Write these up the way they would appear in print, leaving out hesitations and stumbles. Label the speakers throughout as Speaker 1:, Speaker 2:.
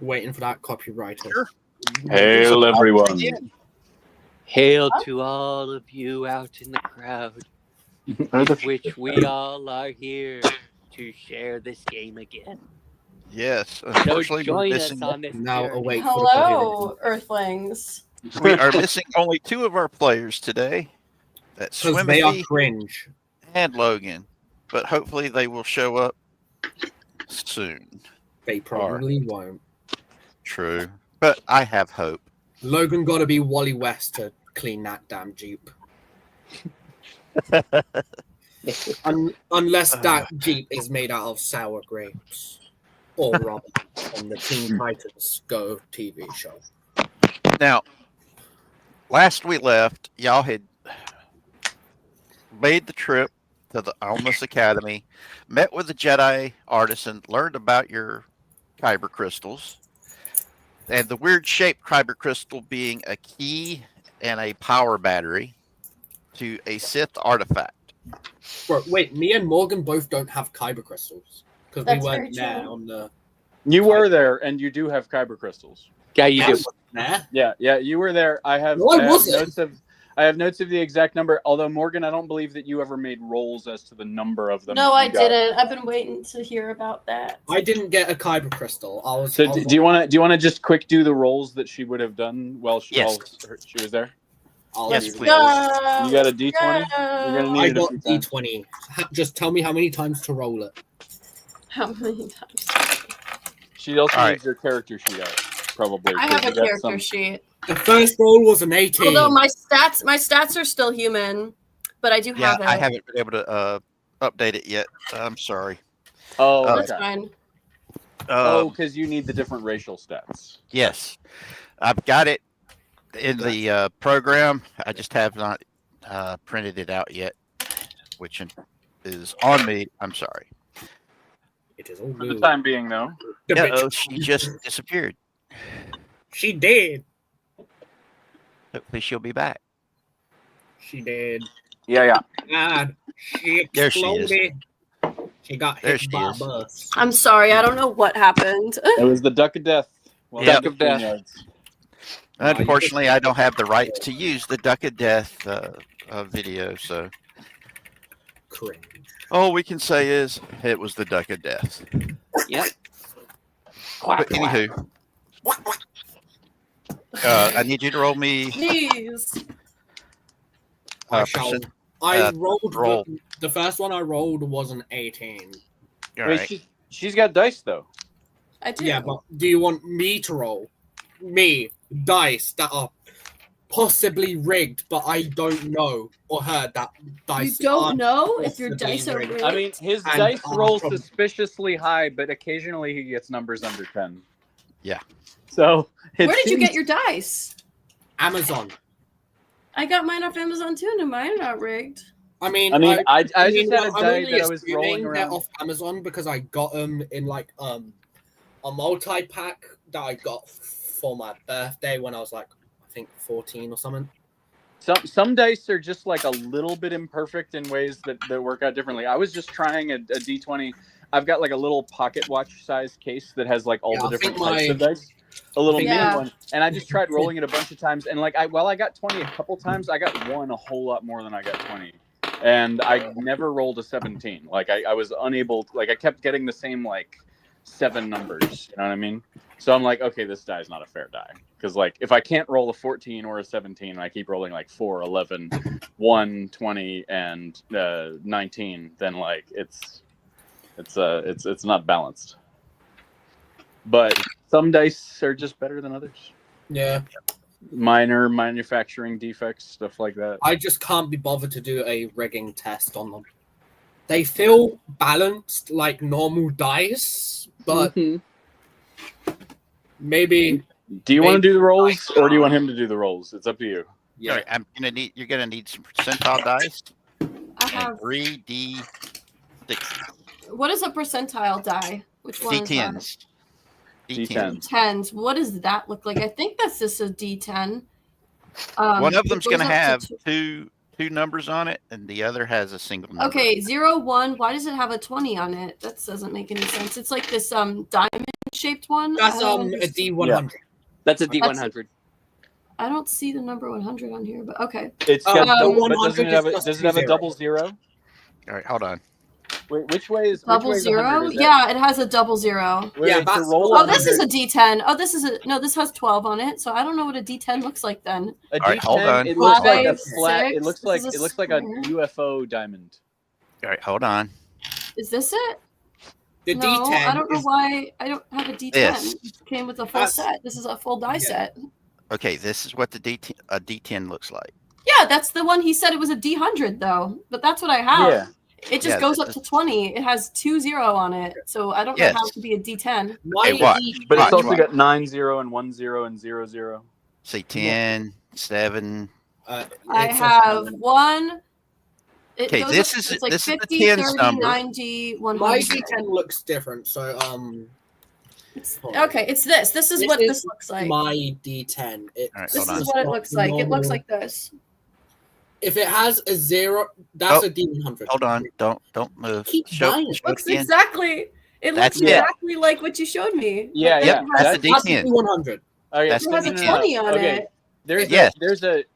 Speaker 1: Waiting for that copyright.
Speaker 2: Sure.
Speaker 3: Hail, everyone.
Speaker 4: Hail to all of you out in the crowd, in which we all are here to share this game again.
Speaker 2: Yes,
Speaker 4: So
Speaker 2: unfortunately,
Speaker 4: join
Speaker 2: we're
Speaker 4: us
Speaker 2: missing.
Speaker 4: on this
Speaker 1: Now
Speaker 4: journey.
Speaker 1: awake for the
Speaker 5: Hello, Earthlings.
Speaker 2: We are missing only 2 of our players today. That's
Speaker 1: because they are
Speaker 2: Swimothy
Speaker 1: cringe.
Speaker 2: and Logan. But hopefully they will show up soon.
Speaker 1: They probably won't.
Speaker 2: True. But I have hope.
Speaker 1: Logan got to be Wally West to clean that damn Jeep. Unless that Jeep is made out of sour grapes. Or rubber on the Teen Titans Go TV show.
Speaker 2: Now, last we left, y'all had made the trip to the Almas Academy, met with the Jedi Artisan, learned about your Kyber Crystals, and the weird shaped Kyber Crystal being a key and a power battery to a Sith artifact.
Speaker 1: Bro, wait, me and Morgan both don't have Kyber Crystals. Because we
Speaker 5: That's
Speaker 1: weren't
Speaker 5: very
Speaker 1: there
Speaker 5: true.
Speaker 1: on the...
Speaker 3: You were there, and you do have Kyber Crystals.
Speaker 4: Yeah, you do.
Speaker 1: There?
Speaker 3: Yeah, you were there. I have,
Speaker 1: No, I wasn't.
Speaker 3: I have notes of the exact number, although, Morgan, I don't believe that you ever made rolls as to the number of them.
Speaker 5: No,
Speaker 3: that
Speaker 5: I
Speaker 3: you got.
Speaker 5: didn't. I've been waiting to hear about that.
Speaker 1: I didn't get a Kyber Crystal.
Speaker 3: So do you want to just quick do the rolls that she would have done while she
Speaker 2: Yes.
Speaker 3: was there?
Speaker 2: Yes,
Speaker 1: do it.
Speaker 2: please.
Speaker 3: You got a D20? You're gonna need
Speaker 1: I
Speaker 3: it a
Speaker 1: got
Speaker 3: few times.
Speaker 1: D20. Just tell me how many times to roll it.
Speaker 5: How many times?
Speaker 3: She also
Speaker 2: All
Speaker 3: needs your character sheet out, probably.
Speaker 5: I have a
Speaker 3: 'cause you got
Speaker 5: character
Speaker 3: some-
Speaker 5: sheet.
Speaker 1: The first roll was an 18.
Speaker 5: Although my stats are still human, but I do
Speaker 2: Yeah,
Speaker 5: have it.
Speaker 2: I haven't been able to update it yet. I'm sorry.
Speaker 3: Oh,
Speaker 5: That's
Speaker 3: okay.
Speaker 5: fine.
Speaker 3: Because you need the different racial stats.
Speaker 2: Yes, I've got it in the program. I just have not printed it out yet, which is on me. I'm sorry.
Speaker 1: It is all
Speaker 3: For the
Speaker 1: good.
Speaker 3: time being, though.
Speaker 1: The
Speaker 2: Yeah,
Speaker 1: bitch-
Speaker 2: oh, she just disappeared.
Speaker 1: She did.
Speaker 2: Hopefully she'll be back.
Speaker 1: She did.
Speaker 3: Yeah.
Speaker 1: God, she
Speaker 2: There she is.
Speaker 1: exploded. She got
Speaker 2: There
Speaker 1: hit
Speaker 2: she
Speaker 1: by a
Speaker 2: is.
Speaker 1: bus.
Speaker 5: I'm sorry. I don't know what happened.
Speaker 3: It was the Duck of Death. Well,
Speaker 2: Yep.
Speaker 3: Duck of Death.
Speaker 2: Unfortunately, I don't have the rights to use the Duck of Death video, so
Speaker 1: Cringe.
Speaker 2: all we can say is it was the Duck of Death.
Speaker 4: Yep.
Speaker 2: But anywho, I need you to roll me
Speaker 5: Please.
Speaker 1: I shall.
Speaker 2: percent.
Speaker 1: I rolled
Speaker 2: roll.
Speaker 1: the first one I rolled was an 18.
Speaker 2: All
Speaker 3: Wait,
Speaker 2: right.
Speaker 3: she's got dice, though.
Speaker 5: I do.
Speaker 1: Yeah, but do you want me to roll? Me, dice that are possibly rigged, but I don't know or heard that
Speaker 5: You
Speaker 1: dice.
Speaker 5: don't
Speaker 1: aren't
Speaker 5: know if your
Speaker 1: possibly
Speaker 5: dice are
Speaker 1: rigged.
Speaker 5: rigged.
Speaker 3: I mean, his
Speaker 1: And,
Speaker 3: dice rolls
Speaker 1: from-
Speaker 3: suspiciously high, but occasionally he gets numbers under 10.
Speaker 2: Yeah.
Speaker 3: So,
Speaker 5: where did you get your dice?
Speaker 1: Amazon.
Speaker 5: I got mine off Amazon too, and mine are not rigged.
Speaker 1: I mean,
Speaker 3: I just had a
Speaker 1: I'm
Speaker 3: die
Speaker 1: only
Speaker 3: that I was rolling
Speaker 1: assuming they're
Speaker 3: around.
Speaker 1: off Amazon because I got them in like a multi-pack that I got for my birthday when I was like, I think 14 or something.
Speaker 3: Some dice are just like a little bit imperfect in ways that work out differently. I was just trying a D20. I've got like a little pocket watch size case that has like all
Speaker 1: Yeah,
Speaker 3: the
Speaker 1: I
Speaker 3: different
Speaker 1: think
Speaker 3: types of dice. A little
Speaker 5: Yeah.
Speaker 3: mini one. And I just tried rolling it a bunch of times. And like while I got 20 a couple times, I got one a whole lot more than I got 20. And I never rolled a 17. Like I was unable, like I kept getting the same like 7 numbers. You know what I mean? So I'm like, okay, this die is not a fair die. Because like if I can't roll a 14 or a 17 and I keep rolling like 4, 11, 1, 20, and 19, then like it's not balanced. But some dice are just better than others.
Speaker 1: Yeah,
Speaker 3: Minor manufacturing defects, stuff like that.
Speaker 1: I just can't be bothered to do a rigging test on them. They feel balanced like normal dice, but
Speaker 5: Mhm.
Speaker 1: maybe
Speaker 3: Do you want to do the rolls, or do you want him to do the rolls? It's up to you.
Speaker 1: yeah.
Speaker 2: All right, you're gonna need some percentile dice
Speaker 5: I have.
Speaker 2: and 3D
Speaker 5: What is a percentile die? Which one is that?
Speaker 2: D10s.
Speaker 3: D10.
Speaker 5: Tens. What does that look like? I think that's just a D10.
Speaker 2: One of
Speaker 5: it
Speaker 2: them's
Speaker 5: goes
Speaker 2: gonna
Speaker 5: up to
Speaker 2: have
Speaker 5: two-
Speaker 2: two numbers on it, and the other has a single number.
Speaker 5: Okay, 0, 1. Why does it have a 20 on it? That doesn't make any sense. It's like this diamond shape. shaped one?
Speaker 1: That's
Speaker 5: I don't
Speaker 1: a
Speaker 5: understand.
Speaker 1: D100.
Speaker 4: That's a D100.
Speaker 5: I don't see the number 100 on here, but okay.
Speaker 3: It's got
Speaker 1: the
Speaker 3: double, but
Speaker 1: 100
Speaker 3: does it have a double zero?
Speaker 2: All right, hold on.
Speaker 3: Wait, which way is
Speaker 5: Double
Speaker 3: which way is
Speaker 5: zero?
Speaker 3: 100? Is that-
Speaker 5: Yeah, it has a double zero.
Speaker 3: Wait,
Speaker 1: Yeah,
Speaker 3: to
Speaker 1: that's-
Speaker 3: roll
Speaker 5: Oh,
Speaker 3: 100,
Speaker 5: this is a D10. Oh, this is a no. This has 12 on it, so I don't know what a D10 looks like then.
Speaker 3: a
Speaker 2: All right, hold
Speaker 3: D10,
Speaker 2: on.
Speaker 3: It looks
Speaker 2: Hold
Speaker 3: like
Speaker 2: on.
Speaker 3: a flat. It
Speaker 5: 6,
Speaker 3: looks
Speaker 5: this
Speaker 3: like
Speaker 5: is a
Speaker 3: a
Speaker 5: square.
Speaker 3: UFO diamond.
Speaker 2: All right, hold on.
Speaker 5: Is this it?
Speaker 1: The
Speaker 5: No,
Speaker 1: D10.
Speaker 5: I don't know
Speaker 1: is-
Speaker 5: why I don't have a D10.
Speaker 2: This.
Speaker 5: It came with a full
Speaker 1: That's-
Speaker 5: set. This is a full die
Speaker 1: Yeah.
Speaker 5: set.
Speaker 2: Okay, this is what the D10 looks like.
Speaker 5: Yeah, that's the one he said it was a D100 though, but that's what I have.
Speaker 3: Yeah.
Speaker 5: It just
Speaker 2: Yeah,
Speaker 5: goes
Speaker 2: that
Speaker 5: up to 20. It has 20 on it, so I don't know
Speaker 2: Yes.
Speaker 5: how it could be a D10.
Speaker 1: My
Speaker 2: Okay, watch.
Speaker 1: D-
Speaker 3: But it's
Speaker 2: Watch,
Speaker 3: also
Speaker 2: watch.
Speaker 3: got 90 and 10 and 00.
Speaker 2: See, 10, 7.
Speaker 5: I
Speaker 1: it's a
Speaker 5: have
Speaker 1: 7.
Speaker 5: one. It
Speaker 2: Okay,
Speaker 5: goes
Speaker 2: this
Speaker 5: up-
Speaker 2: is-
Speaker 5: it's like
Speaker 2: this is the
Speaker 5: 50,
Speaker 2: 10's
Speaker 5: 30,
Speaker 2: number.
Speaker 5: 90,
Speaker 1: My
Speaker 5: 100.
Speaker 1: D10 looks different, so hold on.
Speaker 5: Okay, it's this. This is
Speaker 1: This
Speaker 5: what
Speaker 1: is
Speaker 5: this looks like.
Speaker 1: my D10.
Speaker 2: All right,
Speaker 5: This
Speaker 2: hold
Speaker 5: is
Speaker 2: on.
Speaker 5: what it looks like. It looks like this.
Speaker 1: If it has a 0, that's
Speaker 2: Oh,
Speaker 1: a D100.
Speaker 2: Hold on. Don't move.
Speaker 1: Keep
Speaker 2: Show,
Speaker 1: buying it.
Speaker 2: show
Speaker 5: Looks
Speaker 2: again.
Speaker 5: exactly. It
Speaker 2: That's
Speaker 5: looks
Speaker 2: it.
Speaker 5: exactly like what you showed me.
Speaker 3: Yeah,
Speaker 5: But
Speaker 3: yeah.
Speaker 5: then it has,
Speaker 2: That's the
Speaker 1: That's a
Speaker 2: D10.
Speaker 1: D100.
Speaker 3: Okay,
Speaker 2: That's
Speaker 5: it has a
Speaker 2: the
Speaker 5: 20 on
Speaker 3: okay.
Speaker 5: it.
Speaker 3: There's
Speaker 2: Yes.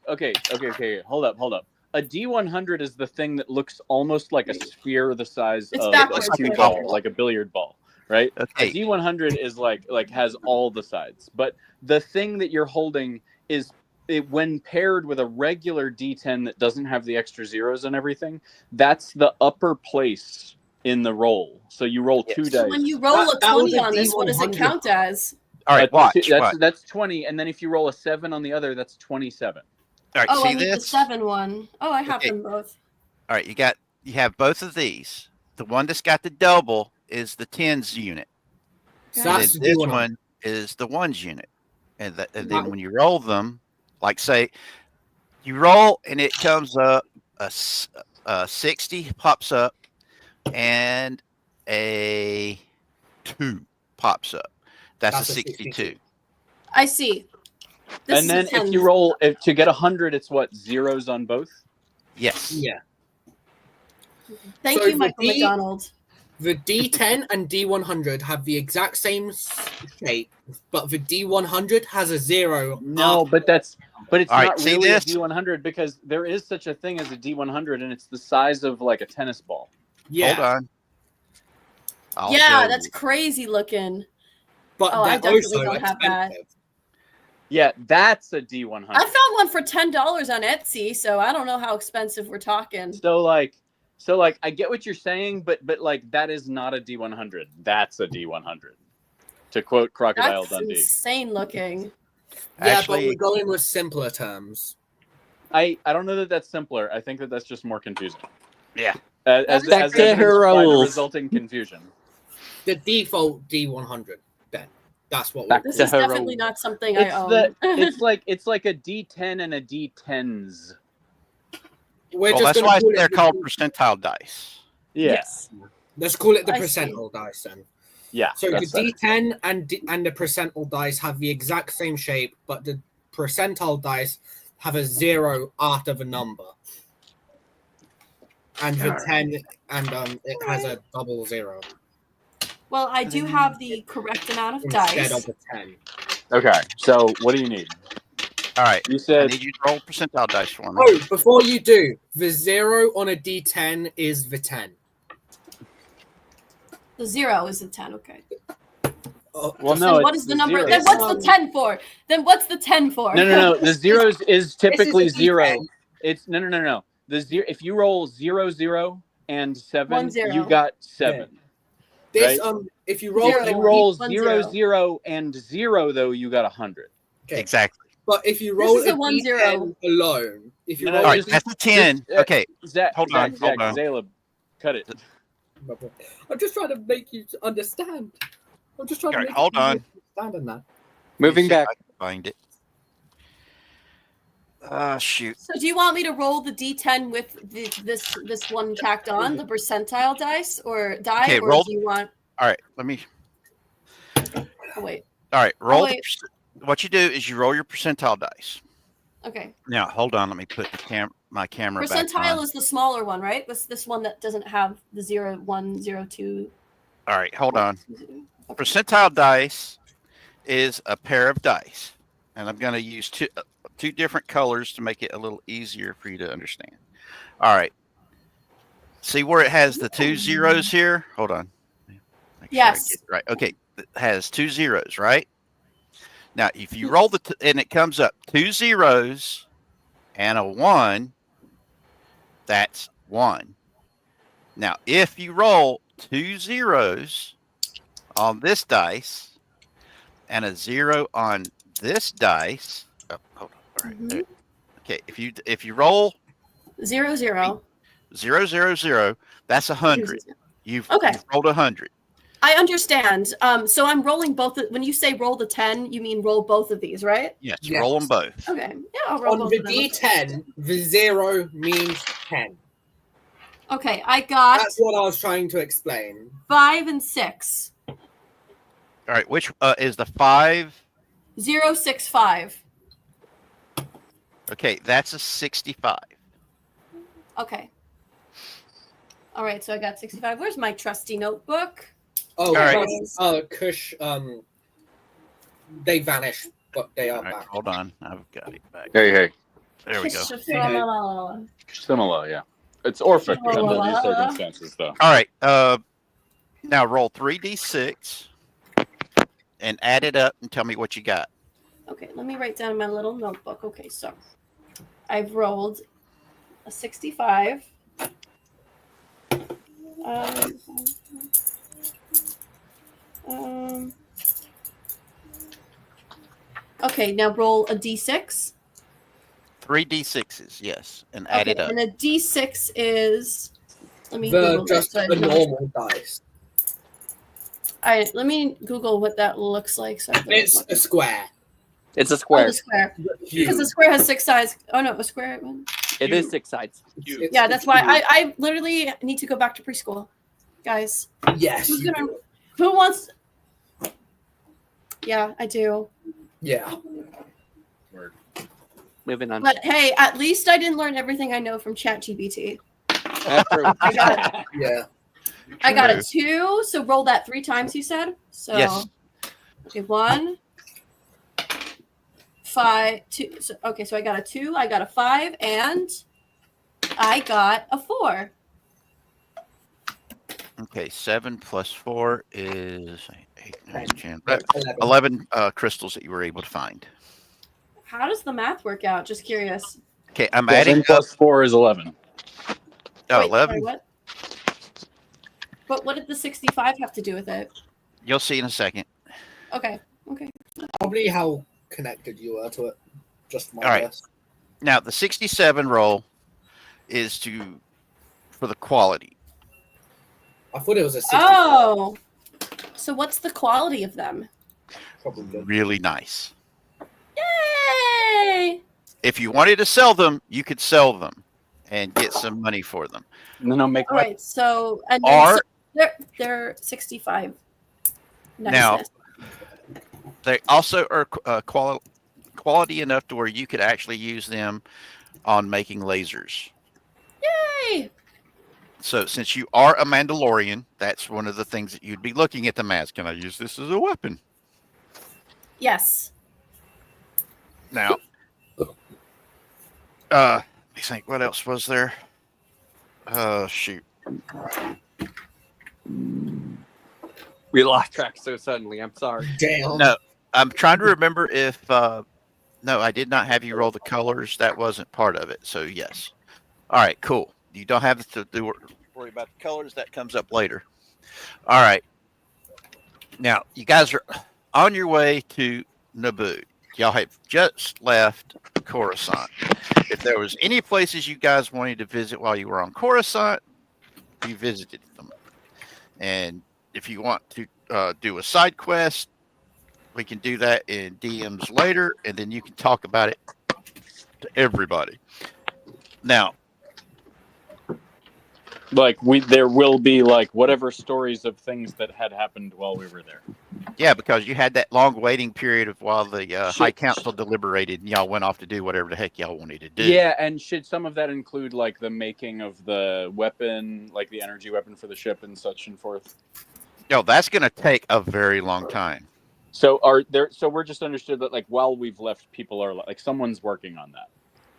Speaker 3: okay. Hold up. A D100 is the thing that looks almost like a sphere the size
Speaker 5: It's
Speaker 3: of
Speaker 5: backwards,
Speaker 3: a cue
Speaker 5: right?
Speaker 3: ball, like a billiard ball, right? A
Speaker 2: Okay.
Speaker 3: D100 is like has all the sides, but the thing that you're holding is when paired with a regular D10 that doesn't have the extra zeros and everything, that's the upper place in the roll. So you roll
Speaker 2: Yes.
Speaker 3: 2
Speaker 5: So
Speaker 3: dice.
Speaker 5: when you roll a
Speaker 1: That was
Speaker 5: 20
Speaker 1: a
Speaker 5: on this, what does it
Speaker 1: D100.
Speaker 5: count as?
Speaker 2: All right, watch.
Speaker 3: That's 20, and then if you roll a 7 on the other, that's 27.
Speaker 2: All right,
Speaker 5: Oh,
Speaker 2: see
Speaker 5: I need the
Speaker 2: this?
Speaker 5: 7 one. Oh, I have
Speaker 2: Okay.
Speaker 5: them both.
Speaker 2: All right, you have both of these. The one that's got the double is the tens unit.
Speaker 1: So
Speaker 5: Okay.
Speaker 2: And
Speaker 1: that's
Speaker 2: then
Speaker 1: the
Speaker 2: this
Speaker 1: D100.
Speaker 2: one is the ones unit. And then when you roll them, like say you roll and it comes up a 60 pops up and a 2 pops up. That's a 62.
Speaker 5: I see. This
Speaker 3: And
Speaker 5: is
Speaker 3: then
Speaker 5: a 10.
Speaker 3: if you roll to get 100, it's what, zeros on both?
Speaker 2: Yes.
Speaker 1: Yeah.
Speaker 5: Thank
Speaker 1: So
Speaker 5: you,
Speaker 1: the
Speaker 5: Michael
Speaker 1: D-
Speaker 5: McDonald.
Speaker 1: The D10 and D100 have the exact same shape, but the D100 has a 0.
Speaker 3: No, but it's
Speaker 2: All right,
Speaker 3: not
Speaker 2: see
Speaker 3: really
Speaker 2: this?
Speaker 3: a D100 because there is such a thing as a D100, and it's the size of like a tennis ball.
Speaker 1: Yeah.
Speaker 2: Hold on. I'll show
Speaker 5: Yeah,
Speaker 2: you.
Speaker 5: that's crazy looking.
Speaker 1: But
Speaker 5: Oh, I
Speaker 1: they're
Speaker 5: definitely
Speaker 1: also
Speaker 5: don't have that.
Speaker 1: expensive.
Speaker 3: Yeah, that's a D100.
Speaker 5: I found one for $10 on Etsy, so I don't know how expensive we're talking.
Speaker 3: So like I get what you're saying, but like that is not a D100. That's a D100. To quote Crocodile
Speaker 5: That's
Speaker 3: Dundee.
Speaker 5: insane looking.
Speaker 1: Yeah,
Speaker 2: Actually-
Speaker 1: but we're going with simpler terms.
Speaker 3: I don't know that that's simpler. I think that that's just more confusing.
Speaker 2: Yeah.
Speaker 3: As
Speaker 4: Back to
Speaker 3: evidenced
Speaker 4: her
Speaker 3: by the
Speaker 4: rules.
Speaker 3: resulting confusion.
Speaker 1: The default D100, then. That's what
Speaker 3: Back
Speaker 1: we're
Speaker 5: This
Speaker 4: to
Speaker 5: is
Speaker 4: her
Speaker 5: definitely
Speaker 4: own.
Speaker 5: not something I
Speaker 3: It's
Speaker 5: own.
Speaker 3: it's like a D10 and a D10s.
Speaker 1: We're
Speaker 2: Well,
Speaker 1: just
Speaker 2: that's
Speaker 1: gonna
Speaker 2: why
Speaker 1: call it
Speaker 2: they're
Speaker 1: the-
Speaker 2: called percentile dice.
Speaker 3: Yeah.
Speaker 4: Yes.
Speaker 1: Let's call it the
Speaker 5: I see.
Speaker 1: percentile dice then.
Speaker 3: Yeah.
Speaker 1: So the
Speaker 3: that's better.
Speaker 1: D10 and the percentile dice have the exact same shape, but the percentile dice have a 0 after the number. And the 10 and it has a double 0
Speaker 5: Well, I do have the correct amount of
Speaker 1: instead
Speaker 5: dice.
Speaker 1: of a 10.
Speaker 3: Okay. So what do you need?
Speaker 2: All right.
Speaker 3: You
Speaker 2: I
Speaker 3: said
Speaker 2: need you to roll percentile dice for me.
Speaker 1: Oh, before you do, the 0 on a D10 is the 10.
Speaker 5: The 0 is the 10, okay.
Speaker 1: Oh,
Speaker 3: Well,
Speaker 1: just-
Speaker 3: no,
Speaker 5: Then what
Speaker 3: it's
Speaker 5: is the
Speaker 3: the
Speaker 5: number?
Speaker 3: zeros.
Speaker 5: Then what's the 10 for? Then what's the 10 for?
Speaker 3: no. The zeros is typically
Speaker 1: This is a
Speaker 3: 0.
Speaker 1: D10.
Speaker 3: It's no. The 0. If you roll 0, 0, and 7,
Speaker 5: 1, 0.
Speaker 3: you got 7.
Speaker 1: This
Speaker 3: right?
Speaker 1: if you roll,
Speaker 5: Zero.
Speaker 3: If you roll
Speaker 5: 1,
Speaker 3: 0,
Speaker 5: 0.
Speaker 3: 0, and 0, though, you got 100.
Speaker 1: okay.
Speaker 2: Exactly.
Speaker 1: But if you roll
Speaker 5: is a
Speaker 1: a
Speaker 5: 1, 0.
Speaker 1: D10 alone, if you
Speaker 3: No,
Speaker 1: roll
Speaker 2: All right,
Speaker 3: just-
Speaker 2: that's a 10.
Speaker 3: just,
Speaker 2: Okay.
Speaker 3: Zach,
Speaker 2: Hold on, hold on.
Speaker 3: Zaleb, cut it.
Speaker 1: I'm just trying to make you understand. I'm just trying
Speaker 2: All
Speaker 1: to
Speaker 2: right,
Speaker 1: make
Speaker 2: hold
Speaker 1: you
Speaker 2: on.
Speaker 1: understand in that.
Speaker 4: Moving
Speaker 2: Let me see
Speaker 4: back.
Speaker 2: if I can find it. Shoot.
Speaker 5: So do you want me to roll the D10 with this one tacked on, the percentile dice or die,
Speaker 2: Okay,
Speaker 5: or
Speaker 2: roll-
Speaker 5: do you want?
Speaker 2: All right, let me.
Speaker 5: Oh wait.
Speaker 2: All right, roll.
Speaker 5: wait.
Speaker 2: What you do is you roll your percentile dice.
Speaker 5: Okay.
Speaker 2: Now, hold on. Let me put my camera back
Speaker 5: Percentile
Speaker 2: on.
Speaker 5: is the smaller one, right? This one that doesn't have the 0, 1, 0, 2.
Speaker 2: All right, hold on. Percentile dice is a pair of dice, and I'm going to use two different colors to make it a little easier for you to understand. All right. See where it has the 2 zeros here? Hold on. Make sure I
Speaker 5: Yes.
Speaker 2: get it right. Okay. It has 2 zeros, right? Now, if you roll and it comes up 2 zeros and a 1, that's 1. Now, if you roll 2 zeros on this dice and a 0 on this dice, oh, hold on. All right. There. Okay, if you roll
Speaker 5: 0, 0.
Speaker 2: 0, 0, 0, that's 100. You've rolled 100.
Speaker 5: I understand. So I'm rolling both. When you say roll the 10, you mean roll both of these, right?
Speaker 2: Yes, roll them both.
Speaker 5: Okay. Yeah, I'll roll
Speaker 1: On
Speaker 5: both
Speaker 1: the
Speaker 5: of them.
Speaker 1: D10, the 0 means 10.
Speaker 5: Okay, I got.
Speaker 1: That's what I was trying to explain.
Speaker 5: 5 and 6.
Speaker 2: All right, which is the 5?
Speaker 5: 0, 6, 5.
Speaker 2: Okay, that's a 65.
Speaker 5: Okay. All right, so I got 65. Where's my trusty notebook?
Speaker 1: Oh,
Speaker 2: right.
Speaker 1: Kush, they vanish, but they are
Speaker 2: Right,
Speaker 1: back.
Speaker 2: hold on, I've got it back.
Speaker 3: Hey.
Speaker 2: There we go.
Speaker 3: Similar, yeah. It's Orphic under these circumstances, though.
Speaker 2: All right, now roll 3d6 and add it up and tell me what you got.
Speaker 5: Okay, let me write down in my little notebook. Okay, so I've rolled a 65. Okay, now roll a d6.
Speaker 2: 3d6s, yes, and add it up.
Speaker 5: And a d6 is. Let me
Speaker 1: Just a normal dice.
Speaker 5: Let me Google what that looks like. So
Speaker 1: It's a square.
Speaker 4: It's a square.
Speaker 5: Oh, the square. Because the square has 6 sides. Oh no, a square.
Speaker 4: It is 6 sides.
Speaker 5: Yeah, that's why I literally need to go back to preschool, guys.
Speaker 1: Yes.
Speaker 5: Who wants? Yeah, I do.
Speaker 1: Yeah.
Speaker 4: Moving on.
Speaker 5: But hey, at least I didn't learn everything I know from ChatGPT.
Speaker 1: Yeah.
Speaker 5: I got a 2, so roll that 3 times. You said so.
Speaker 2: Yes.
Speaker 5: Okay, 1, 5, 2. So, okay, so I got a 2, I got a 5, and I got a 4.
Speaker 2: Okay, 7 plus 4 is 8, 9, 10,
Speaker 1: 11.
Speaker 2: 11 crystals that you were able to find.
Speaker 5: How does the math work out? Just curious.
Speaker 2: Okay, I'm
Speaker 3: 7
Speaker 2: adding
Speaker 3: plus 4 is 11.
Speaker 2: Oh,
Speaker 5: Wait,
Speaker 2: 11.
Speaker 5: sorry, what? But what did the 65 have to do with it?
Speaker 2: You'll see in a second.
Speaker 5: Okay.
Speaker 1: Probably how connected you are to it. Just my
Speaker 2: All right.
Speaker 1: guess.
Speaker 2: Now, the 67 roll is for the quality.
Speaker 1: I thought it was a 60.
Speaker 5: Oh. So what's the quality of them?
Speaker 1: Probably good.
Speaker 2: Really nice.
Speaker 5: Yay!
Speaker 2: If you wanted to sell them, you could sell them and get some money for them.
Speaker 3: No, make
Speaker 5: All right. So and
Speaker 2: Or
Speaker 5: they're 65.
Speaker 2: now
Speaker 5: Niceness.
Speaker 2: they also are quality enough to where you could actually use them on making lasers.
Speaker 5: Yay!
Speaker 2: So since you are a Mandalorian, that's one of the things that you'd be looking at them as. Can I use this as a weapon?
Speaker 5: Yes.
Speaker 2: Now, let me think. What else was there? Shoot.
Speaker 4: We lost track so suddenly. I'm sorry.
Speaker 1: Damn.
Speaker 2: No, I'm trying to remember if. No, I did not have you roll the colors. That wasn't part of it. So yes. All right. Cool. You don't have to worry about the colors. That comes up later. All right. Now you guys are on your way to Naboo. Y'all have just left Coruscant. If there was any places you guys wanted to visit while you were on Coruscant, you visited them. And if you want to do a side quest, we can do that in DMs later, and then you can talk about it to everybody. Now,
Speaker 3: like there will be like whatever stories of things that had happened while we were there.
Speaker 2: yeah, because you had that long waiting period of while the High Council deliberated, and y'all went off to do whatever the heck y'all wanted to do.
Speaker 3: Yeah, and should some of that include like the making of the weapon, like the energy weapon for the ship and such and forth?
Speaker 2: No, that's going to take a very long time.
Speaker 3: So are there? So we're just understood that like while we've left, people are like someone's working on that.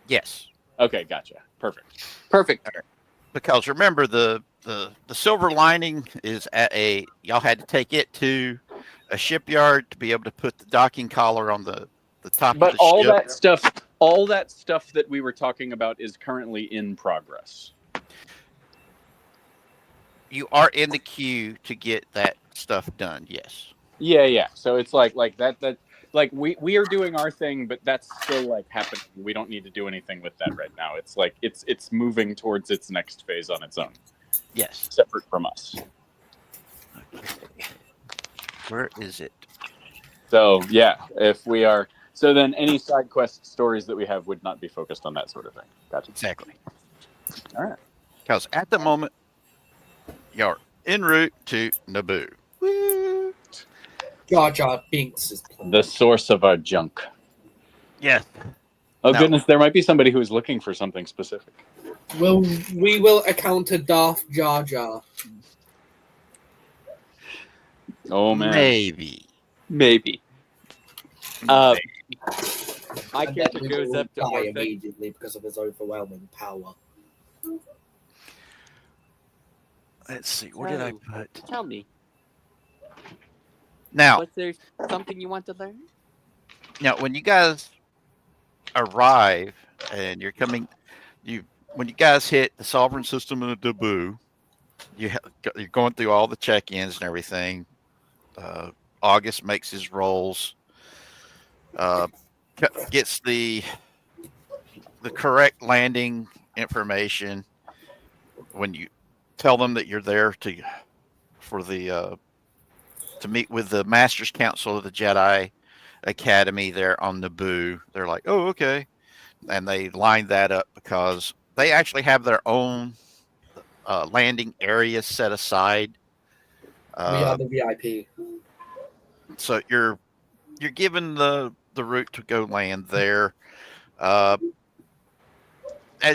Speaker 2: Yes.
Speaker 3: Okay, gotcha. Perfect.
Speaker 2: Because remember, the silver lining is y'all had to take it to a shipyard to be able to put the docking collar on the top
Speaker 3: But
Speaker 2: of the
Speaker 3: all
Speaker 2: ship.
Speaker 3: that stuff that we were talking about is currently in progress.
Speaker 2: You are in the queue to get that stuff done. Yes.
Speaker 3: Yeah. So it's like that like we are doing our thing, but that's still like happening. We don't need to do anything with that right now. It's like it's moving towards its next phase on its own.
Speaker 2: Yes.
Speaker 3: Separate from us.
Speaker 2: Okay. Where is it?
Speaker 3: So yeah, if we are so then any side quest stories that we have would not be focused on that sort of thing. Gotcha.
Speaker 2: Exactly.
Speaker 3: All right.
Speaker 2: Because at the moment, you're en route to Naboo. Woo!
Speaker 1: Jar Jar Binks is playing.
Speaker 3: The source of our junk.
Speaker 2: Yes.
Speaker 3: Oh
Speaker 2: No.
Speaker 3: goodness, there might be somebody who is looking for something specific.
Speaker 1: We will encounter Darth Jar Jar.
Speaker 3: Oh man.
Speaker 2: Maybe.
Speaker 4: My
Speaker 1: I bet
Speaker 4: character
Speaker 1: we
Speaker 4: goes
Speaker 1: will
Speaker 4: up to
Speaker 1: die
Speaker 4: Orphan.
Speaker 1: immediately because of his overwhelming power.
Speaker 2: Let's see. Where did I
Speaker 4: So,
Speaker 2: put?
Speaker 4: Tell me,
Speaker 2: Now,
Speaker 4: was there something you want to learn?
Speaker 2: when you guys arrive and you're coming, when you guys hit the Sovereign System of Naboo, you're going through all the check-ins and everything. August makes his rolls, gets the correct landing information. When you tell them that you're there to meet with the Masters Council of the Jedi Academy there on Naboo, they're like, "Oh, okay," and they line that up because they actually have their own landing area set aside.
Speaker 1: We are the VIP.
Speaker 2: So you're given the route to go land there. As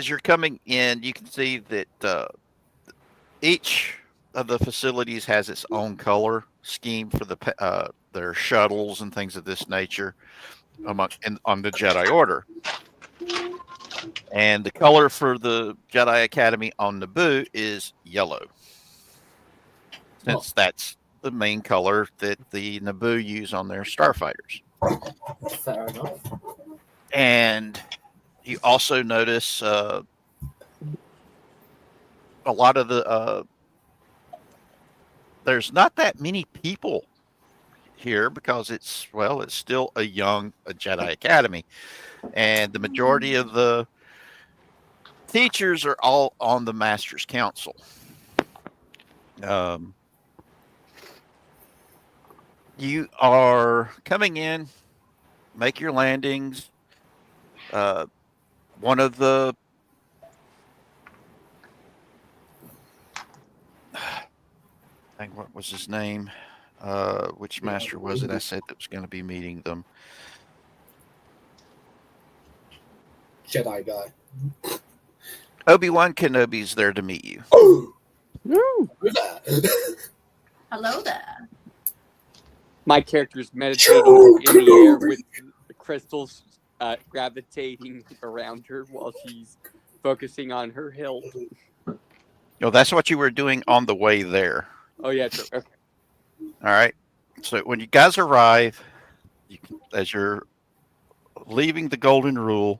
Speaker 2: you're coming in, you can see that each of the facilities has its own color scheme for their shuttles and things of this nature on the Jedi Order. And the color for the Jedi Academy on Naboo is yellow, since that's the main color that the Naboo use on their starfighters.
Speaker 1: Fair enough.
Speaker 2: And you also notice a lot of the there's not that many people here because it's still a young Jedi Academy, and the majority of the teachers are all on the Masters Council. You are coming in, make your landings. One of the what was his name? Which master was it I said that was going to be meeting them?
Speaker 1: Jedi guy.
Speaker 2: Obi-Wan Kenobi's there to meet you.
Speaker 1: Who's that?
Speaker 5: Hello there.
Speaker 4: My character's meditating in the air with the crystals gravitating around her while she's focusing on her hilt.
Speaker 2: No, that's what you were doing on the way there.
Speaker 4: Oh yeah, true. Okay.
Speaker 2: All right. So when you guys arrive, as you're leaving the Golden Rule,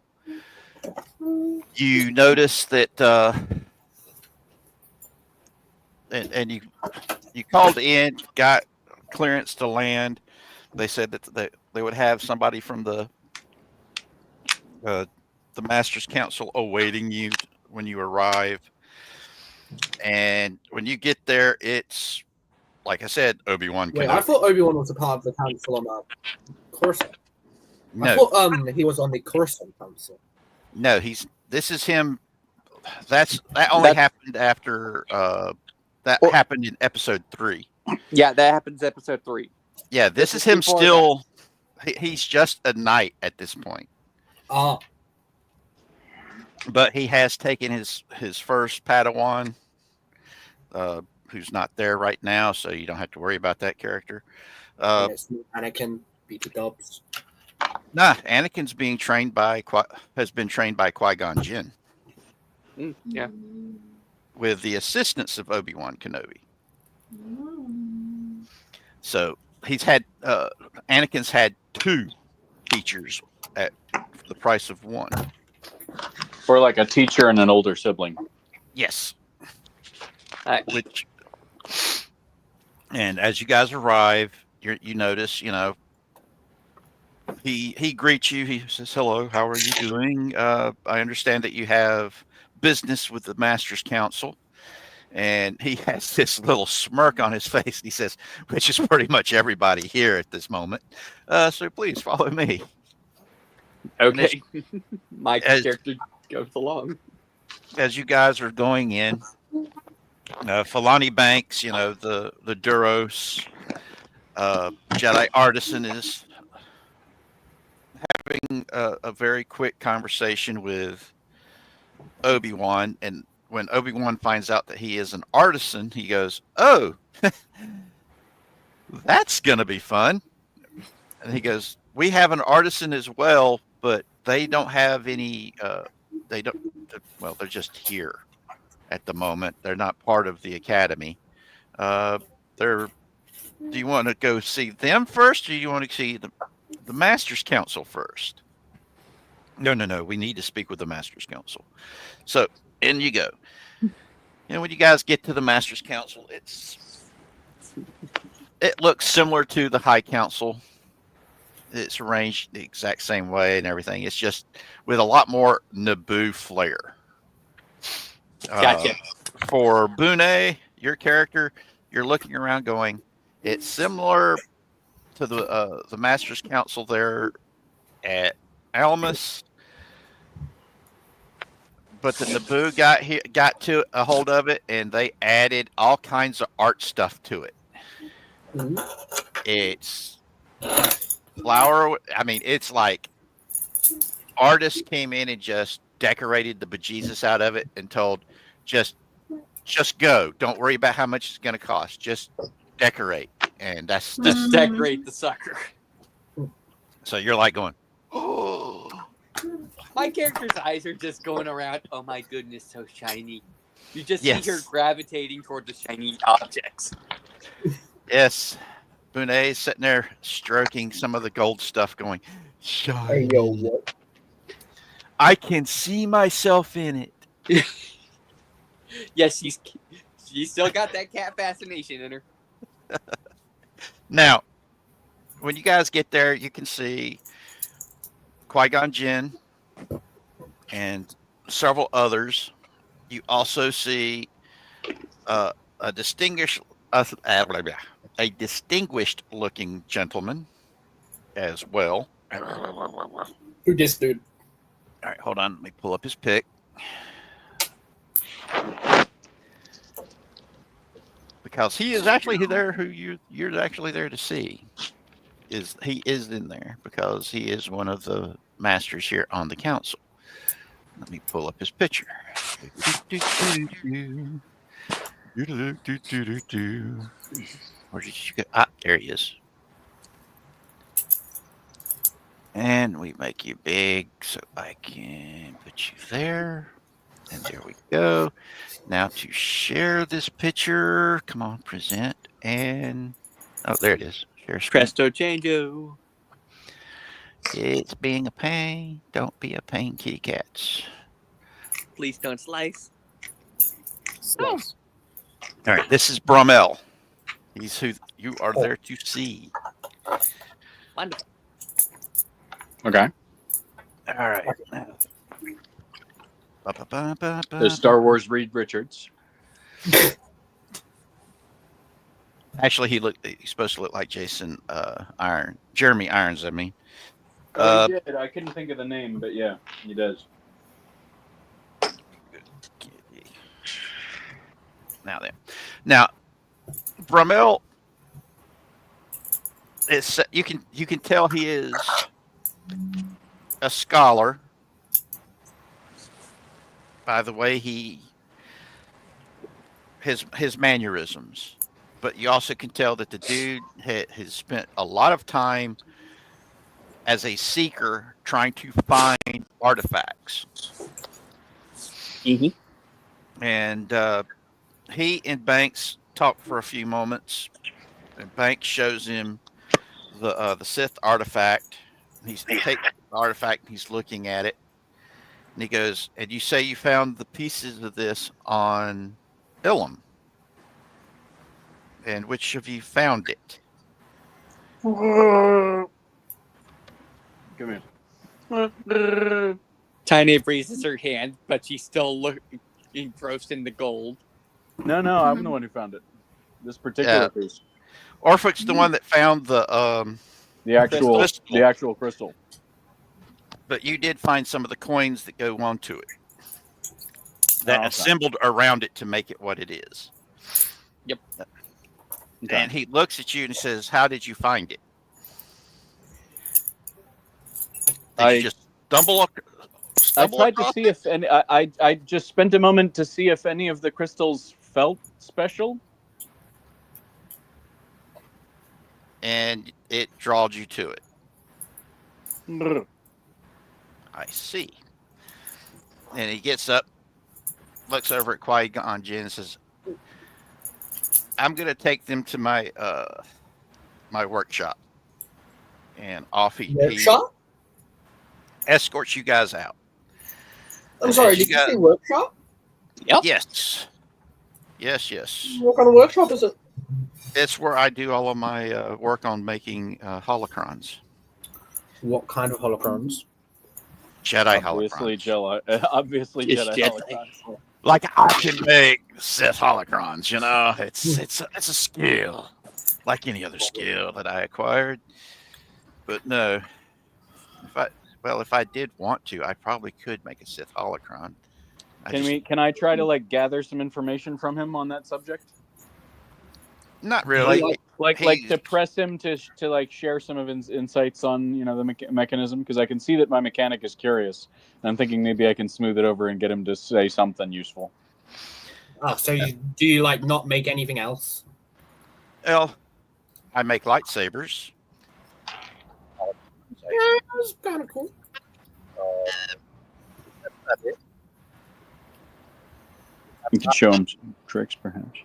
Speaker 2: you notice that, and you called in, got clearance to land. They said that they would have somebody from the Masters Council awaiting you when you arrive. And when you get there, it's like I said, Obi-Wan Kenobi.
Speaker 1: Wait, I thought Obi-Wan was a part of the council on Coruscant.
Speaker 2: No,
Speaker 1: I thought he was on the Coruscant council.
Speaker 2: no, this is him. That only happened after happened in episode 3.
Speaker 4: Yeah, that happens episode 3.
Speaker 2: Yeah, this is him still. He's just a knight at this point.
Speaker 1: Ah.
Speaker 2: But he has taken his first Padawan, who's not there right now, so you don't have to worry about that character.
Speaker 1: And it's Anakin, BT Dubs.
Speaker 2: Nah, Anakin's being trained by has been trained by Qui-Gon Jinn
Speaker 4: Yeah.
Speaker 2: with the assistance of Obi-Wan Kenobi. So he's had Anakin's had 2 teachers at the price of 1.
Speaker 3: For like a teacher and an older sibling.
Speaker 2: Yes.
Speaker 4: Which,
Speaker 2: And as you guys arrive, you notice, he greets you. He says, "Hello, how are you doing? I understand that you have business with the Master's Council." And he has this little smirk on his face. He says, "Which is pretty much everybody here at this moment. So please follow me."
Speaker 4: okay. My character goes along.
Speaker 2: As you guys are going in, Filani Banks, the Duros, Jedi Artisan is having a very quick conversation with Obi-Wan, and when Obi-Wan finds out that he is an artisan, he goes, "Oh, that's gonna be fun." And he goes, "We have an artisan as well, but they don't have any. They don't. Well, they're just here at the moment. They're not part of the academy. Do you want to go see them first, or do you want to see the Master's Council first?" No. We need to speak with the Master's Council. So in you go. When you guys get to the Master's Council, it looks similar to the High Council. It's arranged the exact same way and everything. It's just with a lot more Naboo flair.
Speaker 4: Gotcha.
Speaker 2: For Bune, your character, you're looking around going, it's similar to the Master's Council there at Almas, but the Naboo got to a hold of it, and they added all kinds of art stuff to it.
Speaker 1: Mm-hmm.
Speaker 2: It's flower. I mean, it's like artists came in and just decorated the bejesus out of it and told, just go. Don't worry about how much it's going to cost. Just decorate, and that's
Speaker 4: Decorate the sucker.
Speaker 2: So you're like going, oh.
Speaker 4: My character's eyes are just going around. Oh my goodness, so shiny. You just
Speaker 2: Yes.
Speaker 4: see her gravitating toward the shiny objects.
Speaker 2: Yes. Bunay's sitting there stroking some of the gold stuff, going, shiny.
Speaker 1: Hey, yo, what?
Speaker 2: I can see myself in it.
Speaker 4: Yes, she's still got that cat fascination in her.
Speaker 2: Now, when you guys get there, you can see Qui-Gon Jinn and several others. You also see a distinguished looking gentleman as well.
Speaker 1: Who this dude?
Speaker 2: All right, hold on. Let me pull up his pic. Because he is actually there who you're actually there to see. He is in there because he is one of the masters here on the council. Let me pull up his picture. Where did you go? Ah, there he is. And we make you big so I can put you there. And there we go. Now to share this picture, come on, present, and oh, there it is. Share screen.
Speaker 4: Presto changeo.
Speaker 2: It's being a pain. Don't be a pain, kitty cats.
Speaker 4: Please don't slice.
Speaker 1: Slice.
Speaker 2: All right, this is Brom-EL. He's who you are there to see.
Speaker 4: Wonderful.
Speaker 3: Okay.
Speaker 2: All right.
Speaker 3: There's Star Wars Reed Richards.
Speaker 2: Actually, he's supposed to look like Jeremy Irons, I mean.
Speaker 3: He did. I couldn't think of the name, but yeah, he does.
Speaker 2: Now, Brom-EL, you can tell he is a scholar by the way he his mannerisms, but you also can tell that the dude has spent a lot of time as a seeker trying to find artifacts. And he and Banks talk for a few moments, and Banks shows him the Sith artifact. He takes the artifact, and he's looking at it, and he goes, "And you say you found the pieces of this on Illum? And which of you found it?"
Speaker 3: Come here.
Speaker 4: Tiny raises her hand, but she's still engrossed in the gold.
Speaker 3: No, I'm the one who found it. This particular piece.
Speaker 2: Orphick's the one that found the
Speaker 3: actual crystal.
Speaker 2: But you did find some of the coins that go onto it, that assembled around it to make it what it is.
Speaker 4: Yep.
Speaker 3: Okay.
Speaker 2: And he looks at you and says, "How did you find it? Did you just stumble
Speaker 3: I tried to see if any. I just spent a moment to see if any of the crystals felt special,
Speaker 2: and it drawed you to it."
Speaker 3: Brr.
Speaker 2: I see. And he gets up, looks over at Qui-Gon Jinn, and says, "I'm going to take them to my my workshop." And off he escorts you guys out.
Speaker 1: I'm sorry, did you say workshop?
Speaker 4: Yep.
Speaker 2: Yes.
Speaker 1: What kind of workshop is it?
Speaker 2: It's where I do all of my work on making holocrons.
Speaker 1: What kind of holocrons?
Speaker 2: Jedi
Speaker 3: Obviously,
Speaker 2: holocrons.
Speaker 3: Obviously,
Speaker 4: It's
Speaker 3: Jedi
Speaker 4: Jedi.
Speaker 3: holocrons.
Speaker 2: Like I can make Sith holocrons, you know. It's a skill, like any other skill that I acquired. But no, if I did want to, I probably could make a Sith holocron.
Speaker 3: Can I try to gather some information from him on that subject?
Speaker 2: Not really.
Speaker 3: Like to press him to share some of his insights on the mechanism, because I can see that my mechanic is curious, and I'm thinking maybe I can smooth it over and get him to say something useful.
Speaker 1: Oh, so do you not make anything else?
Speaker 2: Well, I make lightsabers.
Speaker 1: Yeah, that's kind of cool.
Speaker 3: You could show him some tricks, perhaps.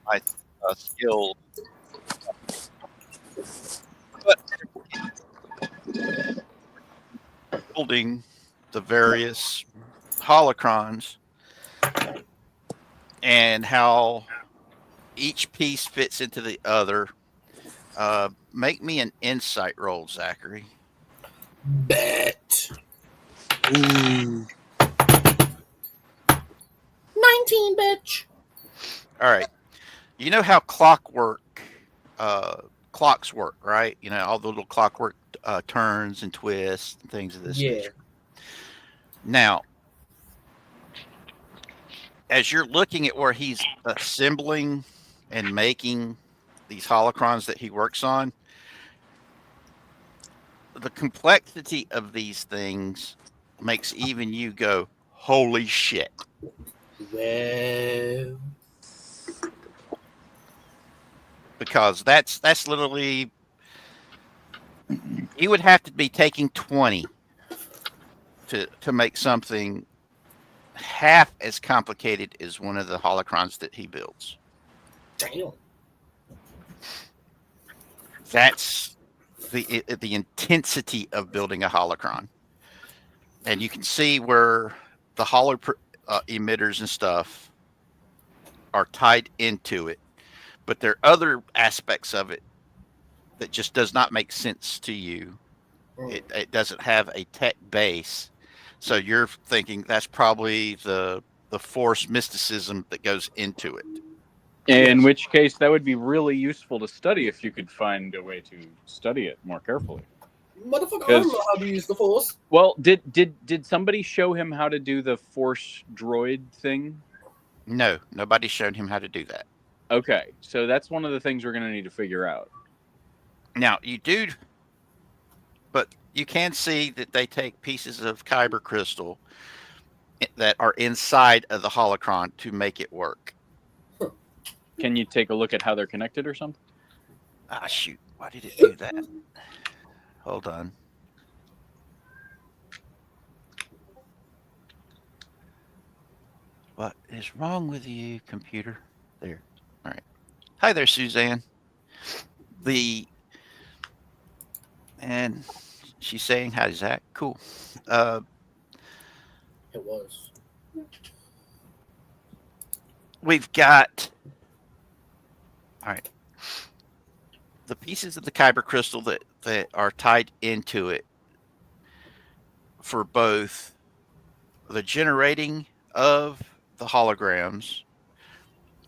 Speaker 2: My skill, but building the various holocrons and how each piece fits into the other. Make me an insight roll, Zachary.
Speaker 1: Bet.
Speaker 5: 19, bitch.
Speaker 2: All right. You know how clocks work, right? You know, all the little clockwork turns and twists and things of this nature. Now, as you're looking at where he's assembling and making these holocrons that he works on, the complexity of these things makes even you go, "Holy shit."
Speaker 1: Well,
Speaker 2: because that's literally, you would have to be taking 20 to make something half as complicated as one of the holocrons that he builds.
Speaker 1: damn.
Speaker 2: That's the intensity of building a holocron, and you can see where the holo emitters and stuff are tied into it. But there are other aspects of it that just does not make sense to you. It doesn't have a tech base. So you're thinking that's probably the Force mysticism that goes into it.
Speaker 3: In which case, that would be really useful to study if you could find a way to study it more carefully.
Speaker 1: Motherfucker, I don't know how to use the Force.
Speaker 3: Well, did somebody show him how to do the Force droid thing?
Speaker 2: No, nobody showed him how to do that.
Speaker 3: Okay, so that's one of the things we're going to need to figure out.
Speaker 2: Now, you do, but you can see that they take pieces of Kyber crystal that are inside of the holocron to make it work.
Speaker 3: Can you take a look at how they're connected or something?
Speaker 2: Ah, shoot. Why did it do that? Hold on. What is wrong with you, computer? There. All right. Hi there, Suzanne. And she's saying, how's that? Cool.
Speaker 1: It was.
Speaker 2: We've got, all right, the pieces of the Kyber crystal that are tied into it for both the generating of the holograms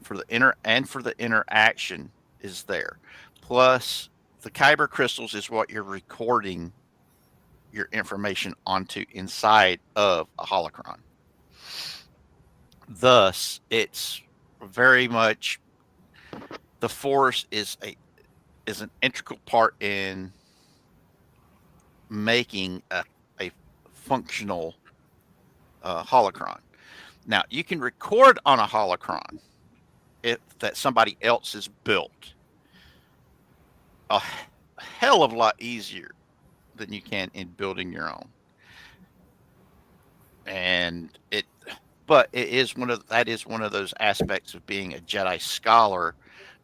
Speaker 2: for the interaction is there. Plus, the Kyber crystals is what you're recording your information onto inside of a holocron. Thus, it's very much the Force is an integral part in making a functional holocron. Now, you can record on a holocron that somebody else has built a hell of a lot easier than you can in building your own. But it is one of those aspects of being a Jedi Scholar,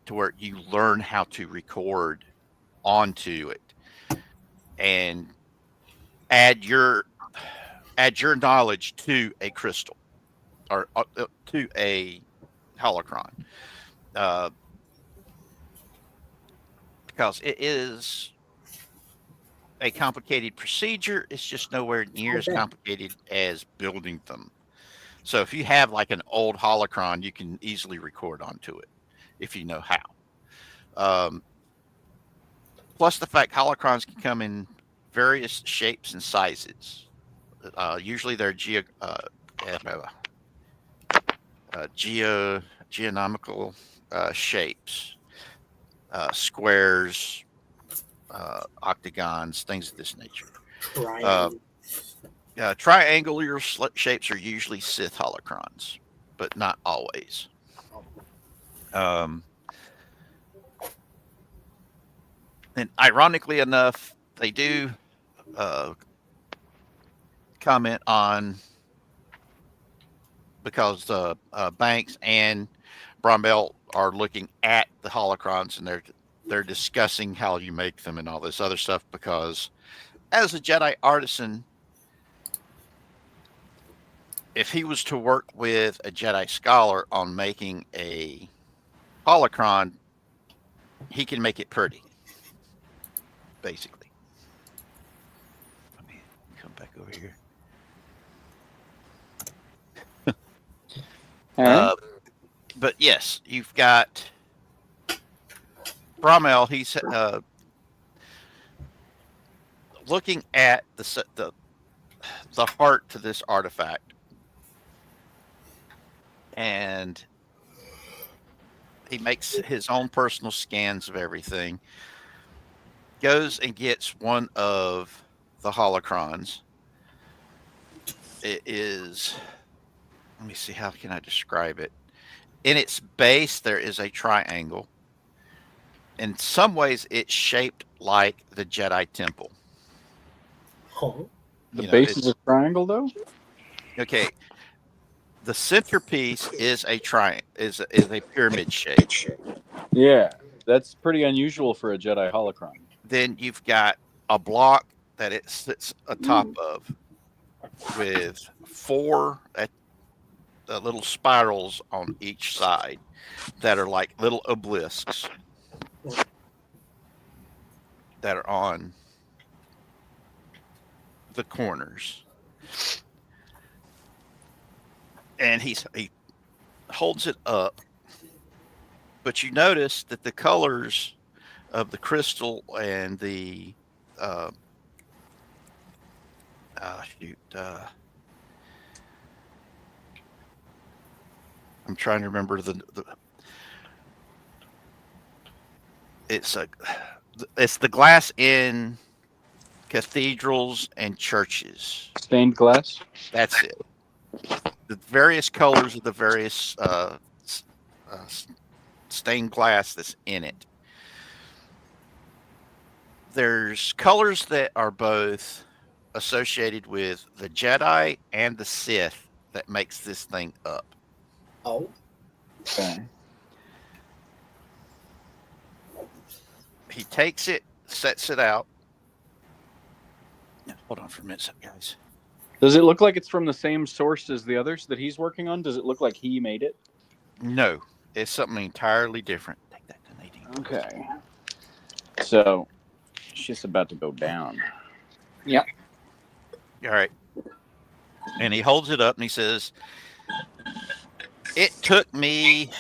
Speaker 2: to where you learn how to record onto it and add your knowledge to a crystal or to a holocron, because it is a complicated procedure. It's just nowhere near as complicated as building them. So if you have like an old holocron, you can easily record onto it if you know how. Plus the fact holocrons can come in various shapes and sizes. Usually they're geonomical shapes, squares, octagons, things of this nature. Triangular shapes are usually Sith holocrons, but not always. And ironically enough, they do comment on, because Banks and Brom-EL are looking at the holocrons, and they're discussing how you make them and all this other stuff, because as a Jedi Artisan, if he was to work with a Jedi Scholar on making a holocron, he can make it pretty, basically. Let me come back over here. But yes, you've got Brom-EL. He's looking at the heart to this artifact, and he makes his own personal scans of everything. Goes and gets one of the holocrons. It is, let me see, how can I describe it? In its base, there is a triangle. In some ways, it's shaped like the Jedi Temple.
Speaker 1: Oh.
Speaker 3: The base is a triangle, though?
Speaker 2: Okay. The centerpiece is a triangle, is a pyramid shape.
Speaker 3: Yeah, that's pretty unusual for a Jedi holocron.
Speaker 2: Then you've got a block that it sits atop of, with four little spirals on each side that are like little obelisks that are on the corners. And he holds it up, but you notice that the colors of the crystal and the I'm trying to remember it's the glass in cathedrals and churches.
Speaker 3: Stained glass?
Speaker 2: That's it. the various colors of the various stained glass that's in it. There's colors that are both associated with the Jedi and the Sith that makes this thing up.
Speaker 1: Oh.
Speaker 3: Okay.
Speaker 2: He takes it, sets it out. Hold on for a minute, guys.
Speaker 3: Does it look like it's from the same source as the others that he's working on? Does it look like he made it?
Speaker 2: No, it's something entirely different. Take that to Nadine.
Speaker 3: Okay. So, shit's about to go down. Yep.
Speaker 2: All right. And he holds it up and he says, "It took me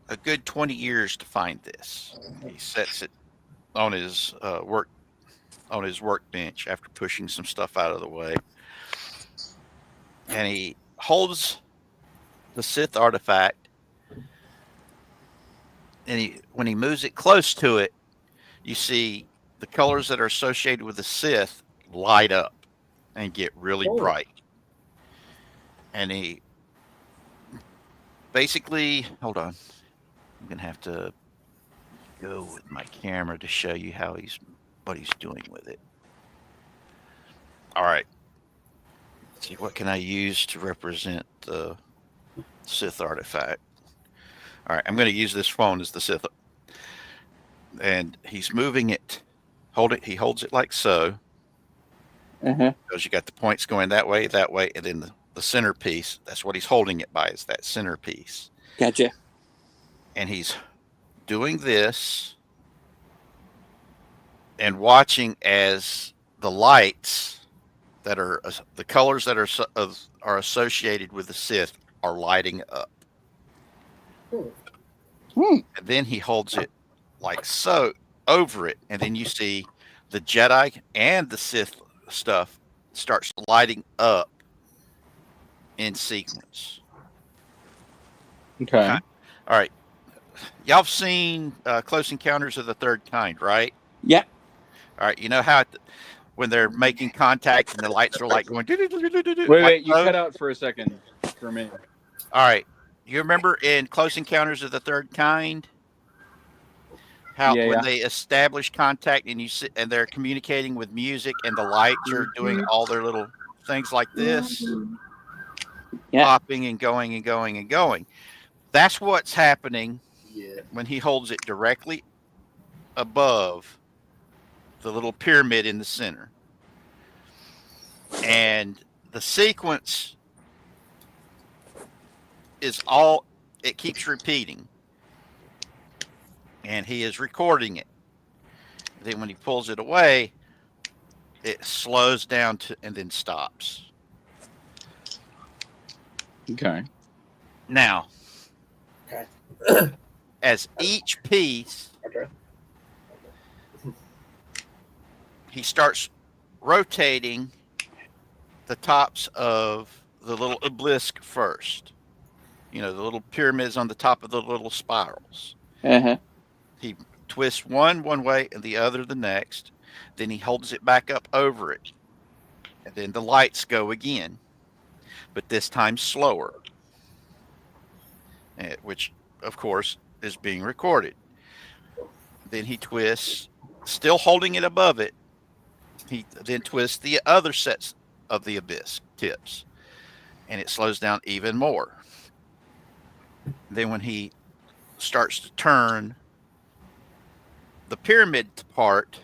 Speaker 2: a good 20 years to find this." He sets it on his workbench after pushing some stuff out of the way. And he holds the Sith artifact, and when he moves it close to it, you see the colors that are associated with the Sith light up and get really bright. And he basically, hold on, I'm gonna have to go with my camera to show you what he's doing with it. All right. Let's see, what can I use to represent the Sith artifact? All right, I'm going to use this phone as the Sith. And he's moving it. He holds it like so. Because you got the points going that way, and then the centerpiece. That's what he's holding it by, is that centerpiece.
Speaker 4: Gotcha.
Speaker 2: And he's doing this and watching as the lights that are the colors that are associated with the Sith are lighting up. And then he holds it like so over it, and then you see the Jedi and the Sith stuff starts lighting up in sequence.
Speaker 3: Okay.
Speaker 2: All right. Y'all have seen Close Encounters of the Third Kind, right?
Speaker 4: Yeah.
Speaker 2: All right. You know how when they're making contact and the lights are like going.
Speaker 3: Wait, you cut out for a second for me.
Speaker 2: All right. You remember in Close Encounters of the Third Kind how when they establish contact and and they're communicating with music and the lights are doing all their little things like this, popping and going and going and going. That's what's happening when he holds it directly above the little pyramid in the center. And the sequence it keeps repeating. And he is recording it. Then when he pulls it away, it slows down and then stops.
Speaker 3: Okay.
Speaker 2: Now, as each piece, he starts rotating the tops of the little obelisk first. You know, the little pyramids on the top of the little spirals. He twists one way and the other the next. Then he holds it back up over it. And then the lights go again. But this time slower. Which, of course, is being recorded. Then he twists, still holding it above it. He then twists the other sets of the abyss tips. And it slows down even more. Then when he starts to turn the pyramid part,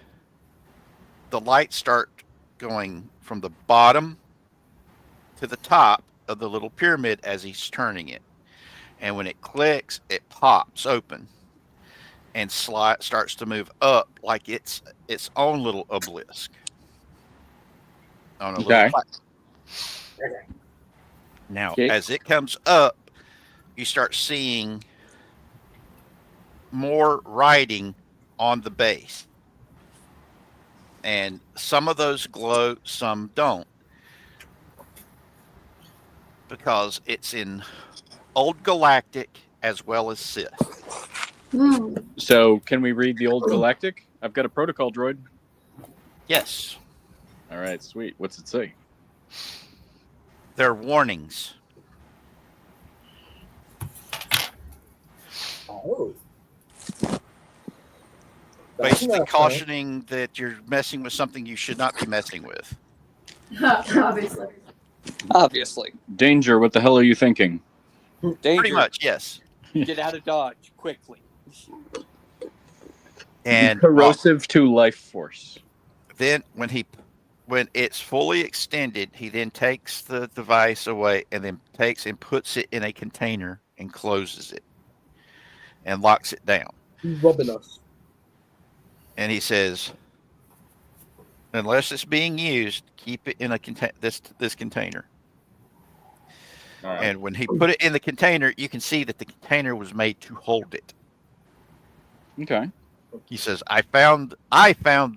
Speaker 2: the lights start going from the bottom to the top of the little pyramid as he's turning it. And when it clicks, it pops open and starts to move up like it's its own little obelisk. On a little platform. Now, as it comes up, you start seeing more writing on the base. And some of those glow, some don't. Because it's in Old Galactic as well as Sith.
Speaker 3: So, can we read the Old Galactic? I've got a protocol droid.
Speaker 2: Yes.
Speaker 3: All right, sweet. What's it say?
Speaker 2: They're warnings.
Speaker 1: Oh.
Speaker 2: Basically
Speaker 1: That's
Speaker 2: cautioning that you're messing with something you should not be messing with.
Speaker 5: Obviously.
Speaker 4: Obviously.
Speaker 3: Danger, what the hell are you thinking?
Speaker 4: Danger.
Speaker 2: Pretty much, yes.
Speaker 4: Get out of Dodge quickly.
Speaker 2: And
Speaker 3: Corrosive to life force.
Speaker 2: then when it's fully extended, he then takes the device away and then takes and puts it in a container and closes it and locks it down.
Speaker 1: He's robbing us.
Speaker 2: And he says, unless it's being used, keep it in a this container.
Speaker 3: All right.
Speaker 2: And when he put it in the container, you can see that the container was made to hold it.
Speaker 3: Okay.
Speaker 2: He says, I found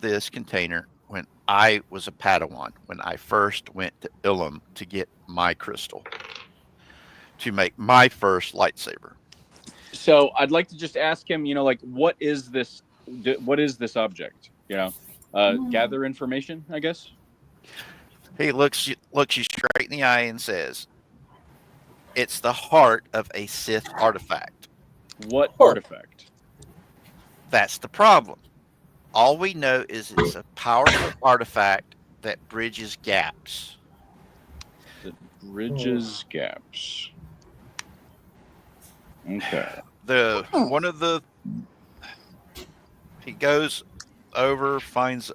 Speaker 2: this container when I was a Padawan, when I first went to Illum to get my crystal, to make my first lightsaber.
Speaker 3: So I'd like to just ask him, like, what is this object? Gather information, I guess.
Speaker 2: He looks you straight in the eye and says, it's the heart of a Sith artifact.
Speaker 3: What artifact?
Speaker 2: That's the problem. All we know is it's a powerful artifact that bridges gaps.
Speaker 3: That bridges gaps. Okay.
Speaker 2: He goes over, finds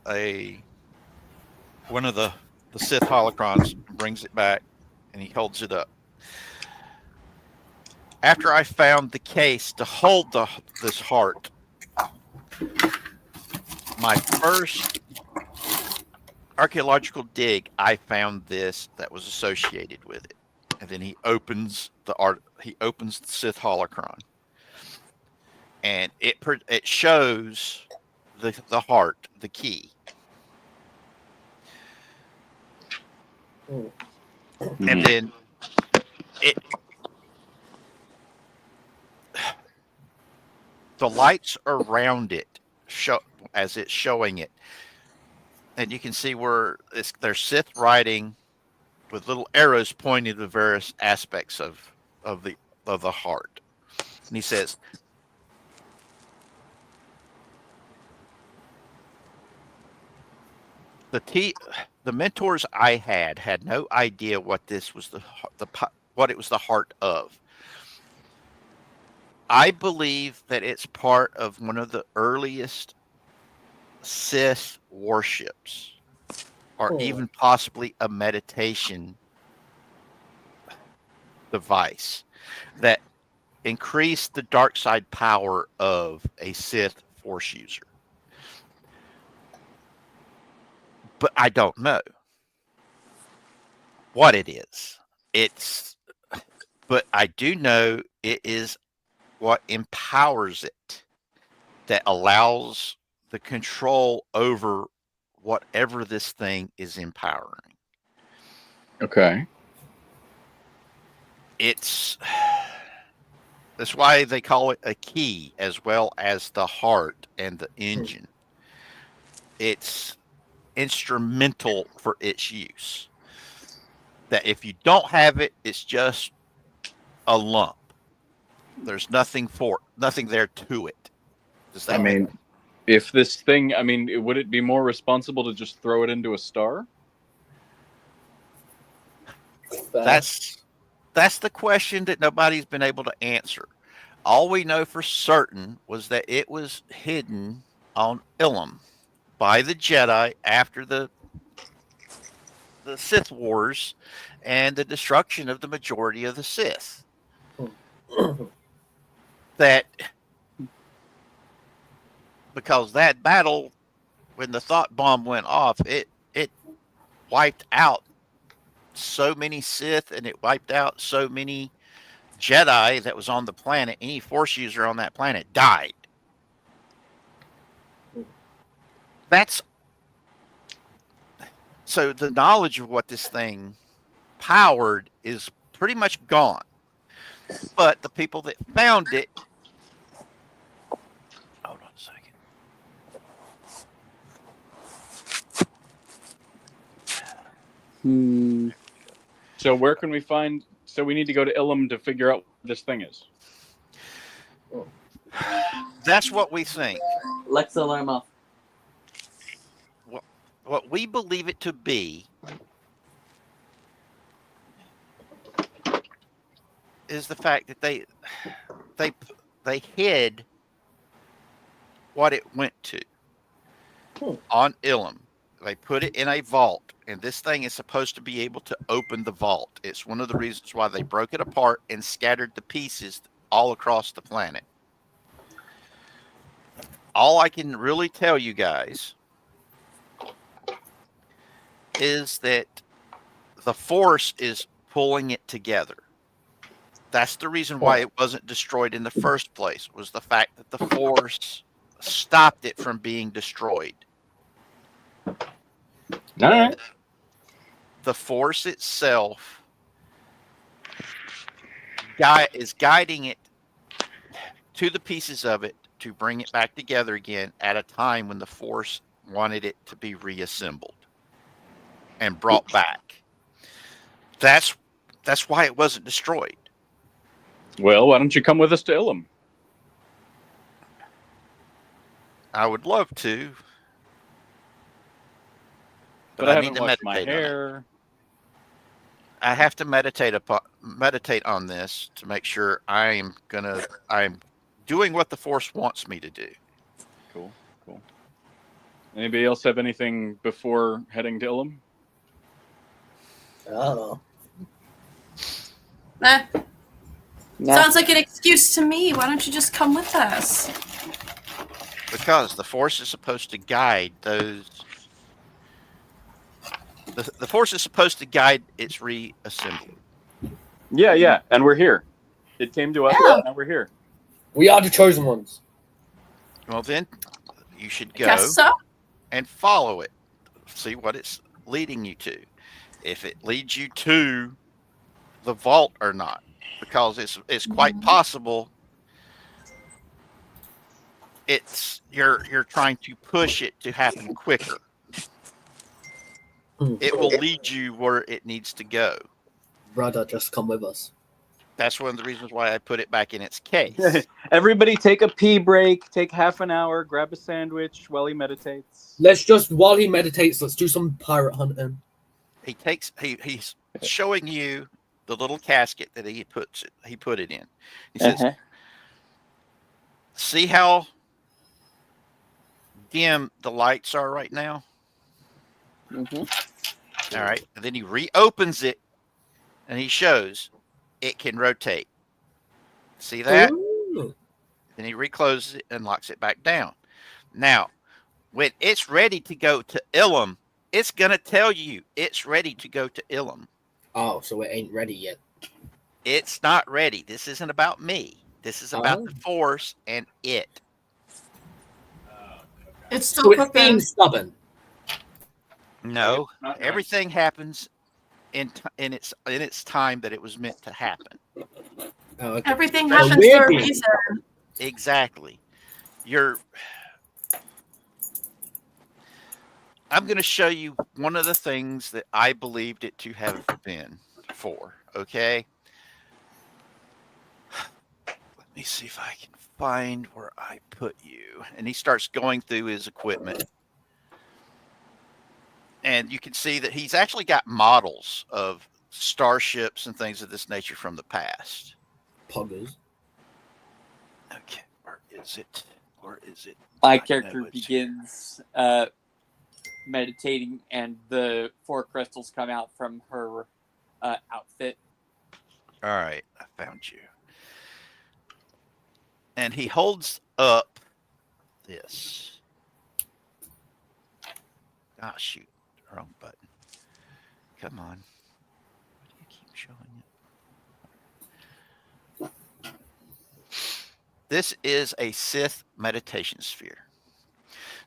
Speaker 2: one of the Sith holocrons, brings it back, and he holds it up. After I found the case to hold this heart, my first archaeological dig, I found this that was associated with it. And then he opens the Sith holocron, and it shows the heart, the key. And then the lights around it show as it's showing it, and you can see where there's Sith writing with little arrows pointing to the various aspects of the heart. And he says, the mentors I had no idea what this was what it was the heart of. I believe that it's part of one of the earliest Sith warships, or even possibly a meditation device that increased the dark side power of a Sith Force user. But I don't know what it is. But I do know it is what empowers it, that allows the control over whatever this thing is empowering.
Speaker 3: Okay.
Speaker 2: That's why they call it a key, as well as the heart and the engine. It's instrumental for its use. That if you don't have it, it's just a lump. There's nothing there to it.
Speaker 3: If this thing, would it be more responsible to just throw it into a star?
Speaker 2: That's the question that nobody's been able to answer. All we know for certain was that it was hidden on Illum by the Jedi after the Sith Wars and the destruction of the majority of the Sith. Because that battle, when the thought bomb went off, it wiped out so many Sith, and it wiped out so many Jedi that was on the planet. Any Force user on that planet died. So the knowledge of what this thing powered is pretty much gone. But the people that found it, hold on a second.
Speaker 3: So where can we find? So we need to go to Illum to figure out what this thing is.
Speaker 2: That's what we think.
Speaker 6: Alexa, alarm off.
Speaker 2: What we believe it to be is the fact that they hid what it went to on Illum. They put it in a vault, and this thing is supposed to be able to open the vault. It's one of the reasons why they broke it apart and scattered the pieces all across the planet. All I can really tell you guys is that the Force is pulling it together. That's the reason why it wasn't destroyed in the first place, was the fact that the Force stopped it from being destroyed.
Speaker 3: All right.
Speaker 2: The Force itself is guiding it to the pieces of it to bring it back together again at a time when the Force wanted it to be reassembled and brought back. That's why it wasn't destroyed.
Speaker 3: Well, why don't you come with us to Illum?
Speaker 2: I would love to,
Speaker 3: But I
Speaker 2: need
Speaker 3: haven't
Speaker 2: to
Speaker 3: washed my
Speaker 2: meditate on it.
Speaker 3: hair.
Speaker 2: I have to meditate on this to make sure I'm doing what the Force wants me to do.
Speaker 3: Cool. Anybody else have anything before heading to Illum?
Speaker 1: I don't know.
Speaker 5: Nah.
Speaker 6: Nah.
Speaker 5: Sounds like an excuse to me. Why don't you just come with us?
Speaker 2: Because the Force is supposed to guide those. The Force is supposed to guide its reassembly.
Speaker 3: Yeah, and we're here. It came to us,
Speaker 5: Yeah.
Speaker 3: and we're here.
Speaker 1: We are the chosen ones.
Speaker 2: Well, then you should go
Speaker 5: Guess so.
Speaker 2: and follow it. See what it's leading you to. If it leads you to the vault or not, because it's quite possible you're trying to push it to happen quicker. It will lead you where it needs to go.
Speaker 1: Brother, just come with us.
Speaker 2: That's one of the reasons why I put it back in its case.
Speaker 3: Everybody take a pee break, take half an hour, grab a sandwich while he meditates.
Speaker 1: While he meditates, let's do some pirate hunting.
Speaker 2: He's showing you the little casket that he put it in. He says, see how dim the lights are right now?
Speaker 6: Mm-hmm.
Speaker 2: All right. And then he reopens it and he shows it can rotate. See that?
Speaker 1: Ooh.
Speaker 2: Then he recloses it and locks it back down. Now, when it's ready to go to Illum, it's going to tell you it's ready to go to Illum.
Speaker 1: Oh, so it ain't ready yet.
Speaker 2: It's not ready. This isn't about me. This is about the Force and it.
Speaker 5: It's
Speaker 1: So
Speaker 5: still
Speaker 1: it's being
Speaker 5: cooking.
Speaker 1: stubborn.
Speaker 2: No,
Speaker 3: Not right.
Speaker 2: everything happens in its time that it was meant to happen.
Speaker 1: Oh, okay.
Speaker 5: Everything
Speaker 1: Well,
Speaker 5: happens for a
Speaker 1: maybe.
Speaker 5: reason.
Speaker 2: Exactly. I'm going to show you one of the things that I believed it to have been for. Okay. Let me see if I can find where I put you. And he starts going through his equipment. And you can see that he's actually got models of starships and things of this nature from the past.
Speaker 1: Poggers.
Speaker 2: Okay, where is it?
Speaker 6: My
Speaker 2: I
Speaker 6: character
Speaker 2: know it's
Speaker 6: begins meditating, and the 4 crystals come out from her outfit.
Speaker 2: All right, I found you. And he holds up this. Ah, shoot. Wrong button. Come on. You keep showing it. This is a Sith meditation sphere.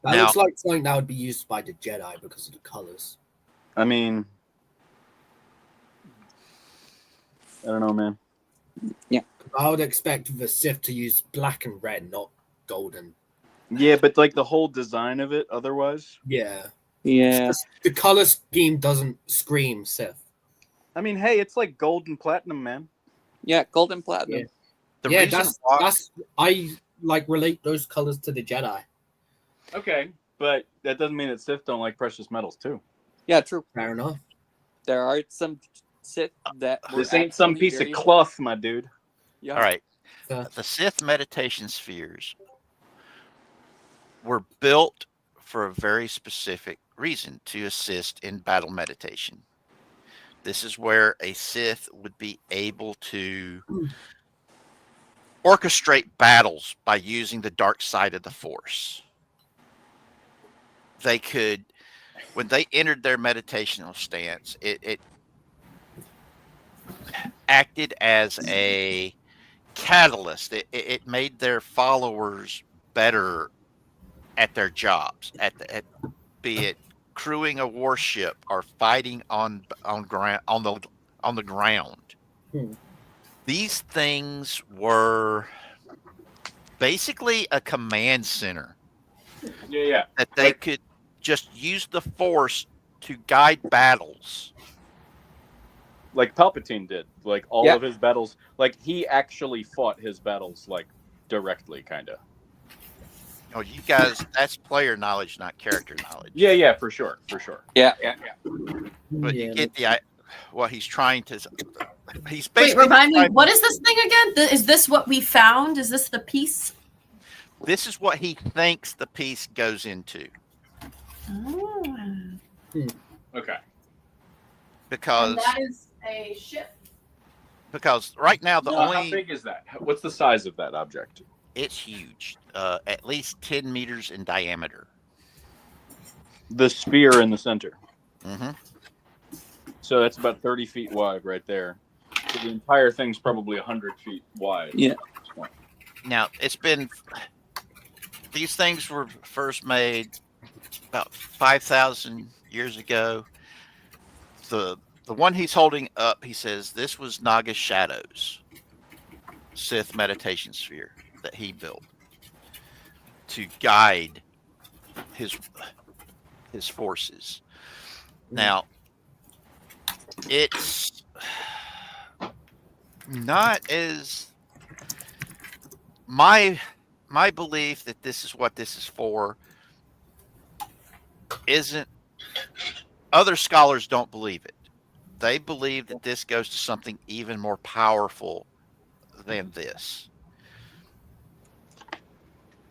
Speaker 1: That
Speaker 2: Now-
Speaker 1: looks like something that would be used by the Jedi because of the colors.
Speaker 3: I mean, I don't know, man.
Speaker 1: I would expect the Sith to use black and red, not golden.
Speaker 3: Yeah, but like the whole design of it otherwise.
Speaker 1: Yeah.
Speaker 6: Yeah.
Speaker 1: The color scheme doesn't scream Sith.
Speaker 3: I mean, hey, it's like gold and platinum, man.
Speaker 6: Yeah, gold and platinum.
Speaker 1: Yeah.
Speaker 2: The
Speaker 1: Yeah,
Speaker 2: reason why,
Speaker 1: that's I like relate those colors to the Jedi.
Speaker 3: Okay, but that doesn't mean that Sith don't like precious metals too.
Speaker 6: Yeah, true.
Speaker 1: Fair enough.
Speaker 6: There are some Sith that were
Speaker 3: This ain't some
Speaker 6: actually
Speaker 3: piece
Speaker 6: very-
Speaker 3: of cloth, my dude.
Speaker 6: Yeah.
Speaker 2: all right,
Speaker 1: Yeah.
Speaker 2: the Sith meditation spheres were built for a very specific reason, to assist in battle meditation. This is where a Sith would be able to orchestrate battles by using the dark side of the Force. They could, when they entered their meditational stance, it acted as a catalyst. It made their followers better at their jobs, be it crewing a warship or fighting on the ground.
Speaker 1: Hmm.
Speaker 2: These things were basically a command center
Speaker 3: Yeah.
Speaker 2: that they could just use the Force to guide battles.
Speaker 3: Like Palpatine did. Like all
Speaker 6: Yeah.
Speaker 3: of his battles. Like he actually fought his battles like directly, kind of.
Speaker 2: You know, you guys, that's player knowledge, not character knowledge.
Speaker 3: Yeah, for sure.
Speaker 6: Yeah.
Speaker 2: But
Speaker 1: Yeah,
Speaker 2: you get what he's trying to. He's
Speaker 5: Wait,
Speaker 2: basically
Speaker 5: remind me,
Speaker 2: trying-
Speaker 5: what is this thing again? Is this what we found? Is this the piece?
Speaker 2: This is what he thinks the piece goes into,
Speaker 5: Oh.
Speaker 3: Okay.
Speaker 2: because
Speaker 5: And that is a ship.
Speaker 2: right now
Speaker 3: How big is that? What's the size of that object?
Speaker 2: it's huge, at least 10 meters in diameter.
Speaker 3: The sphere in the center.
Speaker 2: Mm-hmm.
Speaker 3: So that's about 30 feet wide right there. So the entire thing's probably 100 feet wide.
Speaker 6: Yeah.
Speaker 2: Now these things were first made about 5,000 years ago. The one he's holding up, he says this was Naga Shadow's Sith meditation sphere that he built to guide his forces. Now, it's not as my belief that this is what this is for isn't. Other scholars don't believe it. They believe that this goes to something even more powerful than this.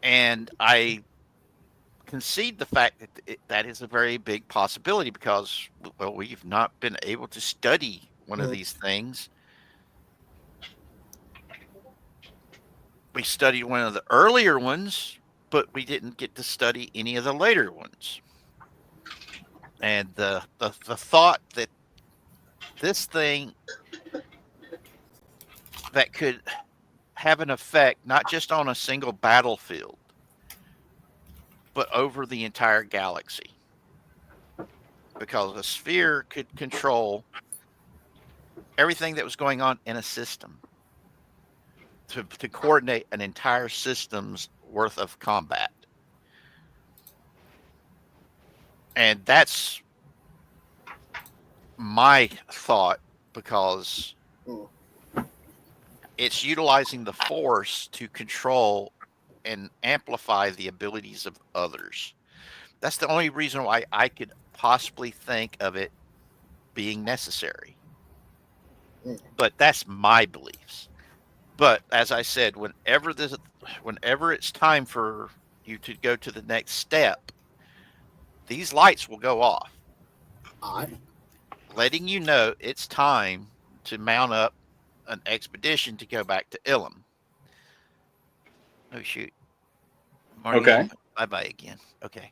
Speaker 2: And I concede the fact that that is a very big possibility because, well, we've not been able to study one of these things. We studied one of the earlier ones, but we didn't get to study any of the later ones. And the thought that this thing that could have an effect not just on a single battlefield, but over the entire galaxy. Because a sphere could control everything that was going on in a system to coordinate an entire system's worth of combat. And that's my thought, because it's utilizing the Force to control and amplify the abilities of others. That's the only reason why I could possibly think of it being necessary. But that's my beliefs. But as I said, whenever it's time for you to go to the next step, these lights will go off, letting you know it's time to mount up an expedition to go back to Illum. Oh shoot!
Speaker 3: Okay.
Speaker 2: Bye bye again. Okay.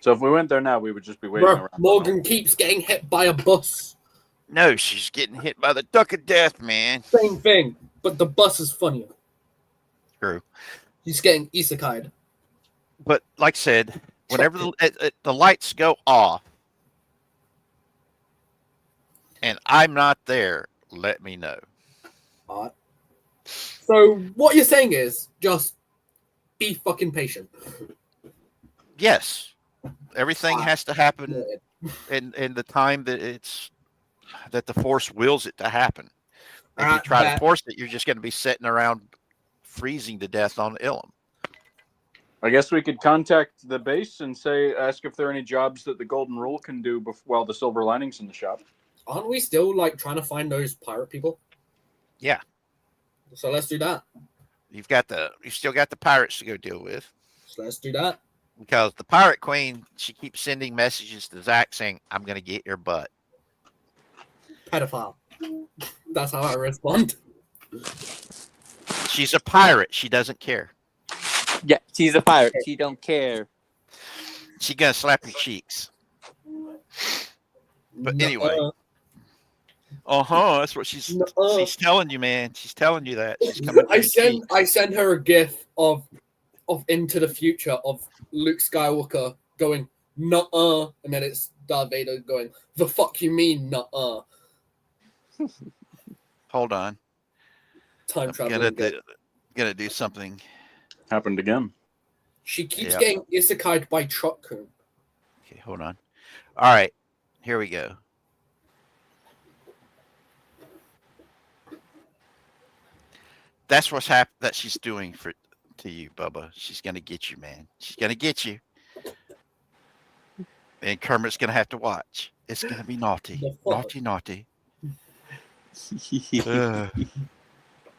Speaker 3: So if we went there now, we would just be waiting around.
Speaker 1: Morgan keeps getting hit by a bus.
Speaker 2: No, she's getting hit by the duck of death, man.
Speaker 1: Same thing, but the bus is funnier.
Speaker 2: True.
Speaker 1: He's getting isekai'd.
Speaker 2: But like I said, whenever the lights go off and I'm not there, let me know.
Speaker 1: Alright. So what you're saying is just be fucking patient.
Speaker 2: Yes. Everything has to happen in the time that the Force wills it to happen. If you try to force it, you're just going to be sitting around freezing to death on Illum.
Speaker 3: I guess we could contact the base and ask if there are any jobs that the Golden Rule can do while the Silver Lining's in the shop.
Speaker 1: Aren't we still like trying to find those pirate people?
Speaker 2: Yeah.
Speaker 1: So let's do that.
Speaker 2: You've still got the pirates to go deal with.
Speaker 1: So let's do that.
Speaker 2: Because the Pirate Queen, she keeps sending messages to Zach saying, "I'm going to get your butt."
Speaker 1: Pedophile. That's how I respond.
Speaker 2: She's a pirate. She doesn't care.
Speaker 6: Yeah, she's a pirate. She don't care.
Speaker 2: She gonna slap your cheeks. But anyway. That's what she's telling you, man. She's telling you that. She's coming.
Speaker 1: I send her a gif of Into the Future of Luke Skywalker going nuh-uh, and then it's Darth Vader going, "The fuck you mean nuh-uh?"
Speaker 2: Hold on.
Speaker 1: Time travel.
Speaker 2: Gonna do something.
Speaker 3: Happened again.
Speaker 1: She keeps getting isekai'd by Truck-kun.
Speaker 2: Okay, hold on. All right, here we go. That's what's happened. That she's doing to you, Bubba. She's gonna get you, man. She's gonna get you. And Kermit's gonna have to watch. It's gonna be naughty, naughty.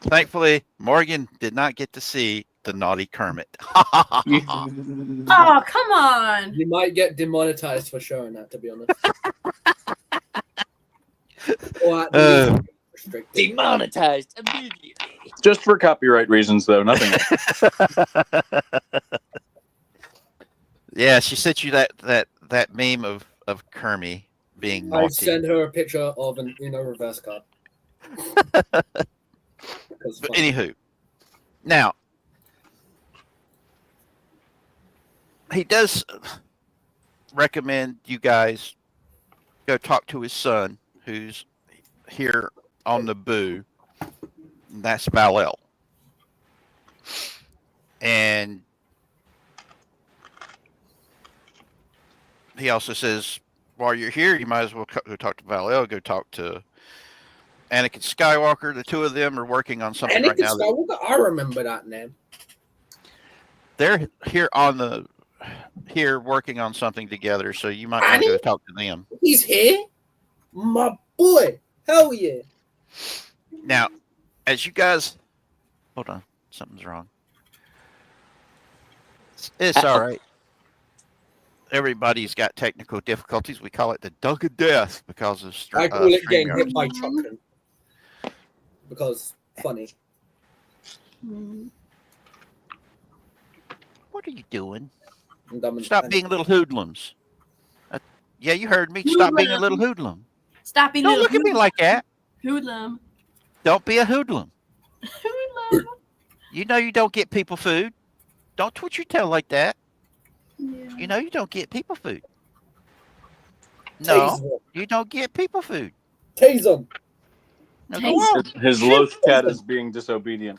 Speaker 2: Thankfully, Morgan did not get to see the naughty Kermit.
Speaker 5: Oh, come on.
Speaker 1: You might get demonetized for showing that, to be honest.
Speaker 6: Demonetized immediately.
Speaker 3: Just for copyright reasons, though. Nothing else.
Speaker 2: Yeah, she sent you that meme of Kermit being naughty.
Speaker 1: I sent her a picture of an reverse card.
Speaker 2: But anywho, now he does recommend you guys go talk to his son, who's here on Naboo. That's Val-El. And he also says, while you're here, you might as well go talk to Val-El, go talk to Anakin Skywalker. The two of them are working on something right now.
Speaker 1: Skywalker? I remember that name.
Speaker 2: They're here working on something together, so you might want to go talk to them.
Speaker 1: He's here? My boy. Hell yeah.
Speaker 2: Now, as you guys... Hold on. Something's wrong. It's all right. Everybody's got technical difficulties. We call it the dunk of death because of
Speaker 1: I call it getting hit by Truck-kun. Because funny.
Speaker 2: What are you doing? Stop being little hoodlums. Yeah, you heard me. Stop being a little hoodlum.
Speaker 5: Stop being
Speaker 2: Don't look at me like that.
Speaker 5: Hoodlum.
Speaker 2: Don't be a hoodlum.
Speaker 5: Hoodlum.
Speaker 2: You know you don't get people food. Don't twitch your tail like that.
Speaker 5: Yeah.
Speaker 2: You know you don't get people food. No, you don't get people food.
Speaker 1: Tase him.
Speaker 2: No, go on.
Speaker 3: His loaf cat is being disobedient.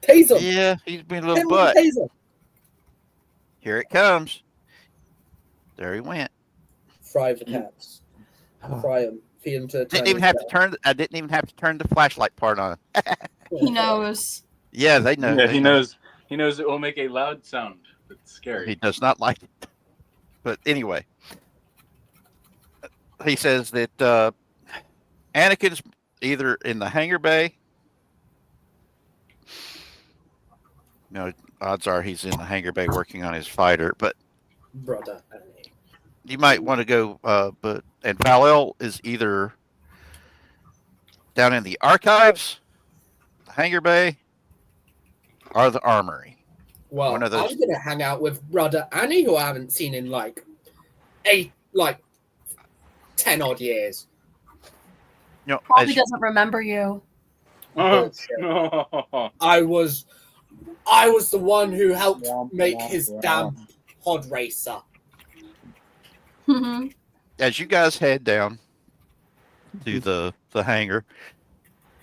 Speaker 1: Tase him.
Speaker 2: Yeah, he's been a little butt. Here it comes. There he went.
Speaker 1: Fry the cats. Fry him. Feed him to.
Speaker 2: I didn't even have to turn the flashlight part on.
Speaker 5: He knows.
Speaker 2: Yeah, they know.
Speaker 3: Yeah, he knows. He knows it will make a loud sound. It's scary.
Speaker 2: He does not like it. But anyway, he says that Anakin's either in the hangar bay. No, odds are he's in the hangar bay working on his fighter. But
Speaker 1: Brother.
Speaker 2: you might want to go. And Val-El is either down in the archives, the hangar bay, or the armory.
Speaker 1: Well, I'm going to hang out with Brother Annie, who I haven't seen in 10 odd years.
Speaker 2: No,
Speaker 5: Probably doesn't remember you.
Speaker 3: Oh,
Speaker 1: I was the one who helped make his damn pod racer.
Speaker 2: As you guys head down to the hangar,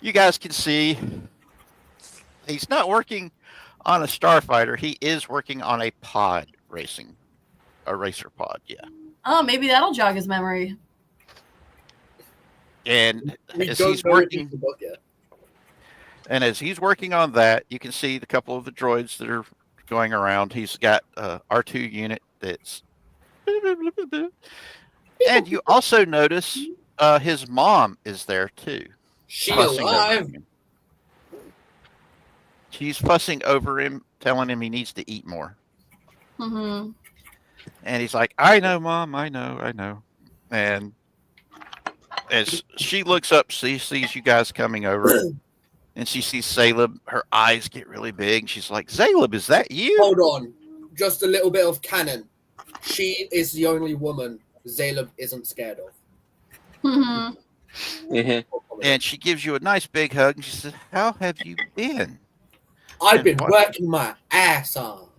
Speaker 2: you guys can see he's not working on a starfighter. He is working on a pod racer pod. Yeah.
Speaker 5: Oh, maybe that'll jog his memory.
Speaker 2: And
Speaker 1: We
Speaker 2: as
Speaker 1: don't
Speaker 2: he's
Speaker 1: know if
Speaker 2: working,
Speaker 1: the book yet.
Speaker 2: and as he's working on that, you can see the couple of the droids that are going around. He's got a R2 unit that's, and you also notice his mom is there too.
Speaker 1: She
Speaker 2: Fussing over
Speaker 1: alive?
Speaker 2: him. She's fussing over him, telling him he needs to eat more.
Speaker 5: Mm-hmm.
Speaker 2: And he's like, I know, Mom, I know. And as she looks up, she sees you guys coming over, and she sees Zaleb. Her eyes get really big. She's like, Zaleb, is that you?
Speaker 1: Hold on. Just a little bit of canon. She is the only woman Zaleb isn't scared of.
Speaker 5: Mm-hmm.
Speaker 2: And she gives you a nice big hug, and she says, how have you been?
Speaker 1: I've been working my ass off.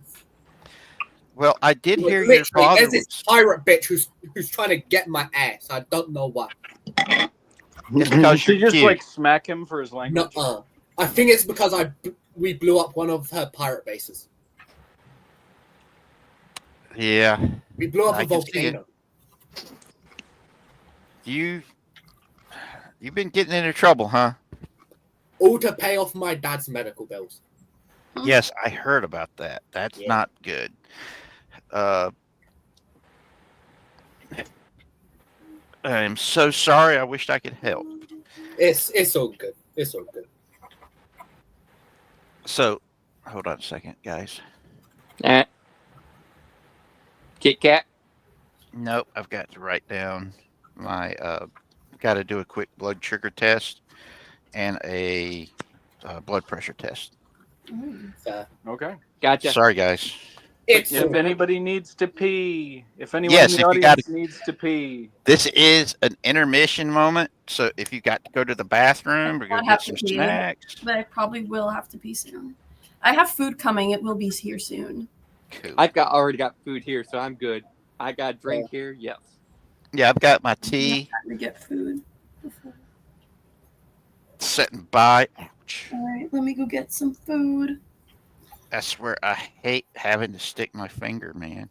Speaker 2: Well, I did hear
Speaker 1: Literally,
Speaker 2: your father
Speaker 1: there's this
Speaker 2: was...
Speaker 1: pirate bitch who's trying to get my ass. I don't know why.
Speaker 2: It's because
Speaker 3: She
Speaker 2: you're
Speaker 3: just
Speaker 2: cute.
Speaker 3: like smack him for his language.
Speaker 1: Nuh-uh. I think it's because we blew up one of her pirate bases.
Speaker 2: Yeah.
Speaker 1: We blew up
Speaker 2: I
Speaker 1: a
Speaker 2: can see it.
Speaker 1: volcano.
Speaker 2: You've been getting into trouble, huh?
Speaker 1: All to pay off my dad's medical bills.
Speaker 2: Yes, I heard about that. That's not good. I'm so sorry. I wished I could help.
Speaker 1: It's all good. It's all good.
Speaker 2: So, hold on a second, guys.
Speaker 4: Kit Kat.
Speaker 2: Nope, I've got to write down my. Got to do a quick blood sugar test and a blood pressure test.
Speaker 3: Okay.
Speaker 4: Gotcha.
Speaker 2: Sorry, guys.
Speaker 1: It's
Speaker 3: If anybody needs to pee, if anyone
Speaker 2: Yes,
Speaker 3: in
Speaker 2: if
Speaker 3: the
Speaker 2: you
Speaker 3: audience needs to pee,
Speaker 2: This is an intermission moment, so if you got to go to the bathroom or go
Speaker 5: I'd
Speaker 2: get
Speaker 5: have
Speaker 2: some
Speaker 5: to pee.
Speaker 2: snacks,
Speaker 5: But I probably will have to pee soon. I have food coming. It will be here soon.
Speaker 2: cool.
Speaker 4: I've already got food here, so I'm good. I got a drink here. Yes.
Speaker 2: Yeah, I've got my tea
Speaker 5: I'm to get food.
Speaker 2: sitting by. Ouch.
Speaker 5: All right, let me go get some food.
Speaker 2: I swear I hate having to stick my finger, man.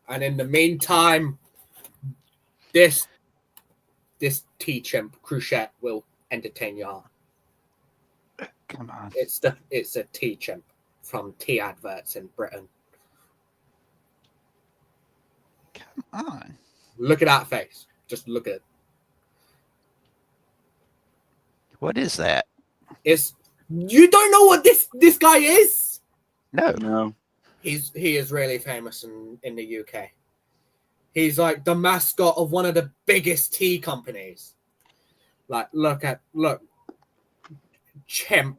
Speaker 1: And in the meantime, this T-Chimp Cruchet will entertain y'all.
Speaker 2: Come on.
Speaker 1: It's a T-Chimp from tea adverts in Britain.
Speaker 2: Come on.
Speaker 1: Look at that face. Just look at it.
Speaker 2: What is that?
Speaker 1: You don't know what this guy is?
Speaker 2: No.
Speaker 3: no.
Speaker 1: He is really famous in the UK. He's like the mascot of one of the biggest tea companies. Like, look, Chimp.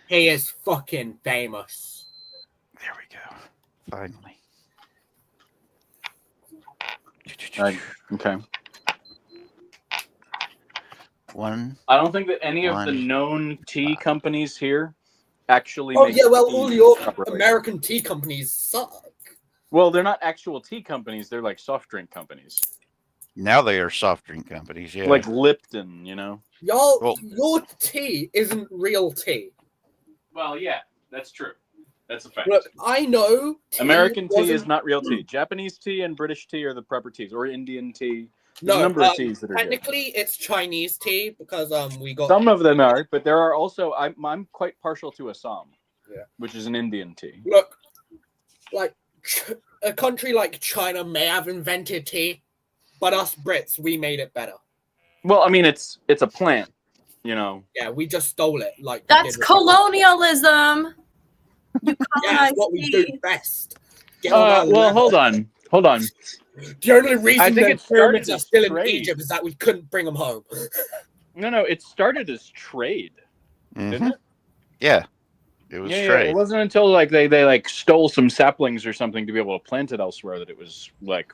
Speaker 1: He is fucking famous.
Speaker 2: There we go. Finally.
Speaker 3: Okay.
Speaker 2: One.
Speaker 3: I don't think that any of the
Speaker 2: One.
Speaker 3: known tea companies here actually.
Speaker 1: Oh
Speaker 3: make
Speaker 1: yeah, well,
Speaker 3: tea
Speaker 1: all your
Speaker 3: properly.
Speaker 1: American tea companies suck.
Speaker 3: Well, they're not actual tea companies. They're like soft drink companies,
Speaker 2: Now they are soft drink companies, yeah.
Speaker 3: like Lipton. You know.
Speaker 1: Your tea isn't real tea.
Speaker 3: Well, yeah, that's true. That's a fact.
Speaker 1: Look, I know
Speaker 3: American tea is
Speaker 1: wasn't-
Speaker 3: not real tea. Japanese tea and British tea are the proper teas, or Indian tea. There's
Speaker 1: No,
Speaker 3: a number of teas that are good.
Speaker 1: technically it's Chinese tea because we got
Speaker 3: Some of them are, but there are also. I'm quite partial to Assam,
Speaker 1: Yeah.
Speaker 3: which is an Indian tea.
Speaker 1: Look, like a country like China may have invented tea, but us Brits, we made it better.
Speaker 3: Well, I mean, it's a plant, you know.
Speaker 1: Yeah, we just stole it. Like we
Speaker 5: That's
Speaker 1: did with-
Speaker 5: colonialism. You
Speaker 1: Yeah,
Speaker 5: colonize
Speaker 1: it's what we
Speaker 5: tea.
Speaker 1: do best. Get on that
Speaker 3: Well,
Speaker 1: level.
Speaker 3: hold on.
Speaker 1: The only reason
Speaker 3: I think
Speaker 1: the
Speaker 3: it started
Speaker 1: pyramids are
Speaker 3: as
Speaker 1: still in
Speaker 3: trade.
Speaker 1: Egypt is that we couldn't bring them home.
Speaker 3: No, it started as trade, didn't
Speaker 2: Mhm.
Speaker 3: it?
Speaker 2: Yeah. It was trade.
Speaker 3: It wasn't until like they like stole some saplings or something to be able to plant it elsewhere that it was like.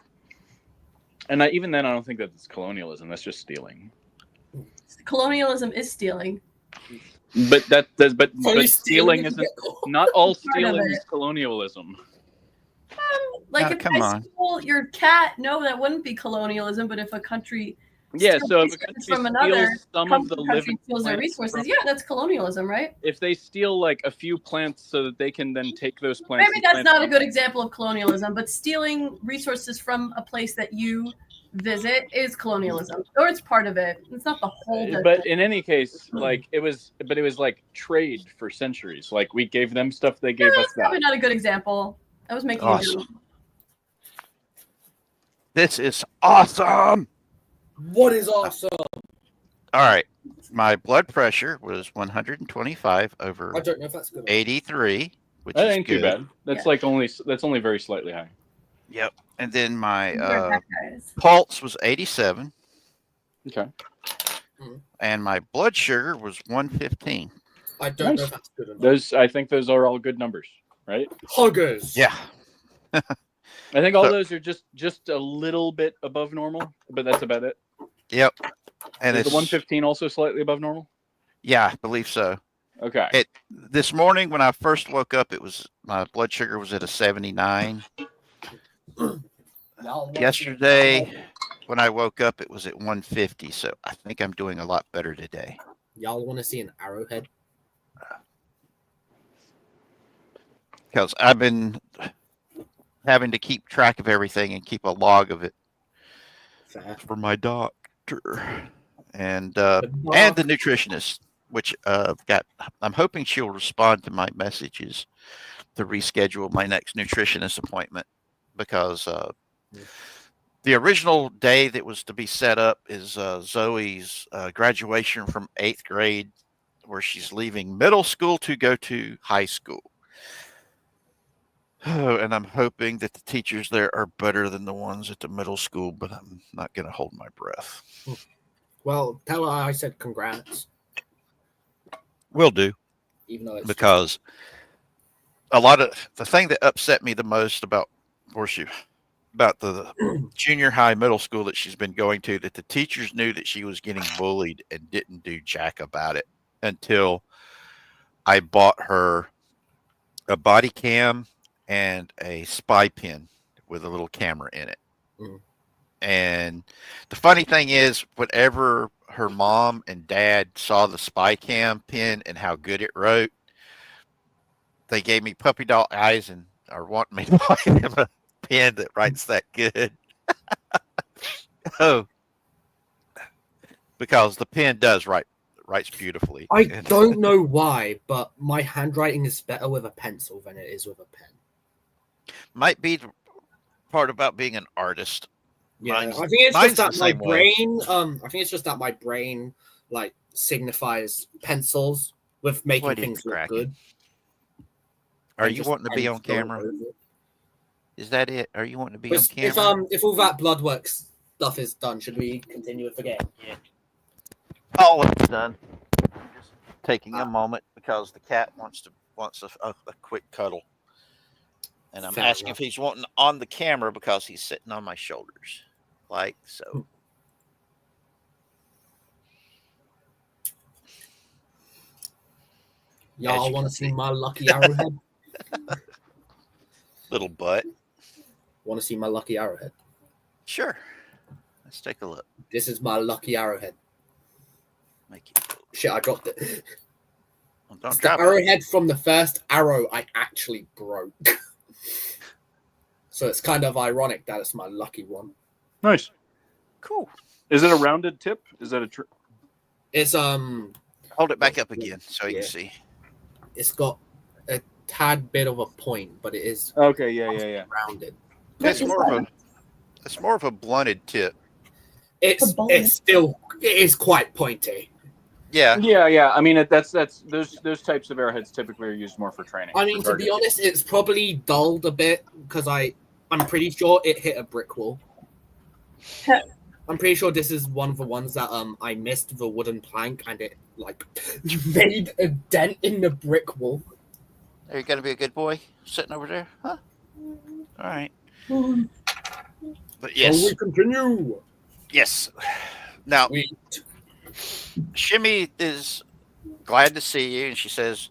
Speaker 3: And even then, I don't think that's colonialism. That's just stealing.
Speaker 5: Colonialism is stealing.
Speaker 3: But but
Speaker 1: Only
Speaker 3: stealing
Speaker 1: is
Speaker 3: isn't. Not all
Speaker 5: Part of
Speaker 3: stealing
Speaker 5: it.
Speaker 3: is colonialism.
Speaker 5: Like
Speaker 2: Oh,
Speaker 5: if
Speaker 2: come
Speaker 5: I
Speaker 2: on.
Speaker 5: stole your cat, no, that wouldn't be colonialism. But if a country
Speaker 3: Yeah,
Speaker 5: Steal
Speaker 3: so if a
Speaker 5: resources
Speaker 3: country
Speaker 5: from another
Speaker 3: steals some of the
Speaker 5: country
Speaker 3: living
Speaker 5: steals their
Speaker 3: plants
Speaker 5: resources.
Speaker 3: from-
Speaker 5: Yeah, that's colonialism, right?
Speaker 3: if they steal like a few plants so that they can then take those plants.
Speaker 5: Maybe
Speaker 3: and
Speaker 5: that's
Speaker 3: plant
Speaker 5: not a
Speaker 3: them.
Speaker 5: good example of colonialism, but stealing resources from a place that you visit is colonialism, or it's part of it. It's not the whole.
Speaker 3: But in any case, like it was like trade for centuries. Like we gave them stuff, they gave us
Speaker 5: That's
Speaker 3: that.
Speaker 5: probably not a good example. I was making a
Speaker 2: Awesome.
Speaker 5: joke.
Speaker 2: This is awesome.
Speaker 1: What is awesome?
Speaker 2: All right. My blood pressure was 125 over
Speaker 1: I don't know if that's good.
Speaker 2: 83, which
Speaker 3: That
Speaker 2: is
Speaker 3: ain't
Speaker 2: good.
Speaker 3: too bad. That's like that's only very slightly high.
Speaker 2: Yep. And then my
Speaker 5: You're bad guys.
Speaker 2: pulse was 87,
Speaker 3: Okay.
Speaker 2: and my blood sugar was 115.
Speaker 1: I don't know
Speaker 3: Nice.
Speaker 1: if that's good enough.
Speaker 3: I think those are all good numbers, right?
Speaker 1: Huggers.
Speaker 2: Yeah.
Speaker 3: I think all
Speaker 2: So-
Speaker 3: those are just a little bit above normal, but that's about it.
Speaker 2: Yep. And
Speaker 3: Is
Speaker 2: it's
Speaker 3: the 115 also slightly above normal?
Speaker 2: Yeah, I believe so.
Speaker 3: Okay.
Speaker 2: This morning when I first woke up, my blood sugar was at a 79. Yesterday when I woke up, it was at 150. So I think I'm doing a lot better today.
Speaker 1: Y'all want to see an arrowhead?
Speaker 2: Because I've been having to keep track of everything and keep a log of it
Speaker 1: Fair.
Speaker 2: for my doctor and the nutritionist, which I'm hoping she'll respond to my messages to reschedule my next nutritionist appointment, because the original day that was to be set up is Zoe's graduation from 8th grade, where she's leaving middle school to go to high school. Oh, and I'm hoping that the teachers there are better than the ones at the middle school, but I'm not going to hold my breath.
Speaker 1: Well, tell her I said congrats,
Speaker 2: Will do,
Speaker 1: even though it's
Speaker 2: because a lot of the thing that upset me the most about the junior high, middle school that she's been going to, that the teachers knew that she was getting bullied and didn't do jack about it until I bought her a body cam and a spy pin with a little camera in it.
Speaker 1: Mm.
Speaker 2: And the funny thing is, whenever her mom and dad saw the spy cam pin and how good it wrote, they gave me puppy dog eyes and are wanting me to buy them a pen that writes that good. Oh, because the pen writes beautifully.
Speaker 1: I don't know why, but my handwriting is better with a pencil than it is with a pen.
Speaker 2: Might be the part about being an artist.
Speaker 1: Yeah,
Speaker 2: Mine's-
Speaker 1: I think it's
Speaker 2: mine's
Speaker 1: just that
Speaker 2: the
Speaker 1: my
Speaker 2: same way.
Speaker 1: brain. I think it's just that my brain like signifies pencils with making
Speaker 2: What is
Speaker 1: things look
Speaker 2: cracking?
Speaker 1: good.
Speaker 2: Are
Speaker 1: and
Speaker 2: you
Speaker 1: just
Speaker 2: wanting to be on
Speaker 1: pens going
Speaker 2: camera?
Speaker 1: over it.
Speaker 2: Is that it? Are you wanting to be on
Speaker 1: If
Speaker 2: camera?
Speaker 1: if all that blood work stuff is done, should we continue with the game?
Speaker 2: All of it's done. I'm just taking a moment because the cat wants a quick cuddle, and I'm
Speaker 1: Fair
Speaker 2: asking
Speaker 1: enough.
Speaker 2: if he's wanting on the camera because he's sitting on my shoulders, like so.
Speaker 1: Y'all
Speaker 2: you
Speaker 1: want
Speaker 2: can
Speaker 1: to see
Speaker 2: see.
Speaker 1: my lucky arrowhead?
Speaker 2: Little butt.
Speaker 1: Want to see my lucky arrowhead?
Speaker 2: Sure. Let's take a look.
Speaker 1: This is my lucky arrowhead.
Speaker 2: Make it.
Speaker 1: Shit, I dropped it.
Speaker 2: Well, don't
Speaker 1: It's the
Speaker 2: drop it.
Speaker 1: arrowhead from the first arrow I actually broke. So it's kind of ironic that it's my lucky one.
Speaker 3: Nice.
Speaker 2: Cool.
Speaker 3: Is it a rounded tip? Is that a
Speaker 1: It's
Speaker 2: Hold it back up again so you
Speaker 1: Yeah.
Speaker 2: can see.
Speaker 1: it's got a tad bit of a point, but it is
Speaker 3: Okay, yeah.
Speaker 1: rounded.
Speaker 2: It's more of a blunted tip.
Speaker 1: It's still it is quite pointy.
Speaker 2: Yeah.
Speaker 3: Yeah. I mean, that's those types of arrowheads typically are used more for training.
Speaker 1: I mean, to be honest, it's probably dulled a bit because I'm pretty sure it hit a brick wall. I'm pretty sure this is one of the ones that I missed the wooden plank and it like made a dent in the brick wall.
Speaker 2: Are you going to be a good boy sitting over there? Huh? All right. But
Speaker 1: So
Speaker 2: yes.
Speaker 1: we continue.
Speaker 2: Yes. Now,
Speaker 1: We
Speaker 2: Shimmy is glad to see you, and she says,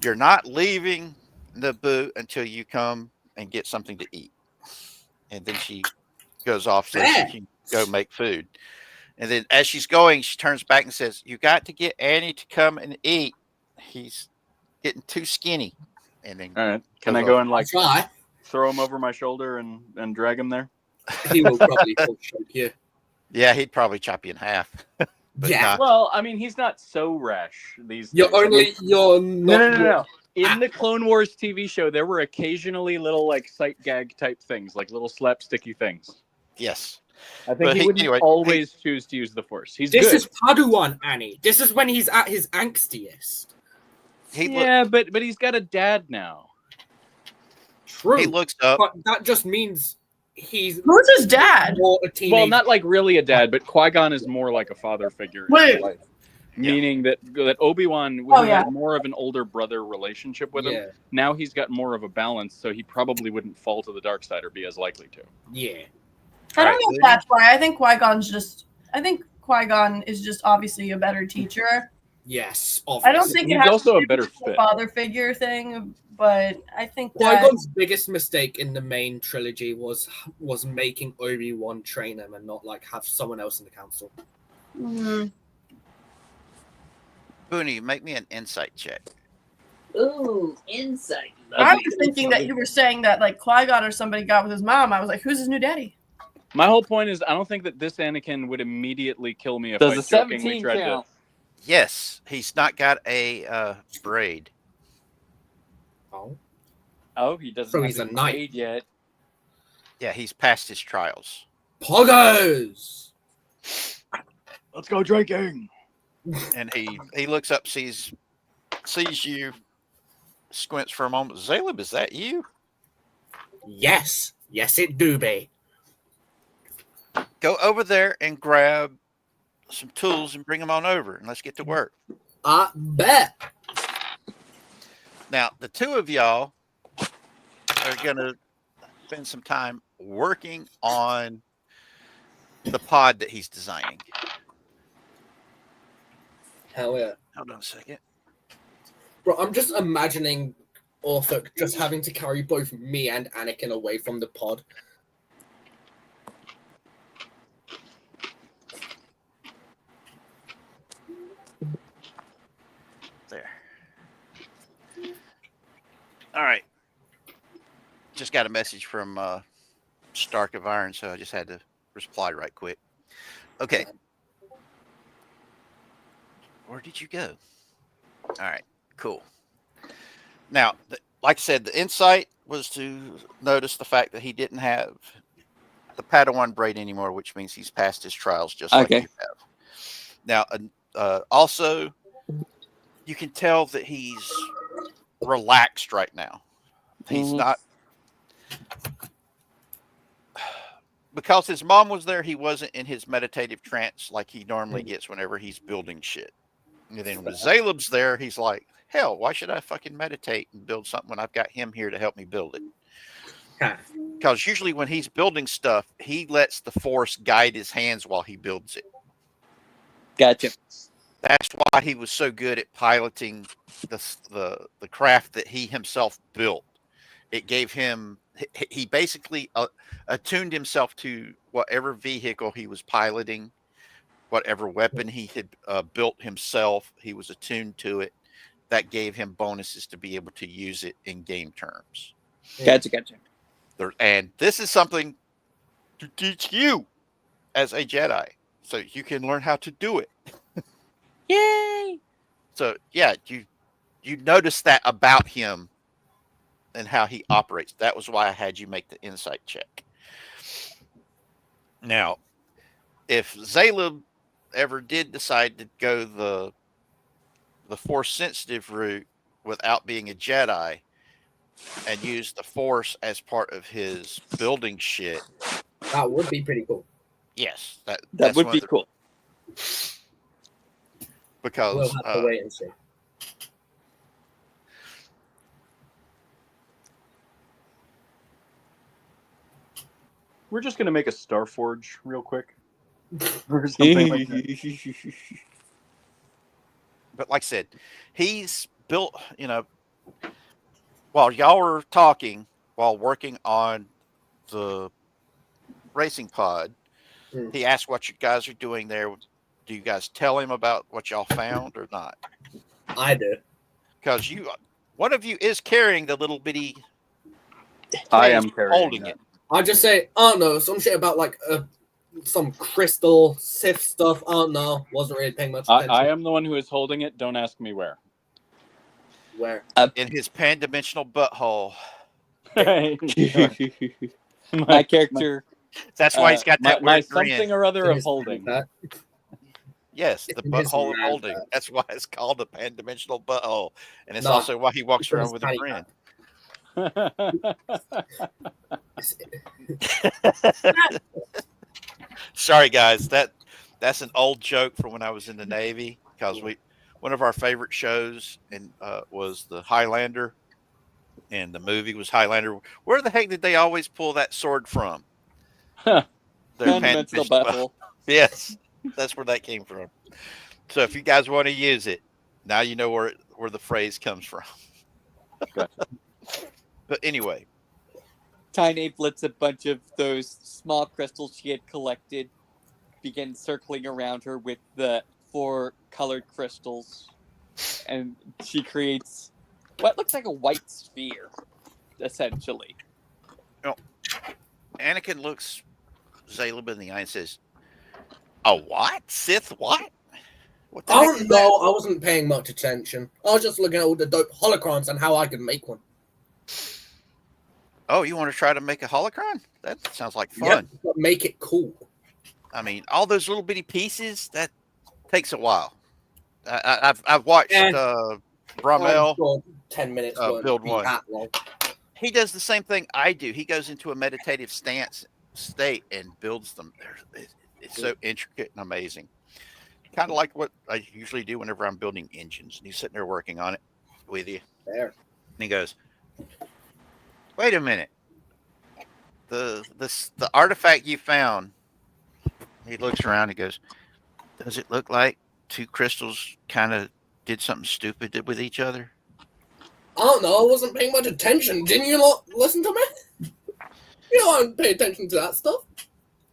Speaker 2: "You're not leaving Naboo until you come and get something to eat." And then she goes off so she can go make food. And then as she's going, she turns back and says, "You got to get Annie to come and eat. He's getting too skinny." And then
Speaker 3: All right. Can
Speaker 2: goes
Speaker 3: I go
Speaker 2: off.
Speaker 3: and like
Speaker 5: Uh-huh.
Speaker 1: Try.
Speaker 3: throw him over my shoulder and drag him there?
Speaker 1: He will probably choke you.
Speaker 2: Yeah, he'd probably chop you in half. But
Speaker 1: Yeah.
Speaker 2: nah.
Speaker 3: Well, I mean, he's not so rash these
Speaker 1: You're
Speaker 3: days. I mean,
Speaker 1: you're
Speaker 3: no,
Speaker 1: not.
Speaker 3: no, no, no. In the Clone Wars TV show, there were occasionally little like sight gag type things, like little slapsticky things.
Speaker 2: Yes.
Speaker 3: I think
Speaker 2: But
Speaker 3: he
Speaker 2: he-
Speaker 3: wouldn't
Speaker 2: anyway,
Speaker 3: always choose to use the Force. He's
Speaker 1: This
Speaker 3: good.
Speaker 1: is Padawan, Annie. This is when he's at his angstiest.
Speaker 3: Yeah, but he's got a dad now.
Speaker 1: True.
Speaker 2: He looks up.
Speaker 1: But that just means he's
Speaker 5: Who's his dad?
Speaker 1: more a teenage.
Speaker 3: Well, not like really a dad, but Qui-Gon is more like a father figure in
Speaker 5: Wait.
Speaker 3: his life.
Speaker 2: Yeah.
Speaker 3: Meaning that Obi-Wan
Speaker 5: Oh,
Speaker 3: had
Speaker 5: yeah.
Speaker 3: more of an older brother relationship with him.
Speaker 1: Yeah.
Speaker 3: Now he's got more of a balance, so he probably wouldn't fall to the dark side or be as likely to.
Speaker 1: Yeah.
Speaker 5: I don't
Speaker 2: Right,
Speaker 5: know if
Speaker 2: Lily?
Speaker 5: that's why. I think Qui-Gon is just obviously a better teacher.
Speaker 1: Yes.
Speaker 5: I
Speaker 1: Obviously.
Speaker 5: don't think it
Speaker 3: He's
Speaker 5: has
Speaker 3: also
Speaker 5: to
Speaker 3: a
Speaker 5: do
Speaker 3: better
Speaker 5: with the
Speaker 3: fit.
Speaker 5: father figure thing, but I think that
Speaker 1: Qui-Gon's biggest mistake in the main trilogy was making Obi-Wan train him and not like have someone else in the council.
Speaker 2: Booney, make me an insight check.
Speaker 7: Ooh, insight.
Speaker 5: I was thinking that you were saying that like Qui-Gon or somebody got with his mom. I was like, who's his new daddy?
Speaker 3: My whole point is, I don't think that this Anakin would immediately kill me if
Speaker 6: Does
Speaker 3: I
Speaker 6: the
Speaker 3: jokingly
Speaker 6: 17
Speaker 3: tried
Speaker 6: count?
Speaker 2: Yes, he's not got a braid.
Speaker 1: Oh.
Speaker 6: Oh, he doesn't
Speaker 1: So
Speaker 6: have
Speaker 1: he's
Speaker 6: the
Speaker 1: a knight.
Speaker 6: grade yet.
Speaker 2: Yeah, he's passed his trials.
Speaker 1: Poggos!
Speaker 3: Let's go drinking.
Speaker 2: And he looks up, sees you, squints for a moment. Zaleb, is that you?
Speaker 1: Yes. Yes, it do be.
Speaker 2: Go over there and grab some tools and bring them on over, and let's get to work.
Speaker 1: I bet.
Speaker 2: Now, the two of y'all are going to spend some time working on the pod that he's designing.
Speaker 1: Hell yeah.
Speaker 2: Hold on a second.
Speaker 1: Bro, I'm just imagining Orthoc just having to carry both me and Anakin away from the pod.
Speaker 2: There. All right. Just got a message from Stark of Iron, so I just had to reply right quick. Okay. Where did you go? All right, cool. Now, like I said, the insight was to notice the fact that he didn't have the Padawan braid anymore, which means he's passed his trials just like
Speaker 6: Okay.
Speaker 2: you have. Now, also, you can tell that he's relaxed right now. He's not, because his mom was there, he wasn't in his meditative trance like he normally gets whenever he's building shit. And then when Zaleb's there, he's like, hell, why should I fucking meditate and build something when I've got him here to help me build it? Because usually when he's building stuff, he lets the Force guide his hands while he builds it.
Speaker 6: Gotcha.
Speaker 2: That's why he was so good at piloting the craft that he himself built. It gave him, he basically attuned himself to whatever vehicle he was piloting, whatever weapon he had built himself, he was attuned to it. That gave him bonuses to be able to use it in game terms.
Speaker 6: Gotcha.
Speaker 2: And this is something to teach you as a Jedi, so you can learn how to do it.
Speaker 6: Yay!
Speaker 2: So yeah, you notice that about him and how he operates. That was why I had you make the insight check. Now, if Zaleb ever did decide to go the Force sensitive route without being a Jedi and use the Force as part of his building shit,
Speaker 1: That would be pretty cool.
Speaker 2: yes,
Speaker 6: That
Speaker 2: that's
Speaker 6: would
Speaker 2: one
Speaker 6: be
Speaker 2: of the,
Speaker 6: cool.
Speaker 2: because
Speaker 1: We'll have to wait and see.
Speaker 3: We're just gonna make a Starforge real quick, or something like that.
Speaker 2: but like I said, he's built, while y'all were talking, while working on the racing pod, He asks what you guys are doing there. Do you guys tell him about what y'all found or not?
Speaker 1: I do.
Speaker 2: Because one of you is carrying the little bitty.
Speaker 3: I am
Speaker 2: holding
Speaker 3: carrying
Speaker 2: it.
Speaker 1: I just say, oh no, some shit about like some crystal Sith stuff. Oh no, wasn't really paying much attention.
Speaker 3: I am the one who is holding it. Don't ask me where.
Speaker 1: Where?
Speaker 2: In his pan-dimensional butthole.
Speaker 6: My character.
Speaker 2: That's why he's got that
Speaker 3: my
Speaker 2: weird grin.
Speaker 3: something or other of holding.
Speaker 2: Yes, the
Speaker 1: in his
Speaker 2: butthole of
Speaker 1: mad
Speaker 2: holding.
Speaker 1: hat.
Speaker 2: That's why it's called a pan-dimensional butthole. And it's
Speaker 1: No,
Speaker 2: also why he walks
Speaker 1: it's in
Speaker 2: around
Speaker 1: his
Speaker 2: with a
Speaker 1: tiny
Speaker 2: grin. Sorry, guys. That's an old joke from when I was in the Navy, because one of our favorite shows was the Highlander, and the movie was Highlander. Where the heck did they always pull that sword from? Their
Speaker 6: Pan-dimensional butthole.
Speaker 2: Yes, that's where that came from. So if you guys want to use it, now you know where the phrase comes from.
Speaker 3: Gotcha.
Speaker 2: But anyway,
Speaker 6: Tiny blitz a bunch of those small crystals she had collected, began circling around her with the 4 colored crystals, and she creates what looks like a white sphere, essentially.
Speaker 2: Anakin looks Zayla in the eye and says, "A what? Sith what? What the heck
Speaker 1: Oh
Speaker 2: is
Speaker 1: no,
Speaker 2: that?"
Speaker 1: I wasn't paying much attention. I was just looking at all the dope holocrons and how I could make one.
Speaker 2: Oh, you want to try to make a holocron? That sounds like fun.
Speaker 1: Yep, but make it cool.
Speaker 2: I mean, all those little bitty pieces, that takes a while. I've watched Brom-EL
Speaker 1: I'm sure 10 minutes won't
Speaker 2: build
Speaker 1: be
Speaker 2: one.
Speaker 1: that long.
Speaker 2: He does the same thing I do. He goes into a meditative state and builds them. It's so intricate and amazing. Kind of like what I usually do whenever I'm building engines. And he's sitting there working on it with you.
Speaker 1: There.
Speaker 2: And he goes, "Wait a minute. The artifact you found." He looks around. He goes, "Does it look like 2 crystals kind of did something stupid with each other?"
Speaker 1: I don't know, I wasn't paying much attention. Didn't you not listen to me? You don't pay attention to that stuff.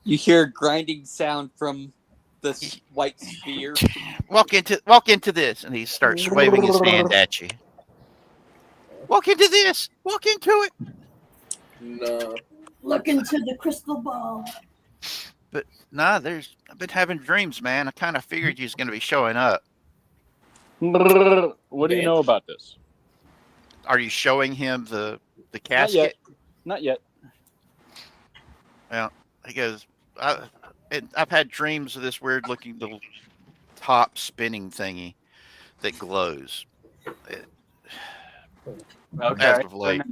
Speaker 6: You hear a grinding sound from the white sphere.
Speaker 2: Walk into this, and he starts waving his hand at you. Walk into this. Walk into it.
Speaker 1: No.
Speaker 5: Look into the crystal ball.
Speaker 2: But nah, I've been having dreams, man. I kind of figured you was going to be showing up.
Speaker 3: What do you know about this?
Speaker 2: Are you showing him the casket?
Speaker 3: Not yet.
Speaker 2: Well, he goes, I've had dreams of this weird looking little top spinning thingy that glows.
Speaker 3: Okay.
Speaker 2: As of late.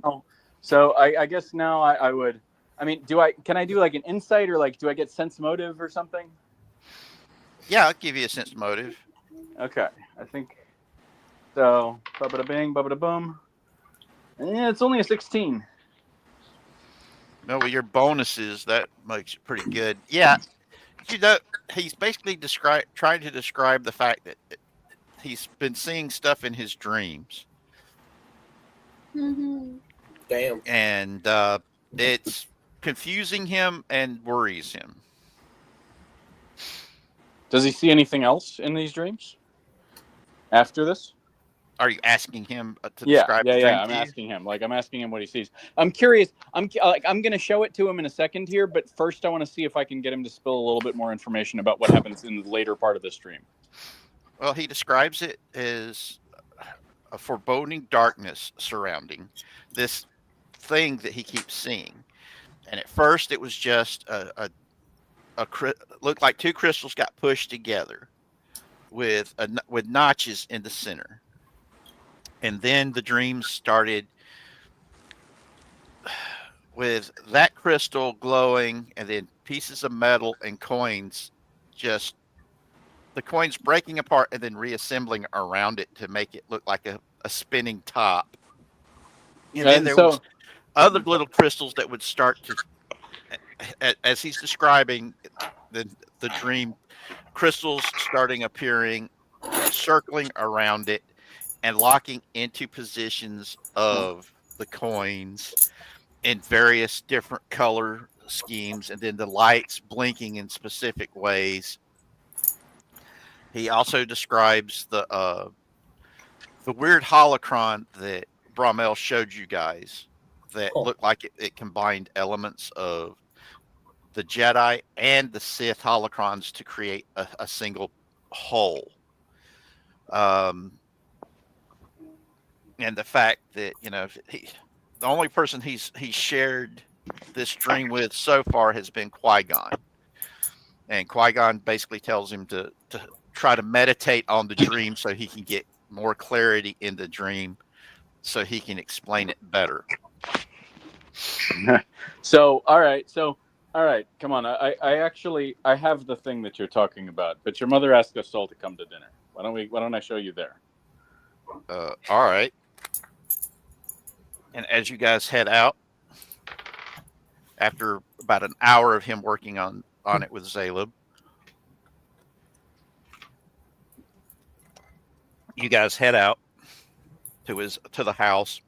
Speaker 3: So I guess now I would. I mean, can I do like an insight, or like do I get sense motive or something?
Speaker 2: Yeah, I'll give you a sense motive.
Speaker 3: Okay, I think so. Ba-ba-da bing, ba-ba-da boom. Yeah, it's only a 16.
Speaker 2: No, with your bonuses, that makes it pretty good. Yeah, you know, he's basically trying to describe the fact that he's been seeing stuff in his dreams.
Speaker 5: Mm-hmm.
Speaker 1: Damn.
Speaker 2: And it's confusing him and worries him.
Speaker 3: Does he see anything else in these dreams after this?
Speaker 2: Are you asking him to describe the dream
Speaker 3: Yeah.
Speaker 2: to you?
Speaker 3: I'm asking him what he sees. I'm curious. I'm going to show it to him in a second here, but first I want to see if I can get him to spill a little bit more information about what happens in the later part of this dream.
Speaker 2: Well, he describes it as a foreboding darkness surrounding this thing that he keeps seeing. And at first it was just looked like 2 crystals got pushed together with notches in the center. And then the dream started with that crystal glowing, and then pieces of metal and coins, just the coins breaking apart and then reassembling around it to make it look like a spinning top. And then there was other little crystals that would start to, as he's describing the dream, crystals starting appearing, circling around it, and locking into positions of the coins in various different color schemes, and then the lights blinking in specific ways. He also describes the weird holocron that Brom-EL showed you guys that looked like it combined elements of the Jedi and the Sith holocrons to create a single whole. And the fact that, the only person he's shared this dream with so far has been Qui-Gon. And Qui-Gon basically tells him to try to meditate on the dream so he can get more clarity in the dream so he can explain it better.
Speaker 3: So, all right, come on. I have the thing that you're talking about, but your mother asked us all to come to dinner. Why don't I show you there?
Speaker 2: All right. And as you guys head out, after about an hour of him working on it with Zaleb, you guys head out to the house.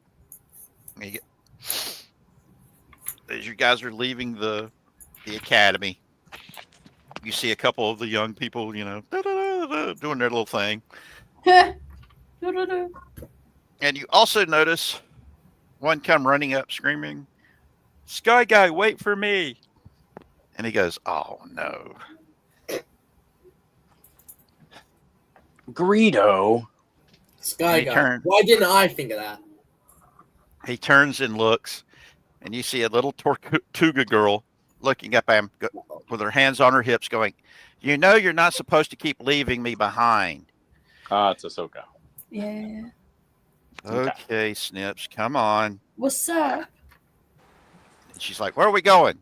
Speaker 2: As you guys are leaving the academy, you see a couple of the young people, doing their little thing. And you also notice one come running up screaming, "Sky Guy, wait for me." And he goes, "Oh no."
Speaker 3: Greedo.
Speaker 1: Sky Guy. Why didn't I think of that?
Speaker 2: He turns and looks, and you see a little Tortuga girl looking up at him with her hands on her hips going, "You're not supposed to keep leaving me behind."
Speaker 3: It's Ahsoka.
Speaker 5: Yeah.
Speaker 2: Okay, Snips, come on.
Speaker 5: What's up?
Speaker 2: And she's like, "Where are we going?"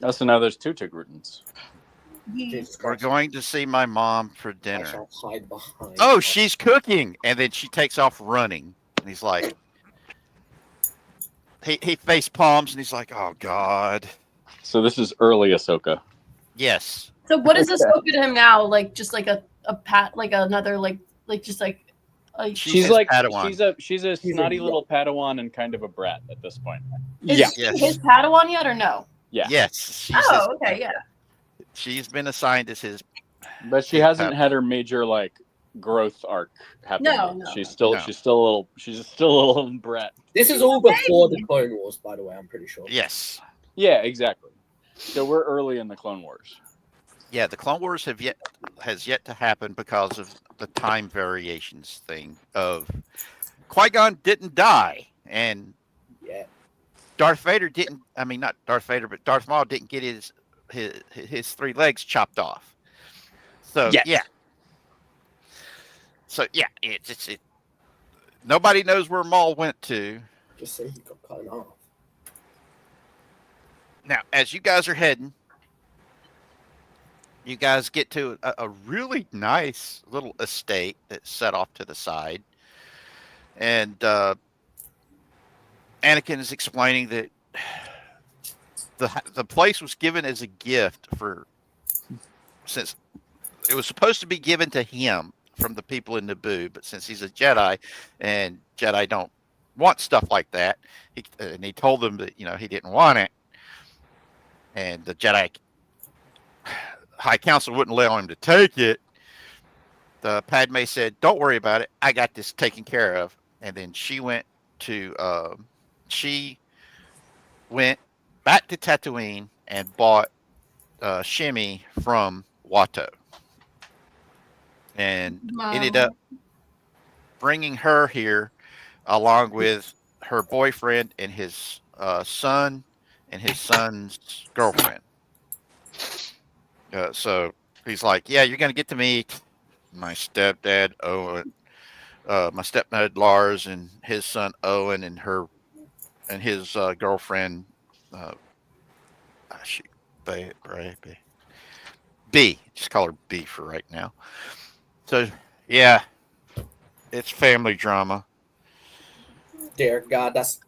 Speaker 3: Oh, so now there's two Tigrutans.
Speaker 2: "We're going to see my mom for dinner."
Speaker 1: I shall hide behind.
Speaker 2: "Oh, she's cooking." And then she takes off running. And he's like, he face palms and he's like, "Oh God."
Speaker 3: So this is early Ahsoka.
Speaker 2: Yes.
Speaker 5: So what is Ahsoka to him now? Like just like a pat, like another like just like.
Speaker 3: She's like
Speaker 2: Padawan.
Speaker 3: she's a snotty little Padawan and kind of a brat at this point.
Speaker 5: Is she his Padawan yet or no?
Speaker 3: Yeah.
Speaker 2: Yes.
Speaker 5: Okay, yeah.
Speaker 2: She's been assigned as his,
Speaker 3: but she hasn't had her major like growth arc happen.
Speaker 5: No.
Speaker 3: She's still a little brat.
Speaker 1: This is all before the Clone Wars, by the way. I'm pretty sure.
Speaker 2: Yes.
Speaker 3: Yeah, exactly. So we're early in the Clone Wars.
Speaker 2: Yeah, the Clone Wars has yet to happen because of the time variations thing of Qui-Gon didn't die, and Darth Vader didn't. I mean, not Darth Vader, but Darth Maul didn't get his 3 legs chopped off. So yeah. So yeah, it's nobody knows where Maul went to.
Speaker 1: Just say he got cut off.
Speaker 2: Now, as you guys are heading, you guys get to a really nice little estate that's set off to the side. And Anakin is explaining that the place was given as a gift since it was supposed to be given to him from the people in Naboo, but since he's a Jedi and Jedi don't want stuff like that, he told them that he didn't want it, and the Jedi High Council wouldn't allow him to take it. The Padme said, "Don't worry about it. I got this taken care of." And then she went back to Tatooine and bought Shimmy from Watto, and ended up bringing her here along with her boyfriend and his son and his son's girlfriend. So he's like, "Yeah, you're going to get to meet my stepdad, Owen, my stepdad, Lars, and his son, Owen, and his girlfriend, B. Just call her B for right now." So, yeah, it's family drama.
Speaker 1: Dear God, that's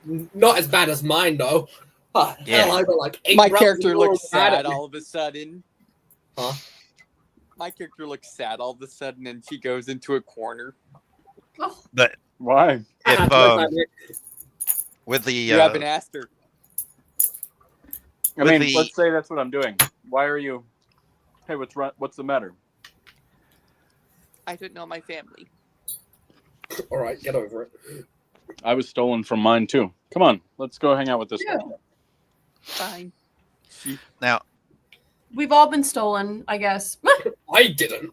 Speaker 1: not as bad as mine, though.
Speaker 2: Yeah.
Speaker 1: Hell, I got like 8
Speaker 6: My
Speaker 1: rounds
Speaker 6: character
Speaker 1: of
Speaker 6: looks
Speaker 1: mad
Speaker 6: sad
Speaker 1: at me.
Speaker 6: all of a sudden.
Speaker 1: Huh?
Speaker 6: My character looks sad all of a sudden, and she goes into a corner.
Speaker 2: But
Speaker 3: why?
Speaker 2: If with the
Speaker 6: You haven't asked her.
Speaker 3: I mean, let's say that's what I'm doing. Why are you? Hey, what's the matter?
Speaker 6: I don't know my family.
Speaker 1: All right, get over it.
Speaker 3: I was stolen from mine too. Come on, let's go hang out with this one.
Speaker 6: Fine.
Speaker 2: Now,
Speaker 5: We've all been stolen, I guess.
Speaker 1: I didn't.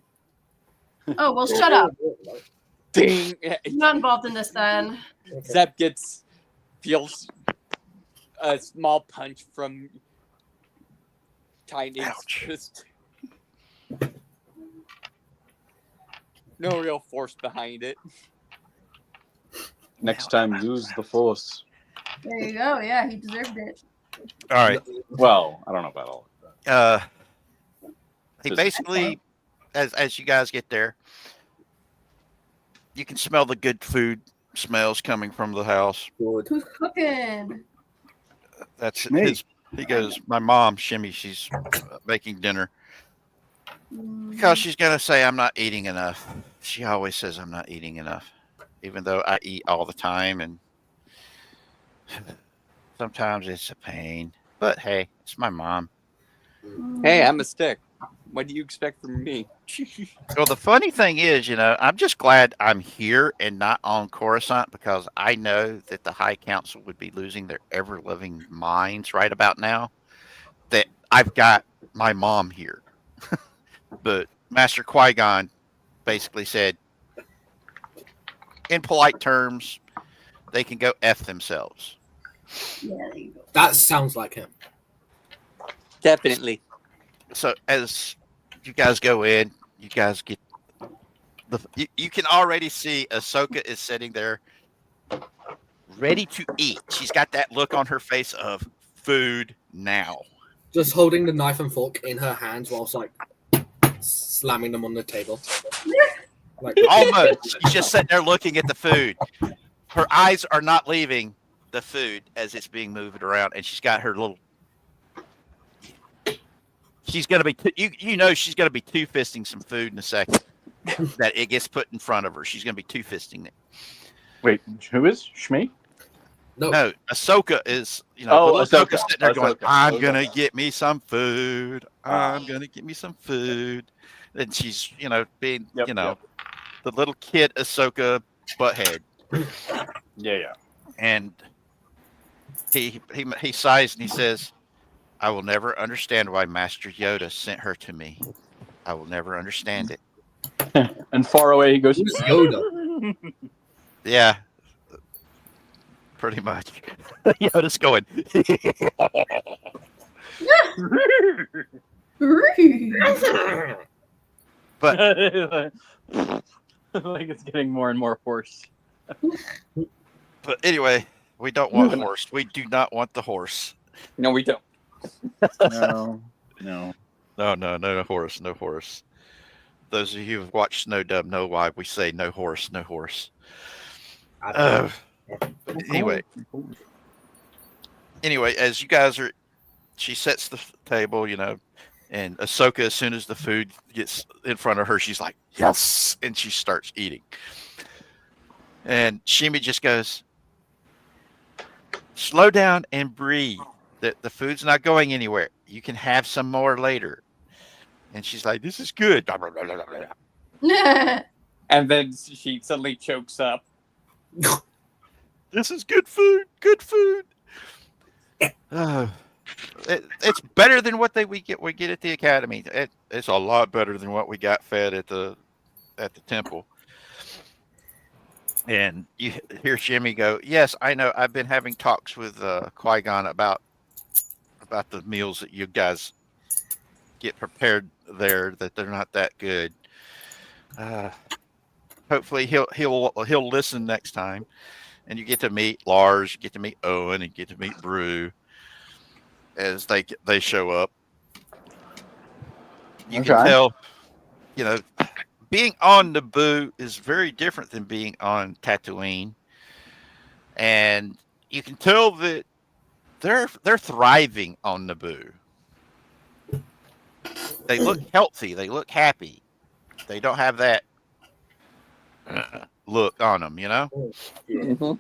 Speaker 5: Oh, well, shut up.
Speaker 6: Ding.
Speaker 5: I'm not involved in this then.
Speaker 6: Zeb feels a small punch from Tiny's
Speaker 2: Ouch.
Speaker 6: fist. No real force behind it.
Speaker 3: Next time, use the force.
Speaker 5: There you go. Yeah, he deserved it.
Speaker 2: all right.
Speaker 3: Well, I don't know about all of that.
Speaker 2: He basically, as you guys get there, you can smell the good food smells coming from the house.
Speaker 1: Good.
Speaker 5: Who's cooking?
Speaker 2: That's
Speaker 3: Me.
Speaker 2: his. He goes, my mom, Shimmy, she's making dinner. Because she's going to say, I'm not eating enough. She always says I'm not eating enough, even though I eat all the time. And sometimes it's a pain. But hey, it's my mom.
Speaker 6: Hey, I'm a stick. What do you expect from me?
Speaker 2: Well, the funny thing is, I'm just glad I'm here and not on Coruscant, because I know that the High Council would be losing their ever-loving minds right about now that I've got my mom here. But Master Qui-Gon basically said, in polite terms, they can go F themselves.
Speaker 5: Yeah, there you go.
Speaker 1: That sounds like him.
Speaker 6: Definitely.
Speaker 2: So as you guys go in, you guys get you can already see Ahsoka is sitting there ready to eat. She's got that look on her face of food now.
Speaker 1: Just holding the knife and fork in her hands whilst like slamming them on the table. Like
Speaker 2: Almost. She's just sitting there looking at the food. Her eyes are not leaving the food as it's being moved around, and she's got her little. She's gonna be, she's gonna be two-fisting some food in a second. That it gets put in front of her. She's gonna be two-fisting it.
Speaker 3: Wait, who is Shmi?
Speaker 1: no.
Speaker 2: Ahsoka is,
Speaker 3: Ahsoka.
Speaker 2: sitting there going,
Speaker 3: Ahsoka.
Speaker 2: I'm gonna get me some food. I'm gonna get me some food. And she's, being,
Speaker 3: Yep.
Speaker 2: the little kid Ahsoka butthead.
Speaker 3: Yeah.
Speaker 2: And he sighs and he says, I will never understand why Master Yoda sent her to me. I will never understand it.
Speaker 3: And far away he goes,
Speaker 1: Who's Yoda?
Speaker 2: Yeah. Pretty much. Yoda's going. But
Speaker 3: like it's getting more and more hoarse.
Speaker 2: But anyway, we don't want horse. We do not want the horse.
Speaker 6: No, we don't.
Speaker 3: No.
Speaker 2: No horse, no horse. Those of you who've watched Snow Dub know why we say no horse, no horse. Anyway, as you guys are, she sets the table, and Ahsoka, as soon as the food gets in front of her, she's like, yes, and she starts eating. And Shimi just goes, slow down and breathe. The food's not going anywhere. You can have some more later. And she's like, this is good.
Speaker 6: And then she suddenly chokes up.
Speaker 2: This is good food. Good food. It's better than what we get at the academy. It's a lot better than what we got fed at the temple. And you hear Jimmy go, yes, I know. I've been having talks with Qui-Gon about the meals that you guys get prepared there, that they're not that good. Hopefully he'll listen next time, and you get to meet Lars, you get to meet Owen, and you get to meet Brew as they show up. You can tell, being on Naboo is very different than being on Tatooine, and you can tell that they're thriving on Naboo. They look healthy. They look happy. They don't have that look on them,
Speaker 6: Mm-hmm.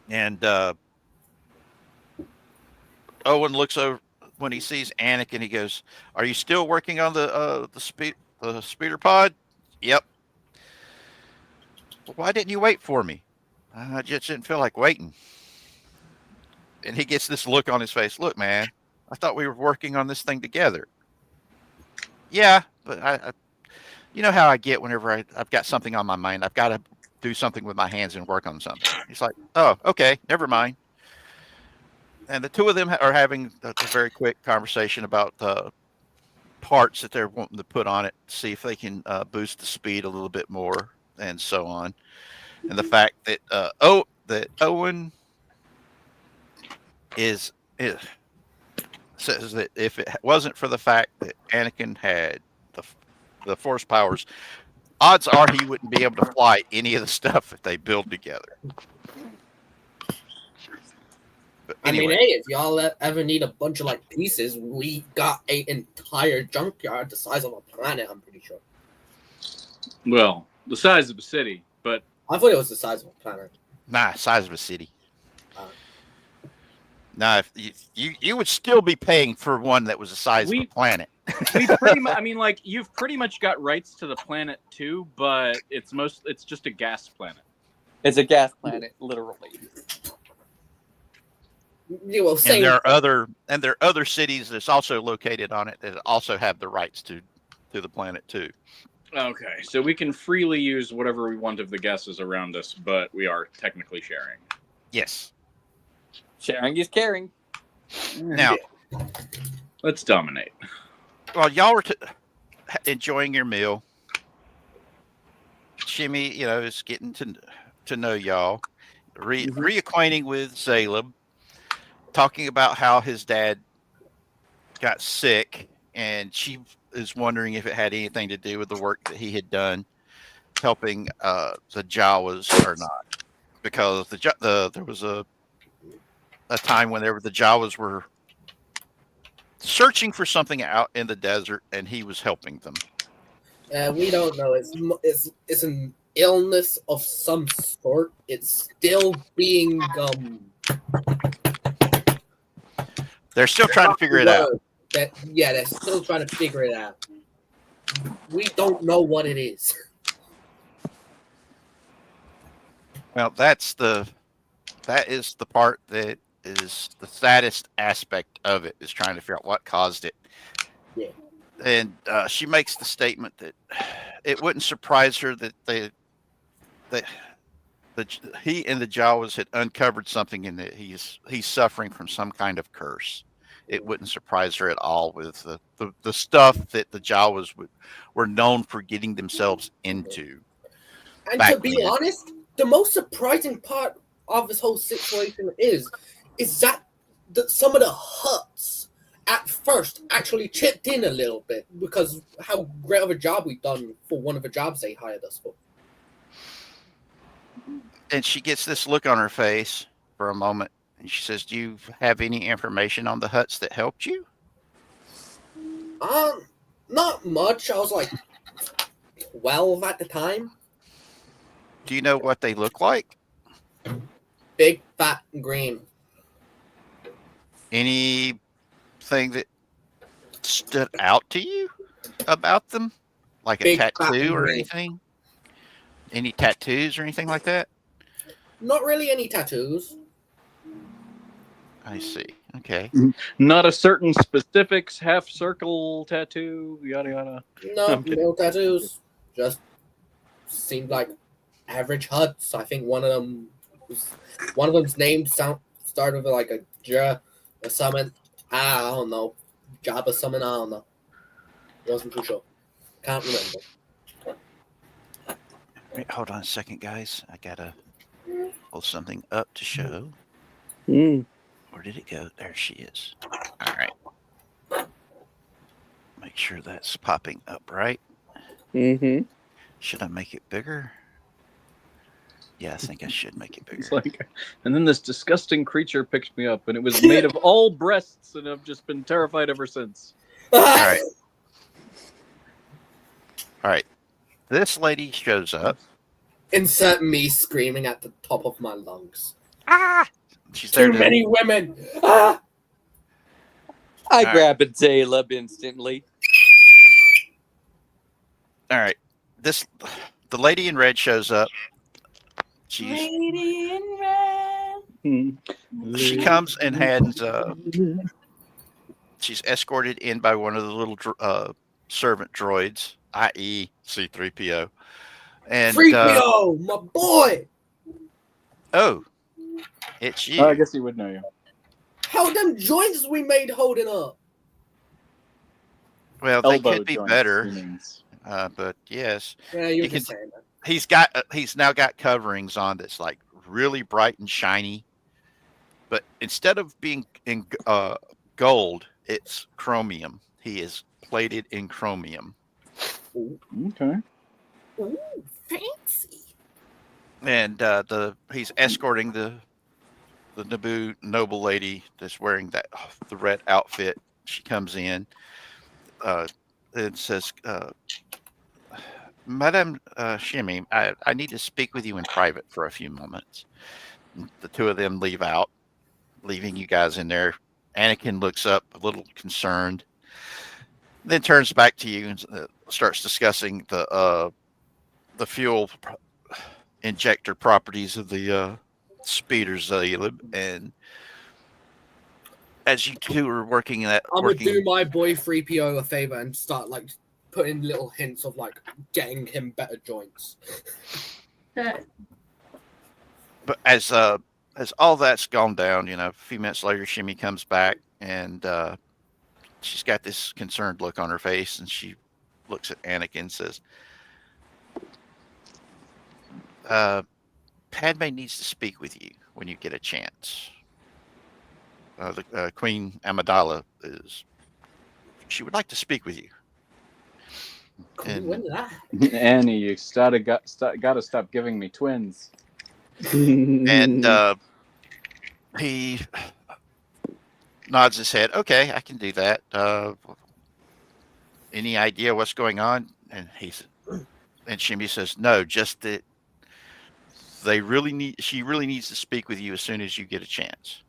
Speaker 2: And Owen looks over when he sees Anakin. He goes, "Are you still working on the speeder pod?" "Yep." "Well, why didn't you wait for me?" "I just didn't feel like waiting." And he gets this look on his face. "Look, man, I thought we were working on this thing together." "Yeah, but I you know how I get whenever I've got something on my mind. I've got to do something with my hands and work on something." He's like, "Oh, okay, never mind." And the two of them are having a very quick conversation about parts that they're wanting to put on it, see if they can boost the speed a little bit more, and so on. And the fact that that Owen is says that if it wasn't for the fact that Anakin had the Force powers, odds are he wouldn't be able to fly any of the stuff that they build together. But anyway.
Speaker 1: I mean, hey, if y'all ever need a bunch of like pieces, we got an entire junkyard the size of a planet. I'm pretty sure.
Speaker 3: Well, the size of a city, but
Speaker 1: I thought it was the size of a planet.
Speaker 2: Nah, size of a city. Nah, if you would still be paying for one that was the size of a planet.
Speaker 3: we pretty much. I mean, like you've pretty much got rights to the planet too, but it's just a gas planet.
Speaker 6: It's a gas planet, literally.
Speaker 1: Yeah, well,
Speaker 2: and there are other cities that's also located on it that also have the rights to the planet too.
Speaker 3: Okay, so we can freely use whatever we want of the gases around us, but we are technically sharing.
Speaker 2: Yes.
Speaker 6: Sharing is caring.
Speaker 2: Now,
Speaker 3: let's dominate.
Speaker 2: While y'all were enjoying your meal, Shimmy, is getting to know y'all, reacquainting with Zaleb, talking about how his dad got sick, and she is wondering if it had anything to do with the work that he had done helping the Jawas or not, because there was a time whenever the Jawas were searching for something out in the desert, and he was helping them.
Speaker 1: We don't know. It's an illness of some sort. It's still being
Speaker 2: They're still trying to figure it out.
Speaker 1: They're still trying to figure it out. We don't know what it is.
Speaker 2: Well, that is the part that is the saddest aspect of it, is trying to figure out what caused it.
Speaker 1: Yeah.
Speaker 2: And she makes the statement that it wouldn't surprise her that he and the Jawas had uncovered something, and that he's suffering from some kind of curse. It wouldn't surprise her at all with the stuff that the Jawas were known for getting themselves into.
Speaker 1: And to be honest, the most surprising part of this whole situation is that some of the Hutts at first actually chipped in a little bit because how great of a job we've done for one of the jobs they hired us for.
Speaker 2: And she gets this look on her face for a moment, and she says, "Do you have any information on the Hutts that helped you?"
Speaker 1: Not much. I was like 12 at the time.
Speaker 2: Do you know what they look like?
Speaker 1: Big, fat, and green.
Speaker 2: Anything that stood out to you about them? Like a tattoo or anything? Any tattoos or anything like that?
Speaker 1: Not really any tattoos.
Speaker 2: I see. Okay.
Speaker 3: Not a certain specifics, half circle tattoo, yada yada.
Speaker 1: No tattoos. Just seemed like average Hutts. I think one of them's name started with like a J or something. I don't know. Job or something. I don't know. Wasn't too sure. Can't remember.
Speaker 2: Wait, hold on a second, guys. I gotta pull something up to show. Where did it go? There she is. All right. Make sure that's popping up right.
Speaker 6: Mm-hmm.
Speaker 2: Should I make it bigger? Yeah, I think I should make it bigger.
Speaker 3: It's like, and then this disgusting creature picked me up, and it was made of all breasts, and I've just been terrified ever since.
Speaker 2: All right. All right. This lady shows up.
Speaker 1: Insert me screaming at the top of my lungs.
Speaker 2: Ah! She's there.
Speaker 1: Too many women. Ah!
Speaker 6: I
Speaker 2: right.
Speaker 6: grab a Zaleb instantly.
Speaker 2: All right. The lady in red shows up.
Speaker 5: Lady in red.
Speaker 2: She comes and hands. She's escorted in by one of the little servant droids, i.e., C-3PO. And
Speaker 1: 3PO, my boy.
Speaker 2: oh, it's you.
Speaker 3: Oh, I guess he would know you.
Speaker 1: How them joints we made holding up?
Speaker 2: Well, they
Speaker 3: Elbow
Speaker 2: could be
Speaker 3: joints,
Speaker 2: better,
Speaker 3: he means.
Speaker 2: but yes,
Speaker 1: Yeah, you're
Speaker 2: You
Speaker 1: just
Speaker 2: can-
Speaker 1: saying that.
Speaker 2: he's now got coverings on that's like really bright and shiny, but instead of being in gold, it's chromium. He is plated in chromium,
Speaker 3: Okay.
Speaker 1: Ooh, fancy.
Speaker 2: and he's escorting the Naboo noble lady that's wearing the red outfit. She comes in and says, Madame Shimmy, I need to speak with you in private for a few moments. The two of them leave out, leaving you guys in there. Anakin looks up a little concerned, then turns back to you and starts discussing the fuel injector properties of the speeders. And as you two are working that,
Speaker 1: I'm gonna do my boy 3PO a favor and start like putting little hints of like getting him better joints.
Speaker 2: but as all that's gone down, a few minutes later, Shimmy comes back and she's got this concerned look on her face, and she looks at Anakin and says, Padme needs to speak with you when you get a chance. The Queen Amidala she would like to speak with you.
Speaker 1: Cool,
Speaker 2: And-
Speaker 1: when did that?
Speaker 3: Annie, you gotta stop giving me twins.
Speaker 2: And he nods his head. Okay, I can do that. Any idea what's going on? And Shimmy says, no, just that she really needs to speak with you as soon as you get a chance.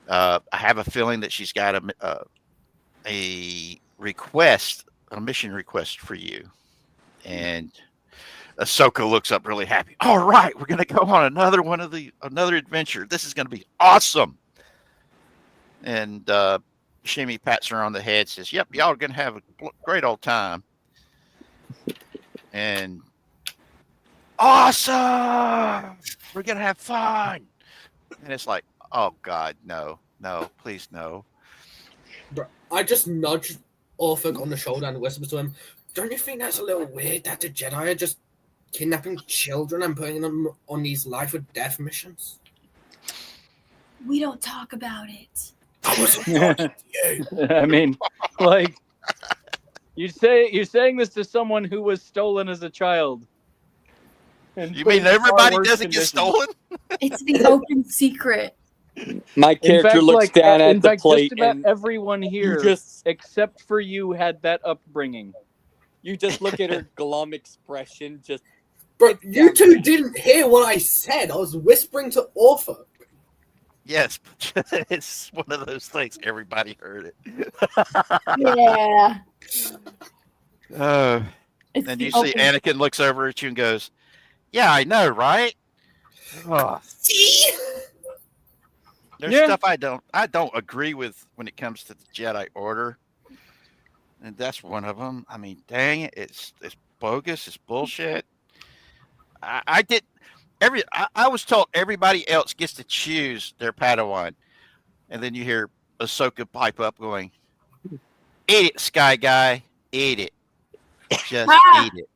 Speaker 2: I have a feeling that she's got a mission request for you. And Ahsoka looks up really happy. All right, we're going to go on another adventure. This is going to be awesome. And Shimmy pats her on the head, says, yep, y'all are going to have a great old time. And awesome! We're going to have fun. And it's like, oh, God, no, please, no.
Speaker 1: Bro, I just nudged Orphic on the shoulder and whispered to him, don't you think that's a little weird that the Jedi are just kidnapping children and putting them on these life or death missions?
Speaker 5: We don't talk about it.
Speaker 1: I wasn't talking to you.
Speaker 3: I mean, like, you're saying this to someone who was stolen as a child. And
Speaker 2: You
Speaker 3: put
Speaker 2: mean
Speaker 3: in far
Speaker 2: everybody
Speaker 3: worse
Speaker 2: doesn't get
Speaker 3: conditions.
Speaker 2: stolen?
Speaker 5: It's the open secret.
Speaker 6: My character
Speaker 3: fact,
Speaker 6: looks
Speaker 3: like,
Speaker 6: down
Speaker 3: in
Speaker 6: at the
Speaker 3: fact,
Speaker 6: plate
Speaker 3: just about
Speaker 6: and
Speaker 3: everyone here,
Speaker 6: just
Speaker 3: except for you, had that upbringing.
Speaker 6: you just look at her glum expression. Just
Speaker 1: Bro, you two didn't hear what I said. I was whispering to Orphic.
Speaker 2: Yes, but it's one of those things. Everybody heard it.
Speaker 5: Yeah. It's
Speaker 2: And
Speaker 5: the
Speaker 2: you see
Speaker 5: open-
Speaker 2: Anakin looks over at you and goes, yeah, I know, right? Oh,
Speaker 1: See?
Speaker 2: there's
Speaker 3: Yeah.
Speaker 2: stuff I don't agree with when it comes to the Jedi Order. And that's one of them. I mean, dang it, it's bogus, it's bullshit. I was told everybody else gets to choose their Padawan. And then you hear Ahsoka pipe up going, eat it, Sky Guy, eat it. Just eat it.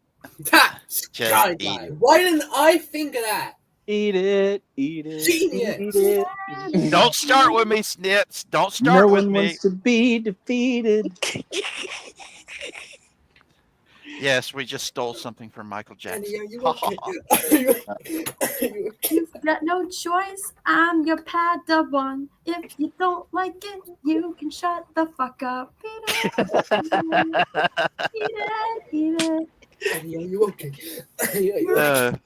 Speaker 1: That
Speaker 2: Just
Speaker 1: Sky
Speaker 2: eat
Speaker 1: Guy.
Speaker 2: it.
Speaker 1: Why didn't I think of that?
Speaker 3: Eat it, eat it,
Speaker 1: Genius.
Speaker 3: eat it.
Speaker 2: Don't start with me, Snips. Don't
Speaker 3: No
Speaker 2: start with
Speaker 3: one
Speaker 2: me.
Speaker 3: wants to be defeated.
Speaker 2: Yes, we just stole something from Michael
Speaker 1: Annie,
Speaker 2: Jackson.
Speaker 1: are you okay? Are you okay?
Speaker 5: You've got no choice. I'm your Padawan. If you don't like it, you can shut the fuck up. Eat it.
Speaker 1: Annie, are you okay? Annie, are you okay?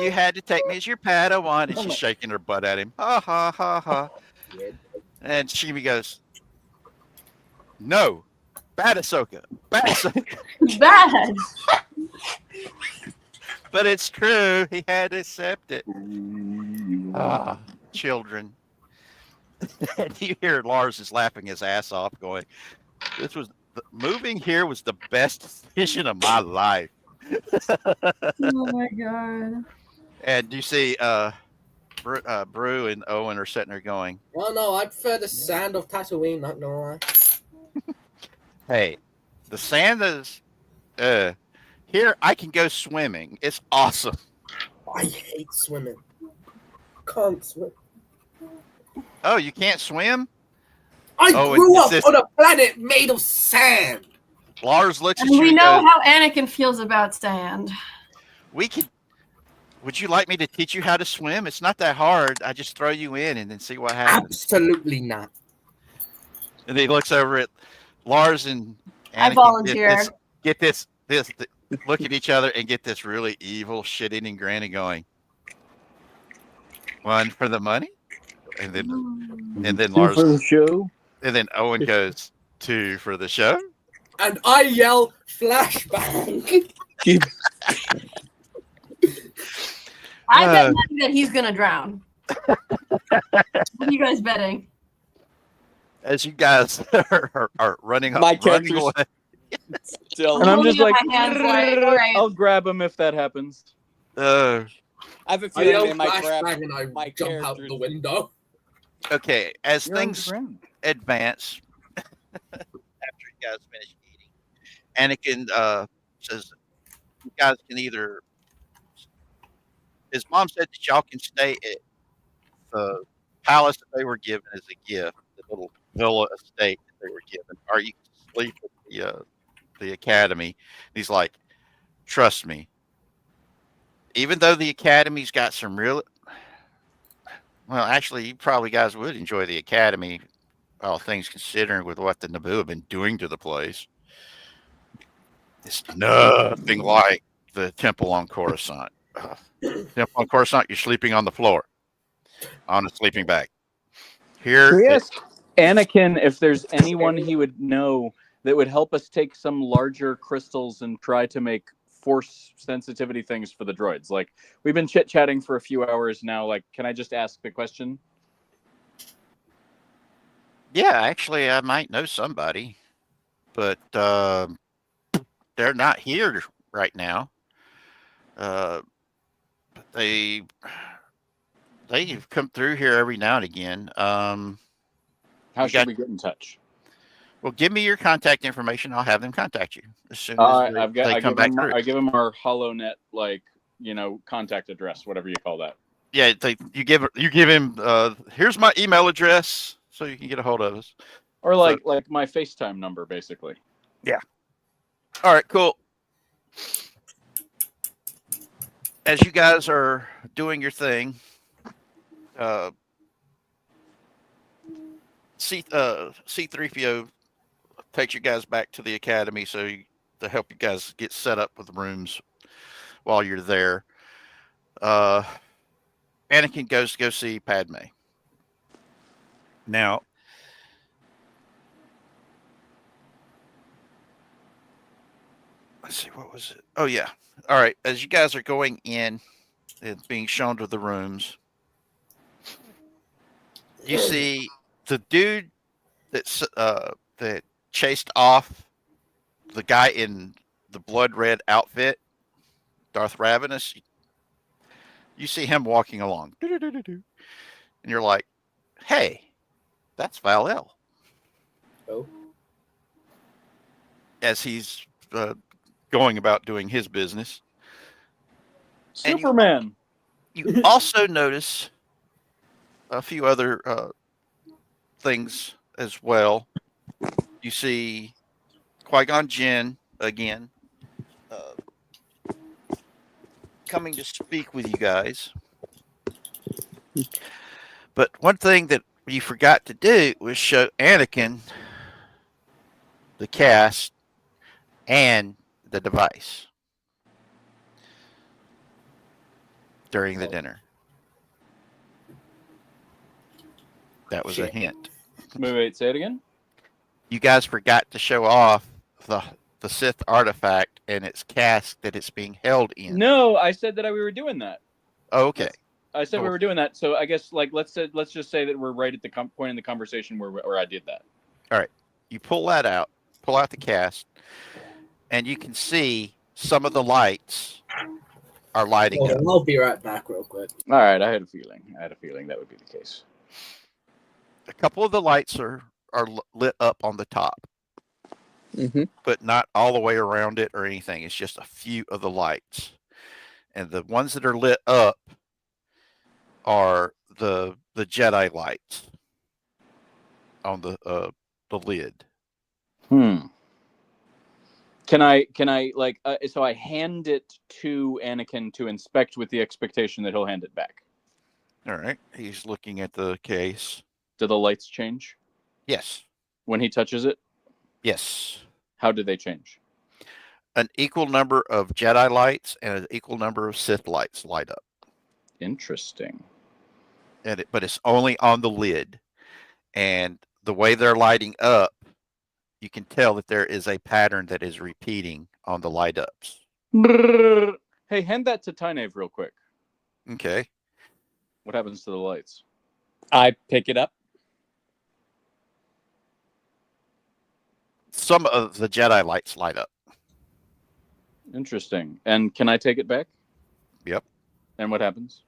Speaker 2: You had to take me as your Padawan, and she's shaking her butt at him. Ha ha ha ha. And Shimi goes, No. Bad Ahsoka. Bad Ahsoka.
Speaker 5: Bad.
Speaker 2: But it's true. He had to accept it. Children. And you hear Lars is laughing his ass off, going, moving here was the best decision of my life.
Speaker 5: Oh my god.
Speaker 2: And you see Brew and Owen are sitting there going,
Speaker 1: Well, no, I prefer the sand of Tatooine, not gonna lie.
Speaker 2: hey, the sand is here. I can go swimming. It's awesome.
Speaker 1: I hate swimming. Can't swim.
Speaker 2: Oh, you can't swim?
Speaker 1: I
Speaker 2: Oh,
Speaker 1: grew
Speaker 2: and
Speaker 1: up
Speaker 2: this-
Speaker 1: on a planet made of sand.
Speaker 2: Lars looks at
Speaker 5: And
Speaker 2: you
Speaker 5: we
Speaker 2: and
Speaker 5: know
Speaker 2: goes,
Speaker 5: how Anakin feels about sand.
Speaker 2: would you like me to teach you how to swim? It's not that hard. I just throw you in and then see what happens.
Speaker 1: Absolutely not.
Speaker 2: And he looks over at Lars and
Speaker 5: I
Speaker 2: Anakin,
Speaker 5: volunteer.
Speaker 2: Get this, look at each other and get this really evil, shit-eating grin and going, one for the money? And then Lars,
Speaker 3: for the show.
Speaker 2: and then Owen goes, two for the show?
Speaker 1: And I yell, flashbang.
Speaker 5: I bet money that he's gonna drown. What are you guys betting?
Speaker 2: As you guys are running up,
Speaker 6: My
Speaker 2: running
Speaker 6: character's-
Speaker 2: away.
Speaker 6: Still,
Speaker 3: And I'm just
Speaker 5: holding
Speaker 3: like,
Speaker 5: up my hands like, all right.
Speaker 3: I'll grab him if that happens.
Speaker 6: I have a
Speaker 1: I
Speaker 6: feeling
Speaker 1: yell
Speaker 6: they might grab
Speaker 1: flashbang and I
Speaker 6: my
Speaker 1: jump out
Speaker 6: characters.
Speaker 1: the window.
Speaker 2: Okay, as
Speaker 3: You're on
Speaker 2: things
Speaker 3: the ground.
Speaker 2: advance, after you guys finish eating, Anakin says, you guys can either, his mom said that y'all can stay at the palace that they were given as a gift, the little villa estate that they were given, or you can sleep at the academy. And he's like, trust me, even though the academy's got some real, well, actually, you probably guys would enjoy the academy, all things considering, with what the Naboo have been doing to the place. It's nothing like the temple on Coruscant. Temple on Coruscant, you're sleeping on the floor, on a sleeping bag. Here,
Speaker 3: We asked Anakin if there's anyone he would know that would help us take some larger crystals and try to make force sensitivity things for the droids. Like, we've been chit-chatting for a few hours now. Like, can I just ask the question?
Speaker 2: yeah, actually, I might know somebody, but they're not here right now. They've come through here every now and again.
Speaker 3: How should we get in touch?
Speaker 2: Well, give me your contact information. I'll have them contact you as soon as
Speaker 3: I
Speaker 2: they come back through.
Speaker 3: give him our HoloNet, like, contact address, whatever you call that.
Speaker 2: Yeah, you give him. Here's my email address, so you can get a hold of us.
Speaker 3: Or like my FaceTime number, basically.
Speaker 2: All right, cool. As you guys are doing your thing, C-3PO takes you guys back to the academy to help you guys get set up with rooms while you're there. Anakin goes to go see Padme. Now, let's see, what was it? Oh, yeah. All right. As you guys are going in and being shown to the rooms, you see the dude that chased off the guy in the blood red outfit, Darth Ravenous. You see him walking along, and you're like, "Hey, that's Val-El."
Speaker 1: Oh.
Speaker 2: As he's going about doing his business. And
Speaker 3: Superman.
Speaker 2: you also notice a few other things as well. You see Qui-Gon Jinn again coming to speak with you guys. But one thing that you forgot to do was show Anakin the cast and the device during the dinner. That was a hint.
Speaker 3: Wait, say it again.
Speaker 2: you guys forgot to show off the Sith artifact and its cask that it's being held in.
Speaker 3: No, I said that we were doing that.
Speaker 2: Oh, okay.
Speaker 3: I said we were doing that. So I guess like let's just say that we're right at the point in the conversation where I did that.
Speaker 2: All right. You pull that out. Pull out the cast, and you can see some of the lights are lighting
Speaker 1: Hold
Speaker 2: up.
Speaker 1: on, I'll be right back real quick.
Speaker 3: All right, I had a feeling that would be the case.
Speaker 2: A couple of the lights are lit up on the top, but not all the way around it or anything. It's just a few of the lights, and the ones that are lit up are the Jedi lights on the lid.
Speaker 3: Can I like so I hand it to Anakin to inspect with the expectation that he'll hand it back.
Speaker 2: All right. He's looking at the case.
Speaker 3: Do the lights change?
Speaker 2: Yes.
Speaker 3: When he touches it?
Speaker 2: Yes.
Speaker 3: How do they change?
Speaker 2: An equal number of Jedi lights and an equal number of Sith lights light up.
Speaker 3: Interesting.
Speaker 2: But it's only on the lid. And the way they're lighting up, you can tell that there is a pattern that is repeating on the light ups.
Speaker 3: Hey, hand that to Tynev real quick.
Speaker 2: Okay.
Speaker 3: What happens to the lights?
Speaker 6: I pick it up.
Speaker 2: Some of the Jedi lights light up.
Speaker 3: Interesting. And can I take it back?
Speaker 2: Yep.
Speaker 3: And what happens?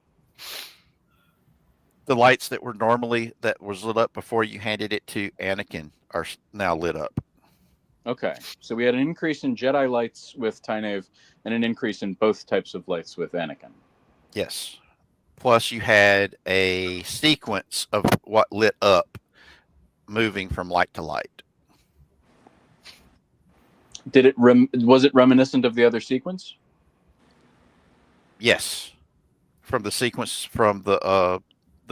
Speaker 2: The lights that was lit up before you handed it to Anakin are now lit up.
Speaker 3: Okay. So we had an increase in Jedi lights with Tynev and an increase in both types of lights with Anakin.
Speaker 2: Yes. Plus you had a sequence of what lit up moving from light to light.
Speaker 3: Did it was it reminiscent of the other sequence?
Speaker 2: Yes. From the sequence from the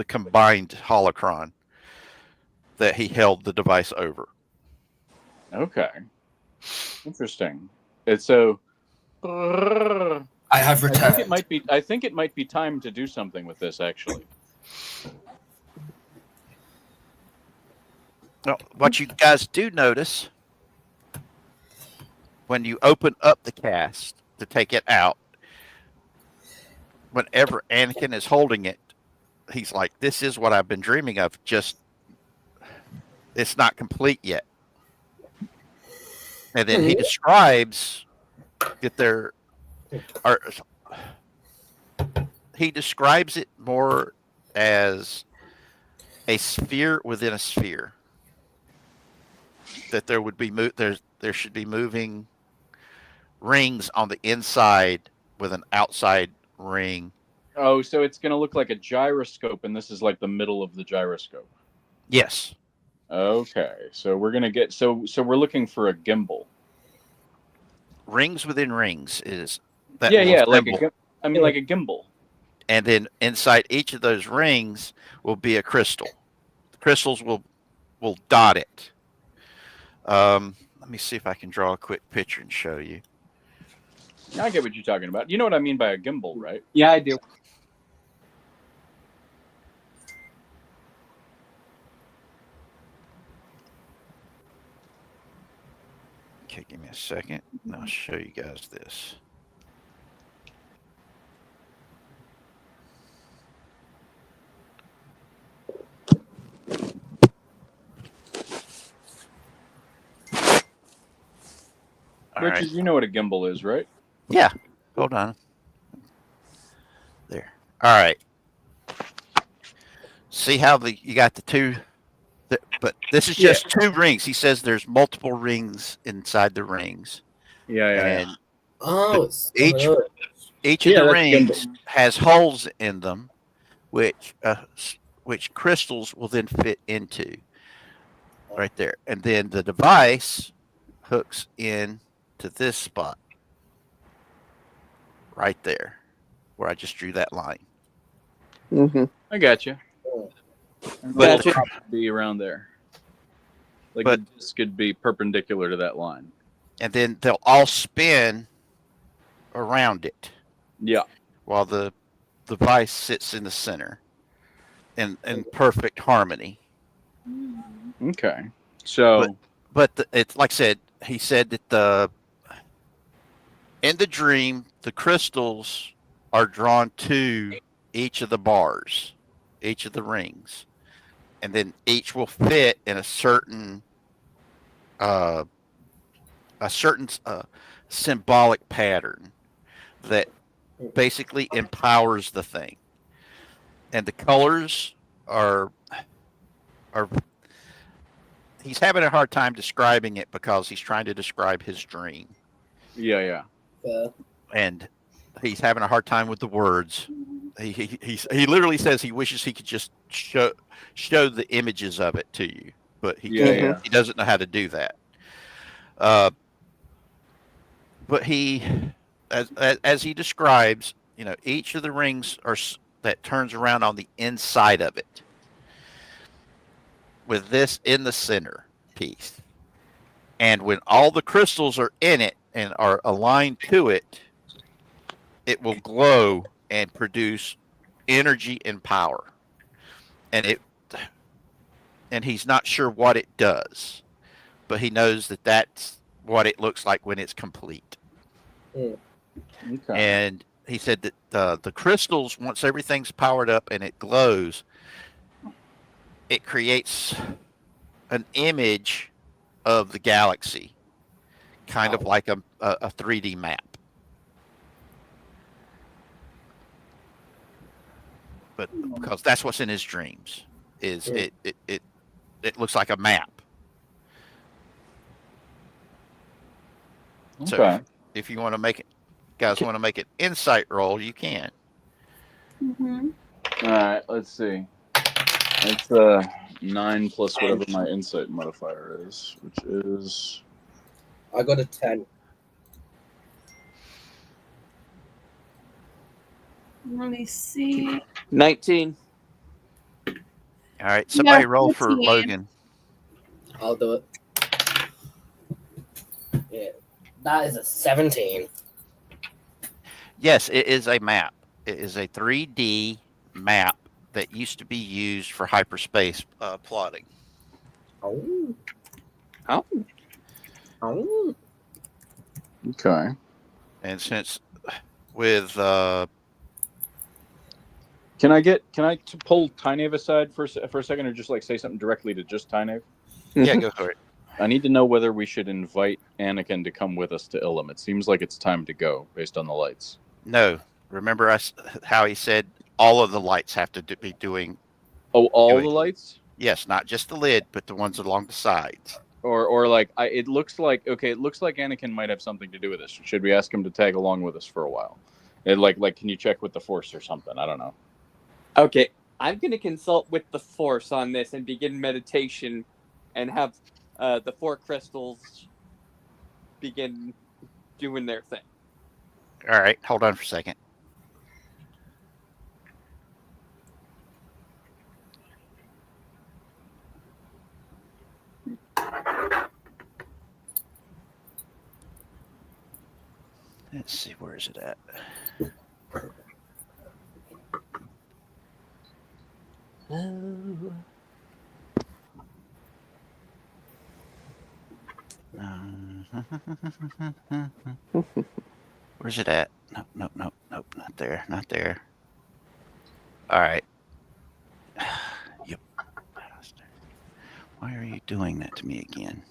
Speaker 2: combined holocron that he held the device over.
Speaker 3: Okay. Interesting. It's so
Speaker 1: I have
Speaker 3: I
Speaker 1: returned.
Speaker 3: think it might be time to do something with this actually.
Speaker 2: Well, what you guys do notice when you open up the cast to take it out, whenever Anakin is holding it, he's like, "This is what I've been dreaming of. Just it's not complete yet." And then he describes that there are. He describes it more as a sphere within a sphere. That there would be there should be moving rings on the inside with an outside ring.
Speaker 3: Oh, so it's going to look like a gyroscope, and this is like the middle of the gyroscope.
Speaker 2: Yes.
Speaker 3: Okay, so we're going to get so we're looking for a gimbal.
Speaker 2: Rings within rings is that.
Speaker 3: Yeah, like like a gimbal.
Speaker 2: And then inside each of those rings will be a crystal. The crystals will dot it. Let me see if I can draw a quick picture and show you.
Speaker 3: I get what you're talking about. You know what I mean by a gimbal, right?
Speaker 6: Yeah, I do.
Speaker 2: Okay, give me a second, and I'll show you guys this.
Speaker 3: Richard, you know what a gimbal is, right?
Speaker 2: Yeah. Hold on. There. All right. See how you got the two, but this is just two rings. He says there's multiple rings inside the rings.
Speaker 3: Yeah.
Speaker 1: Oh,
Speaker 2: each of the rings has holes in them, which crystals will then fit into. Right there, and then the device hooks in to this spot right there where I just drew that line.
Speaker 3: I got you. But it could be around there. Like this could be perpendicular to that line.
Speaker 2: And then they'll all spin around it.
Speaker 3: Yeah.
Speaker 2: While the device sits in the center in perfect harmony.
Speaker 3: Okay. So
Speaker 2: but it's like I said. He said that in the dream, the crystals are drawn to each of the bars, each of the rings, and then each will fit in a certain symbolic pattern that basically empowers the thing. And the colors are he's having a hard time describing it because he's trying to describe his dream.
Speaker 3: Yeah.
Speaker 2: And he's having a hard time with the words. He literally says he wishes he could just show the images of it to you, but he can't. He doesn't know how to do that. But he, as he describes, each of the rings that turns around on the inside of it, with this in the center piece, and when all the crystals are in it and are aligned to it, it will glow and produce energy and power. And he's not sure what it does, but he knows that that's what it looks like when it's complete.
Speaker 3: Okay.
Speaker 2: And he said that the crystals, once everything's powered up and it glows, it creates an image of the galaxy, kind of like a 3D map. But because that's what's in his dreams, is it looks like a map.
Speaker 3: Okay.
Speaker 2: So if you want to make it, guys want to make an insight roll, you can.
Speaker 5: Mm-hmm.
Speaker 3: All right, let's see. It's 9 plus whatever my insight modifier is, which is...
Speaker 1: I got a 10.
Speaker 5: Let me see.
Speaker 6: 19.
Speaker 2: All right, somebody
Speaker 5: Yeah,
Speaker 2: roll for
Speaker 5: 15.
Speaker 2: Logan.
Speaker 1: I'll do it. Yeah, that is a 17.
Speaker 2: Yes, it is a map. It is a 3D map that used to be used for hyperspace plotting.
Speaker 1: Oh.
Speaker 6: Oh.
Speaker 1: Oh.
Speaker 3: Okay.
Speaker 2: And since with
Speaker 3: Can I pull Tynev aside for a second, or just like say something directly to just Tynev?
Speaker 2: yeah, go for it.
Speaker 3: I need to know whether we should invite Anakin to come with us to Illum. It seems like it's time to go based on the lights.
Speaker 2: No, remember how he said all of the lights have to be doing.
Speaker 3: Oh, all
Speaker 2: doing,
Speaker 3: the lights?
Speaker 2: Yes, not just the lid, but the ones along the sides.
Speaker 3: Or like it looks like Anakin might have something to do with this. Should we ask him to tag along with us for a while? Like can you check with the Force or something? I don't know.
Speaker 6: Okay, I'm going to consult with the Force on this and begin meditation and have the 4 crystals begin doing their thing.
Speaker 2: All right, hold on for a second. Let's see, where is it at? Where's it at? Nope, not there, not there. All right. Yep. Why are you doing that to me again?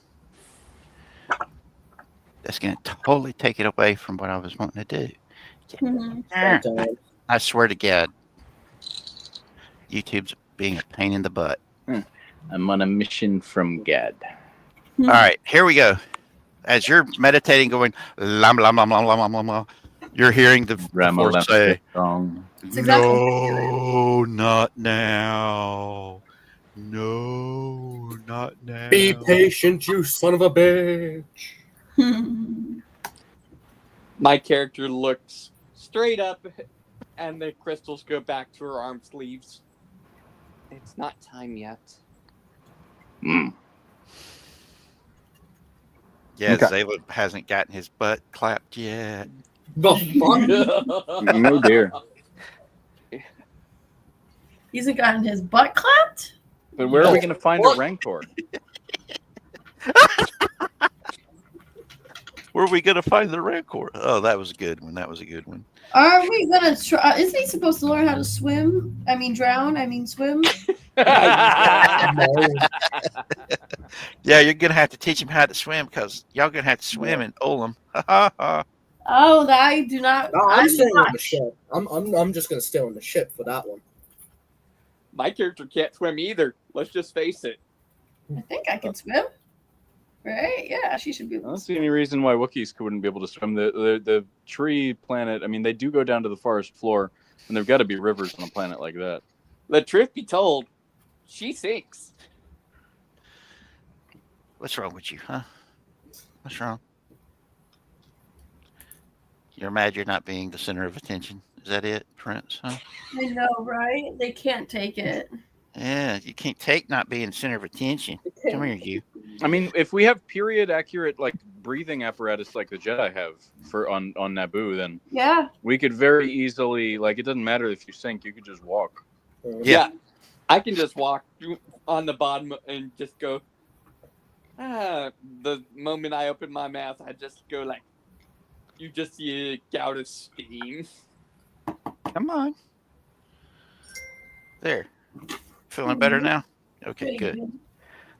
Speaker 2: That's going to totally take it away from what I was wanting to do.
Speaker 5: Mm-hmm.
Speaker 2: I swear to God, YouTube's being a pain in the butt.
Speaker 3: I'm on a mission from God.
Speaker 2: All right, here we go. As you're meditating, going lam lam lam lam lam lam lam, you're hearing the Force say, "No, not now. No, not now.
Speaker 1: Be patient, you son of a bitch."
Speaker 6: My character looks straight up, and the crystals go back to her arm sleeves. It's not time yet.
Speaker 2: Yeah,
Speaker 3: Okay.
Speaker 2: Zayla hasn't gotten his butt clapped yet.
Speaker 1: The fuck?
Speaker 3: No dear.
Speaker 5: He hasn't gotten his butt clapped?
Speaker 3: But where are we going to find a Rancor?
Speaker 2: Where are we gonna find the Rancor? Oh, that was a good one. That was a good one.
Speaker 5: Are we gonna try? Isn't he supposed to learn how to swim? I mean, drown. I mean, swim.
Speaker 1: No.
Speaker 2: Yeah, you're gonna have to teach him how to swim because y'all gonna have to swim in Illum.
Speaker 5: Oh, I do not.
Speaker 1: No,
Speaker 5: I
Speaker 1: I'm
Speaker 5: do
Speaker 1: staying on
Speaker 5: not.
Speaker 1: the ship. I'm just gonna stay on the ship for that one.
Speaker 6: My character can't swim either. Let's just face it.
Speaker 5: I think I can swim. Right? Yeah, she should be.
Speaker 3: I don't see any reason why Wookiees wouldn't be able to swim. The tree planet, I mean, they do go down to the forest floor, and there've got to be rivers on a planet like that.
Speaker 6: The truth be told, she sinks.
Speaker 2: What's wrong with you, huh? What's wrong? You're mad you're not being the center of attention. Is that it, Prince? Huh?
Speaker 5: I know, right? They can't take it.
Speaker 2: Yeah, you can't take not being center of attention. Come here, you.
Speaker 3: I mean, if we have period accurate like breathing apparatus like the Jedi have for on Naboo, then
Speaker 5: Yeah.
Speaker 3: we could very easily like it doesn't matter if you sink, you could just walk.
Speaker 2: Yeah.
Speaker 6: I can just walk on the bottom and just go. The moment I open my mouth, I just go like, you just see a gout of steam.
Speaker 2: Come on. There. Feeling better now? Okay, good.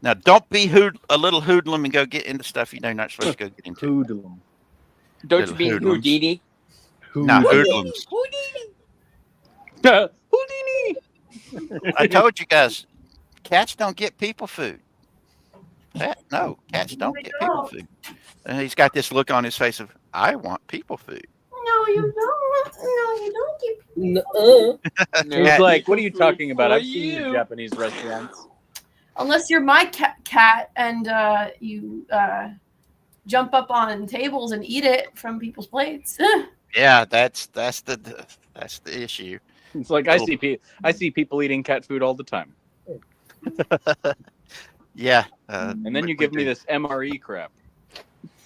Speaker 2: Now, don't be a little hoodlum and go get into stuff you know you're not supposed to go get into.
Speaker 3: Hoodlum.
Speaker 6: Don't
Speaker 2: Little
Speaker 6: you mean
Speaker 2: hoodlums.
Speaker 6: Houdini?
Speaker 2: Not hoodlums.
Speaker 3: Houdini.
Speaker 2: I told you guys, cats don't get people food. No, cats don't get people food. And he's got this look on his face of, I want people food.
Speaker 5: No, you don't. No, you don't get.
Speaker 1: Nuh-uh.
Speaker 3: It's like, what are you talking about?
Speaker 6: For
Speaker 3: I've seen
Speaker 6: you.
Speaker 3: the Japanese restaurants.
Speaker 5: Unless you're my cat and you jump up on tables and eat it from people's plates.
Speaker 2: Yeah, that's the issue.
Speaker 3: It's like I see people eating cat food all the time,
Speaker 2: Yeah.
Speaker 3: and then you give me this MRE crap.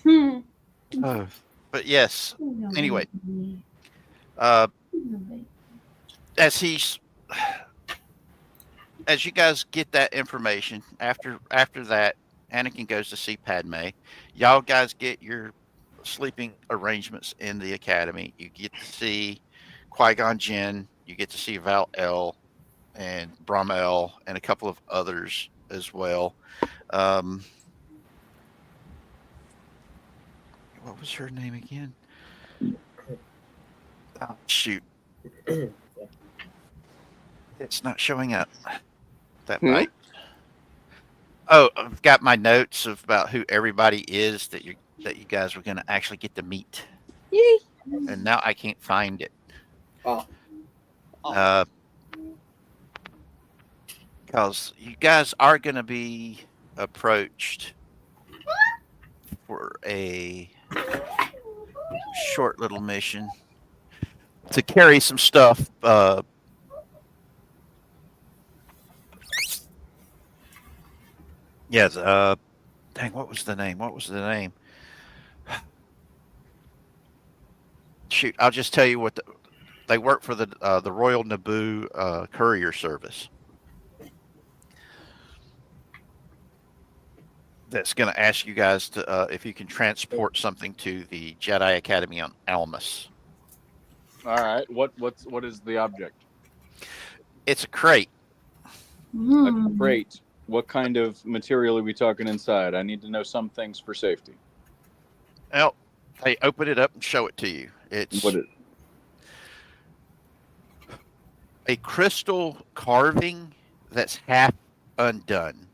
Speaker 5: Hmm.
Speaker 2: But yes. Anyway, as you guys get that information, after that, Anakin goes to see Padme. Y'all guys get your sleeping arrangements in the academy. You get to see Qui-Gon Jinn. You get to see Val-El and Brom-EL and a couple of others as well. What was her name again? Oh, shoot. It's not showing up. That right. Oh, I've got my notes about who everybody is that you guys were going to actually get to meet.
Speaker 6: Yay.
Speaker 2: And now I can't find it. Because you guys are going to be approached for a short little mission to carry some stuff. Yes. Dang, what was the name? Shoot, I'll just tell you what they work for the Royal Naboo courier service. That's going to ask you guys to if you can transport something to the Jedi Academy on Almas.
Speaker 3: All right, what is the object?
Speaker 2: It's a crate.
Speaker 3: A crate. What kind of material are we talking inside? I need to know some things for safety.
Speaker 2: Well, they open it up and show it to you. It's a crystal carving that's half undone.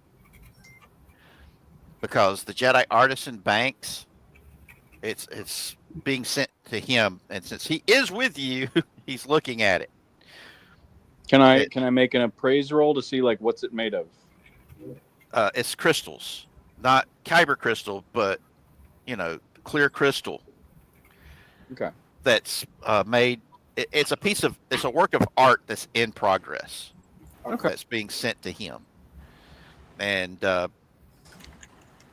Speaker 2: Because the Jedi Artisan banks, it's being sent to him, and since he is with you, he's looking at it.
Speaker 3: Can I make an appraise roll to see like what's it made of?
Speaker 2: It's crystals, not Kyber crystal, but clear crystal.
Speaker 3: Okay.
Speaker 2: That's made. It's a work of art that's in progress.
Speaker 3: Okay.
Speaker 2: That's being sent to him, and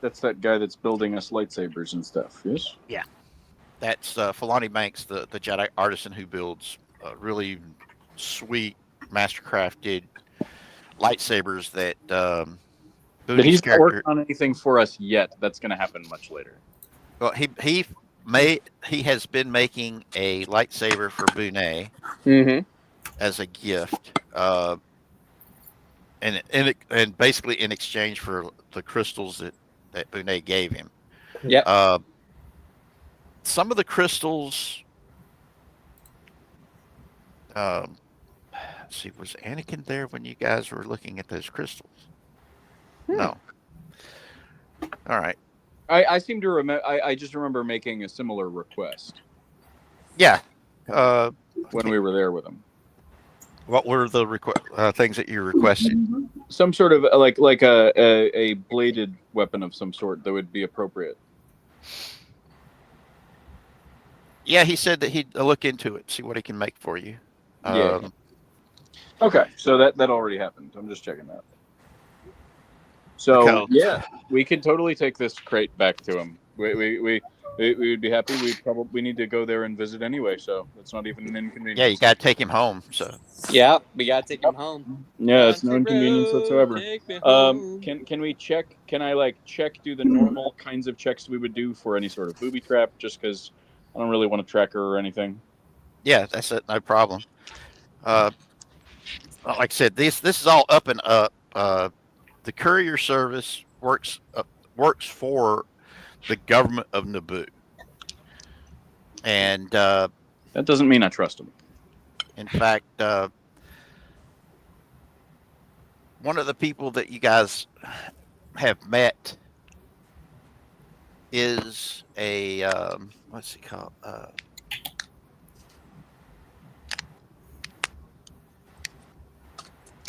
Speaker 3: that's that guy that's building us lightsabers and stuff. Yes.
Speaker 2: Yeah, that's Filani Banks, the Jedi Artisan who builds really sweet, mastercrafted lightsabers that.
Speaker 3: But he's not working on anything for us yet. That's going to happen much later.
Speaker 2: Well, he has been making a lightsaber for Bonet
Speaker 3: Mm-hmm.
Speaker 2: as a gift, and basically in exchange for the crystals that Bonet gave him.
Speaker 6: Yep.
Speaker 2: Some of the crystals. Let's see, was Anakin there when you guys were looking at those crystals? No. All right.
Speaker 3: I seem to remember. I just remember making a similar request
Speaker 2: Yeah.
Speaker 3: when we were there with him.
Speaker 2: What were the things that you requested?
Speaker 3: Some sort of like a bladed weapon of some sort that would be appropriate.
Speaker 2: Yeah, he said that he'd look into it, see what he can make for you.
Speaker 3: Yeah. Okay, so that already happened. I'm just checking that. So
Speaker 2: Okay.
Speaker 3: yeah, we could totally take this crate back to him. We would be happy. We need to go there and visit anyway, so it's not even an inconvenience.
Speaker 2: Yeah, you got to take him home. So
Speaker 6: Yeah, we gotta take him home.
Speaker 3: Yeah, it's no inconvenience whatsoever.
Speaker 6: Take me home.
Speaker 3: Can we check? Can I do the normal kinds of checks we would do for any sort of booby trap? Just because I don't really want to track her or anything.
Speaker 2: yeah, that's it. No problem. Like I said, this is all up and up. The courier service works for the government of Naboo, and
Speaker 3: That doesn't mean I trust him.
Speaker 2: in fact, one of the people that you guys have met is a what's he called?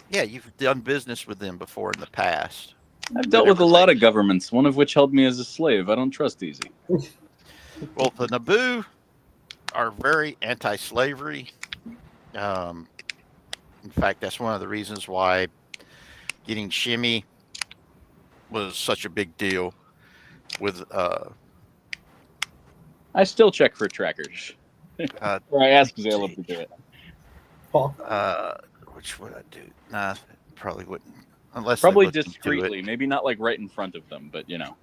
Speaker 2: Yeah, you've done business with them before in the past.
Speaker 3: I've dealt with a lot of governments, one of which held me as a slave. I don't trust easy.
Speaker 2: Well, the Naboo are very anti-slavery. In fact, that's one of the reasons why getting Shimmy was such a big deal. With
Speaker 3: I still check for trackers. Or I ask Zaleb to do it.
Speaker 2: which would I do? Nah, probably wouldn't. Unless
Speaker 3: Probably
Speaker 2: they looked into
Speaker 3: discreetly,
Speaker 2: it.
Speaker 3: maybe not like right in front of them, but you know.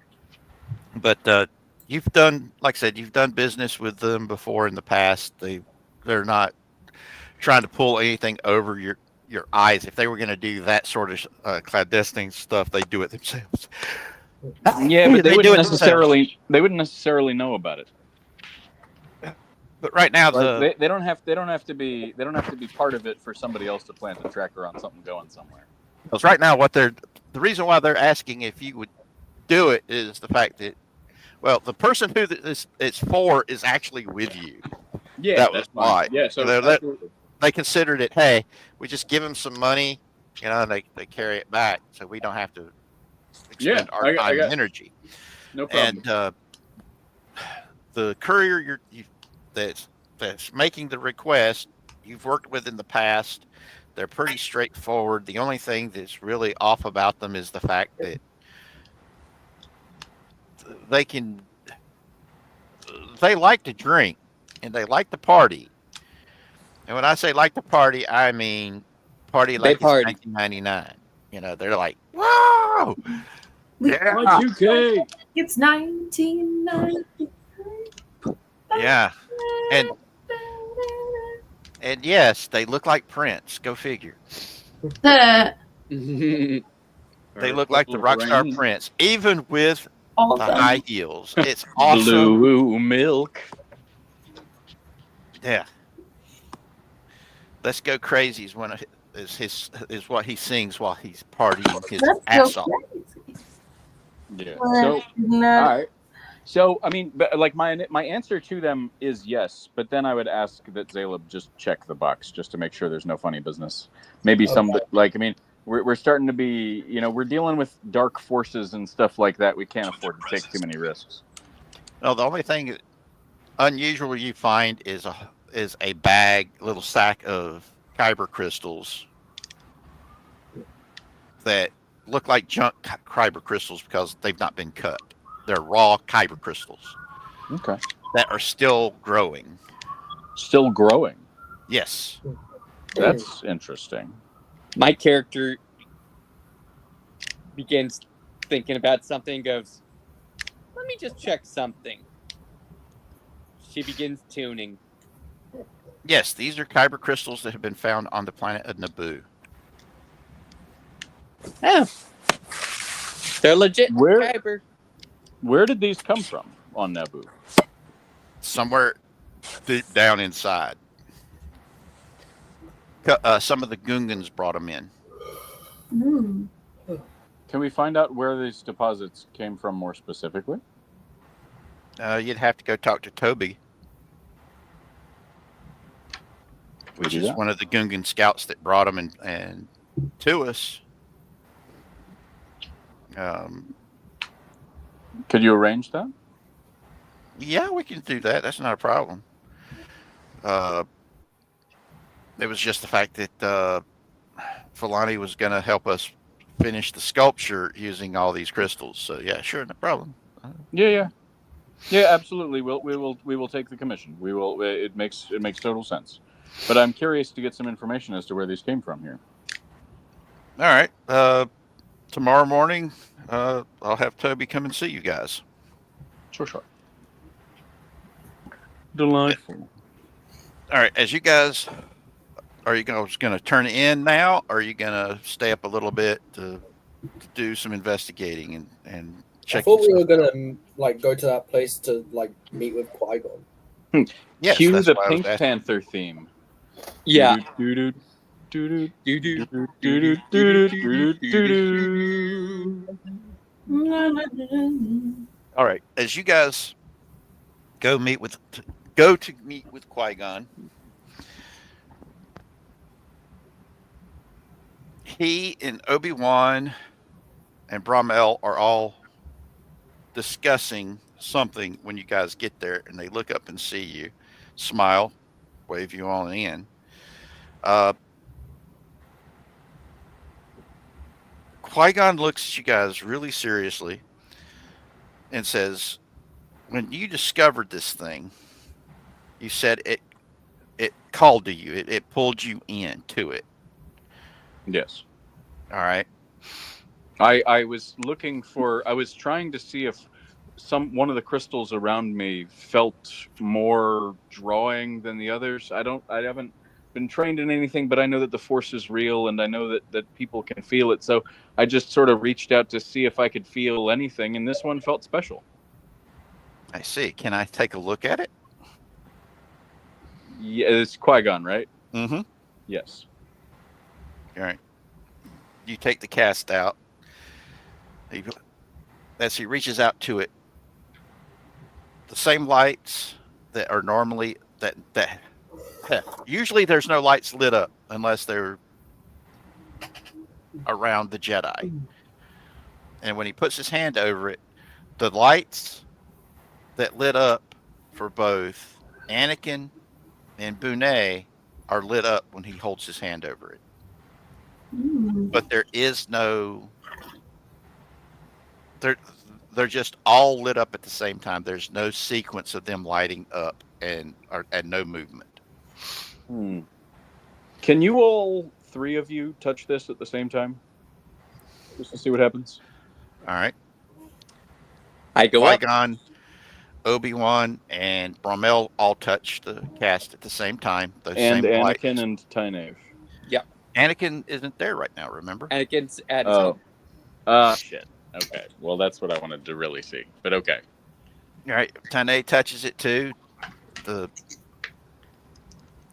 Speaker 2: But you've done, like I said, you've done business with them before in the past. They're not trying to pull anything over your eyes. If they were going to do that sort of clandestine stuff, they do it themselves.
Speaker 3: Yeah, but they
Speaker 2: do
Speaker 3: wouldn't
Speaker 2: it
Speaker 3: necessarily know about it.
Speaker 2: But right now,
Speaker 3: Like, they don't have to be part of it for somebody else to plant a tracker on something going somewhere.
Speaker 2: because right now, the reason why they're asking if you would do it is the fact that, well, the person who it's for is actually with you.
Speaker 3: Yeah,
Speaker 2: that
Speaker 3: that's
Speaker 2: was why.
Speaker 3: fine. Yeah, so
Speaker 2: They considered it, hey, we just give them some money, and they carry it back, so we don't have to expend our time and energy.
Speaker 3: No problem.
Speaker 2: And the courier that's making the request, you've worked with in the past. They're pretty straightforward. The only thing that's really off about them is the fact that they like to drink and they like to party. And when I say like to party, I mean party like it's 1999. They're like, whoa! Yeah.
Speaker 3: Y2K.
Speaker 5: It's 1990.
Speaker 2: Yeah. And yes, they look like Prince. Go figure.
Speaker 5: The
Speaker 2: They look like the rock star Prince, even with
Speaker 5: all
Speaker 2: the
Speaker 5: of them.
Speaker 2: high heels. It's awesome.
Speaker 3: Blue milk.
Speaker 2: Yeah. Let's Go Crazy is what he sings while he's partying his ass off.
Speaker 3: Yeah.
Speaker 5: Well,
Speaker 3: So all right. So I mean, but like my answer to them is yes, but then I would ask that Zaleb just check the box just to make sure there's no funny business. Maybe we're starting to be, we're dealing with dark forces and stuff like that. We can't afford to take too many risks.
Speaker 2: No, the only thing unusual you find is a bag, little sack of Kyber crystals that look like junk Kyber crystals because they've not been cut. They're raw Kyber crystals.
Speaker 3: Okay.
Speaker 2: That are still growing.
Speaker 3: Still growing.
Speaker 2: Yes.
Speaker 3: That's interesting.
Speaker 6: My character begins thinking about something, goes, let me just check something. She begins tuning.
Speaker 2: Yes, these are Kyber crystals that have been found on the planet of Naboo.
Speaker 6: Oh. They're legit
Speaker 3: Where-
Speaker 6: Kyber.
Speaker 3: Where did these come from on Naboo?
Speaker 2: Somewhere deep down inside. Some of the Gungans brought them in.
Speaker 5: Hmm.
Speaker 3: Can we find out where these deposits came from more specifically?
Speaker 2: You'd have to go talk to Toby, which is one of the Gungan scouts that brought them and to us.
Speaker 3: Could you arrange that?
Speaker 2: Yeah, we can do that. That's not a problem. It was just the fact that Filani was going to help us finish the sculpture using all these crystals. So yeah, sure, no problem.
Speaker 3: Yeah, absolutely. We will take the commission. We will. It makes total sense. But I'm curious to get some information as to where these came from here.
Speaker 2: All right. Tomorrow morning, I'll have Toby come and see you guys.
Speaker 3: Sure. Delightful.
Speaker 2: All right. As you guys, are you going to turn in now, or are you going to stay up a little bit to do some investigating and check?
Speaker 1: I thought we were gonna go to that place to meet with Qui-Gon.
Speaker 2: Yes,
Speaker 3: Cue
Speaker 2: that's
Speaker 3: the
Speaker 2: why I was
Speaker 3: Pink
Speaker 2: asking.
Speaker 3: Panther theme.
Speaker 6: Yeah.
Speaker 2: All right. As you guys go to meet with Qui-Gon, he and Obi-Wan and Brom-EL are all discussing something when you guys get there, and they look up and see you, smile, wave you on in. Qui-Gon looks at you guys really seriously and says, when you discovered this thing, you said it called to you. It pulled you into it.
Speaker 3: Yes.
Speaker 2: All right.
Speaker 3: I was trying to see if one of the crystals around me felt more drawing than the others. I haven't been trained in anything, but I know that the force is real, and I know that people can feel it. So I just sort of reached out to see if I could feel anything, and this one felt special.
Speaker 2: I see. Can I take a look at it?
Speaker 3: Yeah, it's Qui-Gon, right?
Speaker 2: Mm-hmm.
Speaker 3: Yes.
Speaker 2: All right. You take the cast out. As he reaches out to it, the same lights that are normally that usually there's no lights lit up unless they're around the Jedi. And when he puts his hand over it, the lights that lit up for both Anakin and Boone are lit up when he holds his hand over it. But there is no... They're just all lit up at the same time. There's no sequence of them lighting up and no movement.
Speaker 3: Can you all three of you touch this at the same time? Just to see what happens.
Speaker 2: All right.
Speaker 6: I go up.
Speaker 2: Qui-Gon, Obi-Wan, and Brom-EL all touch the cast at the same time. Those
Speaker 3: And
Speaker 2: same
Speaker 3: Anakin
Speaker 2: lights.
Speaker 3: and Tynev.
Speaker 6: Yep.
Speaker 2: Anakin isn't there right now, remember?
Speaker 6: Anakin's at his
Speaker 3: Oh.
Speaker 6: home.
Speaker 3: Shit. Okay. Well, that's what I wanted to really see. But okay.
Speaker 2: All right. Tane touches it too.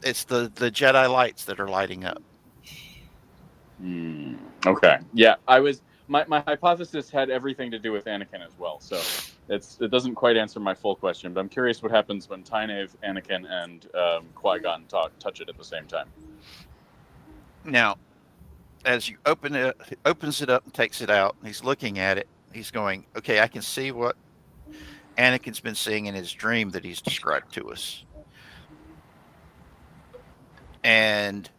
Speaker 2: It's the Jedi lights that are lighting up.
Speaker 3: Okay. Yeah, my hypothesis had everything to do with Anakin as well. So it doesn't quite answer my full question, but I'm curious what happens when Tynev, Anakin, and Qui-Gon touch it at the same time.
Speaker 2: Now, as you open it, he opens it up and takes it out. He's looking at it. He's going, okay, I can see what Anakin's been seeing in his dream that he's described to us. And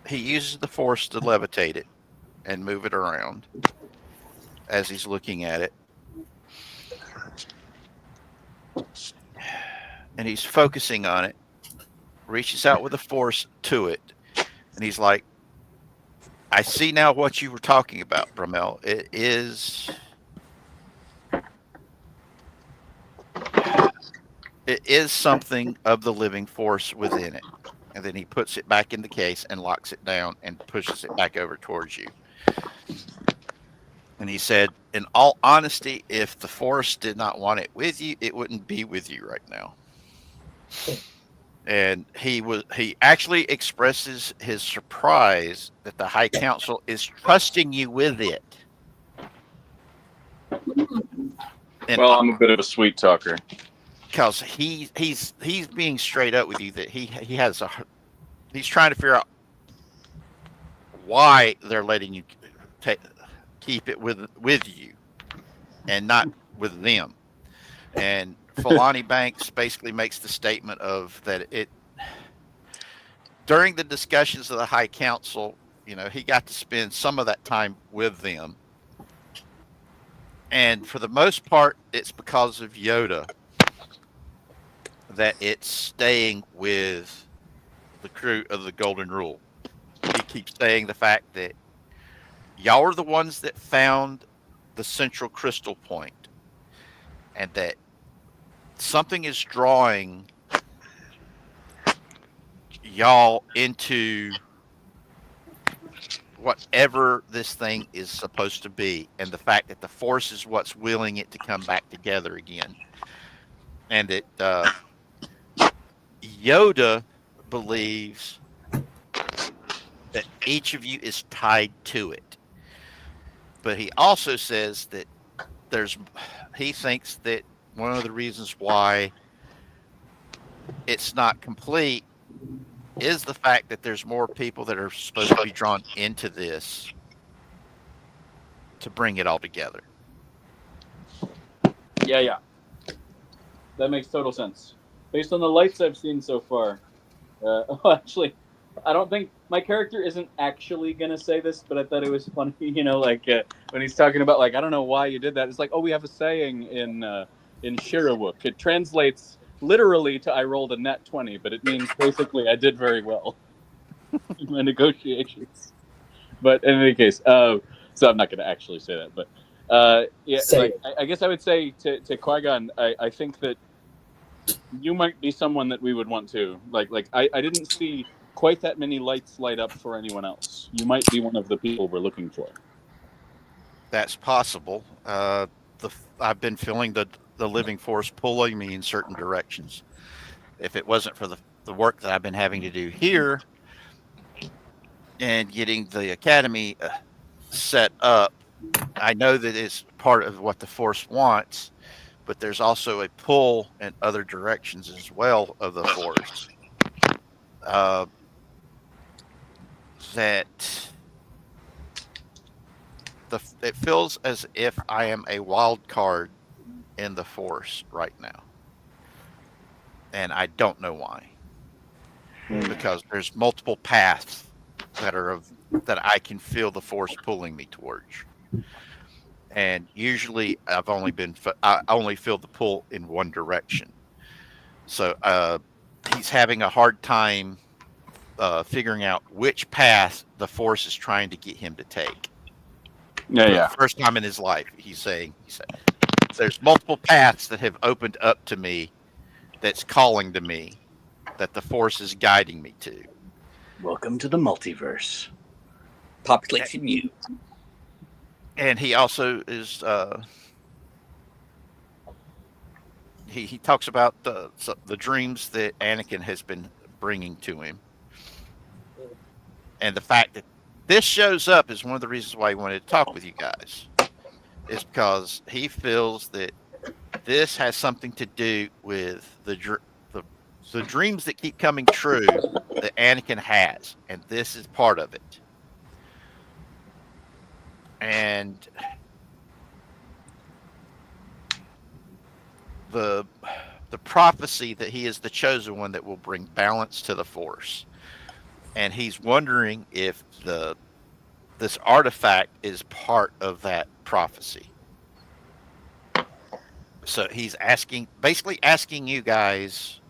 Speaker 2: he uses the Force to levitate it and move it around as he's looking at it. And he's focusing on it, reaches out with the Force to it, and he's like, I see now what you were talking about, Brom-EL. It is it is something of the living force within it. And then he puts it back in the case and locks it down and pushes it back over towards you. And he said, in all honesty, if the force did not want it with you, it wouldn't be with you right now. And he actually expresses his surprise that the High Council is trusting you with it. And
Speaker 3: Well, I'm a bit of a sweet talker.
Speaker 2: because he's being straight up with you that he's trying to figure out why they're letting you keep it with you and not with them. And Filani Banks basically makes the statement of that it during the discussions of the High Council, he got to spend some of that time with them. And for the most part, it's because of Yoda that it's staying with the crew of the Golden Rule. He keeps saying the fact that y'all are the ones that found the central crystal point, and that something is drawing y'all into whatever this thing is supposed to be, and the fact that the Force is what's willing it to come back together again. And that Yoda believes that each of you is tied to it. But he also says that he thinks that one of the reasons why it's not complete is the fact that there's more people that are supposed to be drawn into this to bring it all together.
Speaker 3: Yeah. That makes total sense. Based on the lights I've seen so far. Actually, I don't think my character isn't actually going to say this, but I thought it was funny, when he's talking about, I don't know why you did that. It's like, we have a saying in Shirawuk. It translates literally to I rolled a nat 20, but it means basically I did very well in my negotiations. But in any case, so I'm not going to actually say that. But I guess I would say to Qui-Gon, I think that you might be someone that we would want to. I didn't see quite that many lights light up for anyone else. You might be one of the people we're looking for.
Speaker 2: That's possible. I've been feeling the living force pulling me in certain directions. If it wasn't for the work that I've been having to do here and getting the academy set up, I know that it's part of what the force wants, but there's also a pull in other directions as well of the force. That it feels as if I am a wild card in the force right now, and I don't know why. Because there's multiple paths that I can feel the force pulling me towards, and usually I only feel the pull in one direction. So he's having a hard time figuring out which path the force is trying to get him to take.
Speaker 3: Yeah.
Speaker 2: The first time in his life, he said, there's multiple paths that have opened up to me that's calling to me that the force is guiding me to.
Speaker 8: Welcome to the multiverse.
Speaker 6: Population U.
Speaker 2: And he also is he talks about the dreams that Anakin has been bringing to him, and the fact that this shows up is one of the reasons why he wanted to talk with you guys. Is because he feels that this has something to do with the dreams that keep coming true that Anakin has, and this is part of it. And the prophecy that he is the chosen one that will bring balance to the Force, and he's wondering if this artifact is part of that prophecy. So he's basically asking you guys,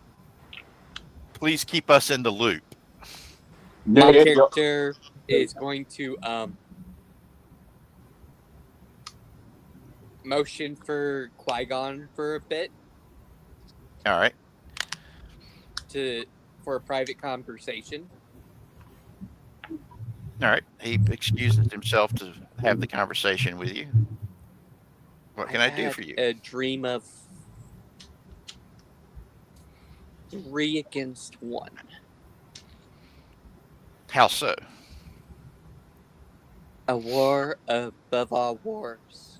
Speaker 2: please keep us in the loop.
Speaker 6: My character is going to motion for Qui-Gon for a bit.
Speaker 2: All right.
Speaker 6: for a private conversation.
Speaker 2: All right. He excuses himself to have the conversation with you. What can I do
Speaker 6: had
Speaker 2: for you?
Speaker 6: A dream of 3 against 1.
Speaker 2: How so?
Speaker 6: A war above all wars.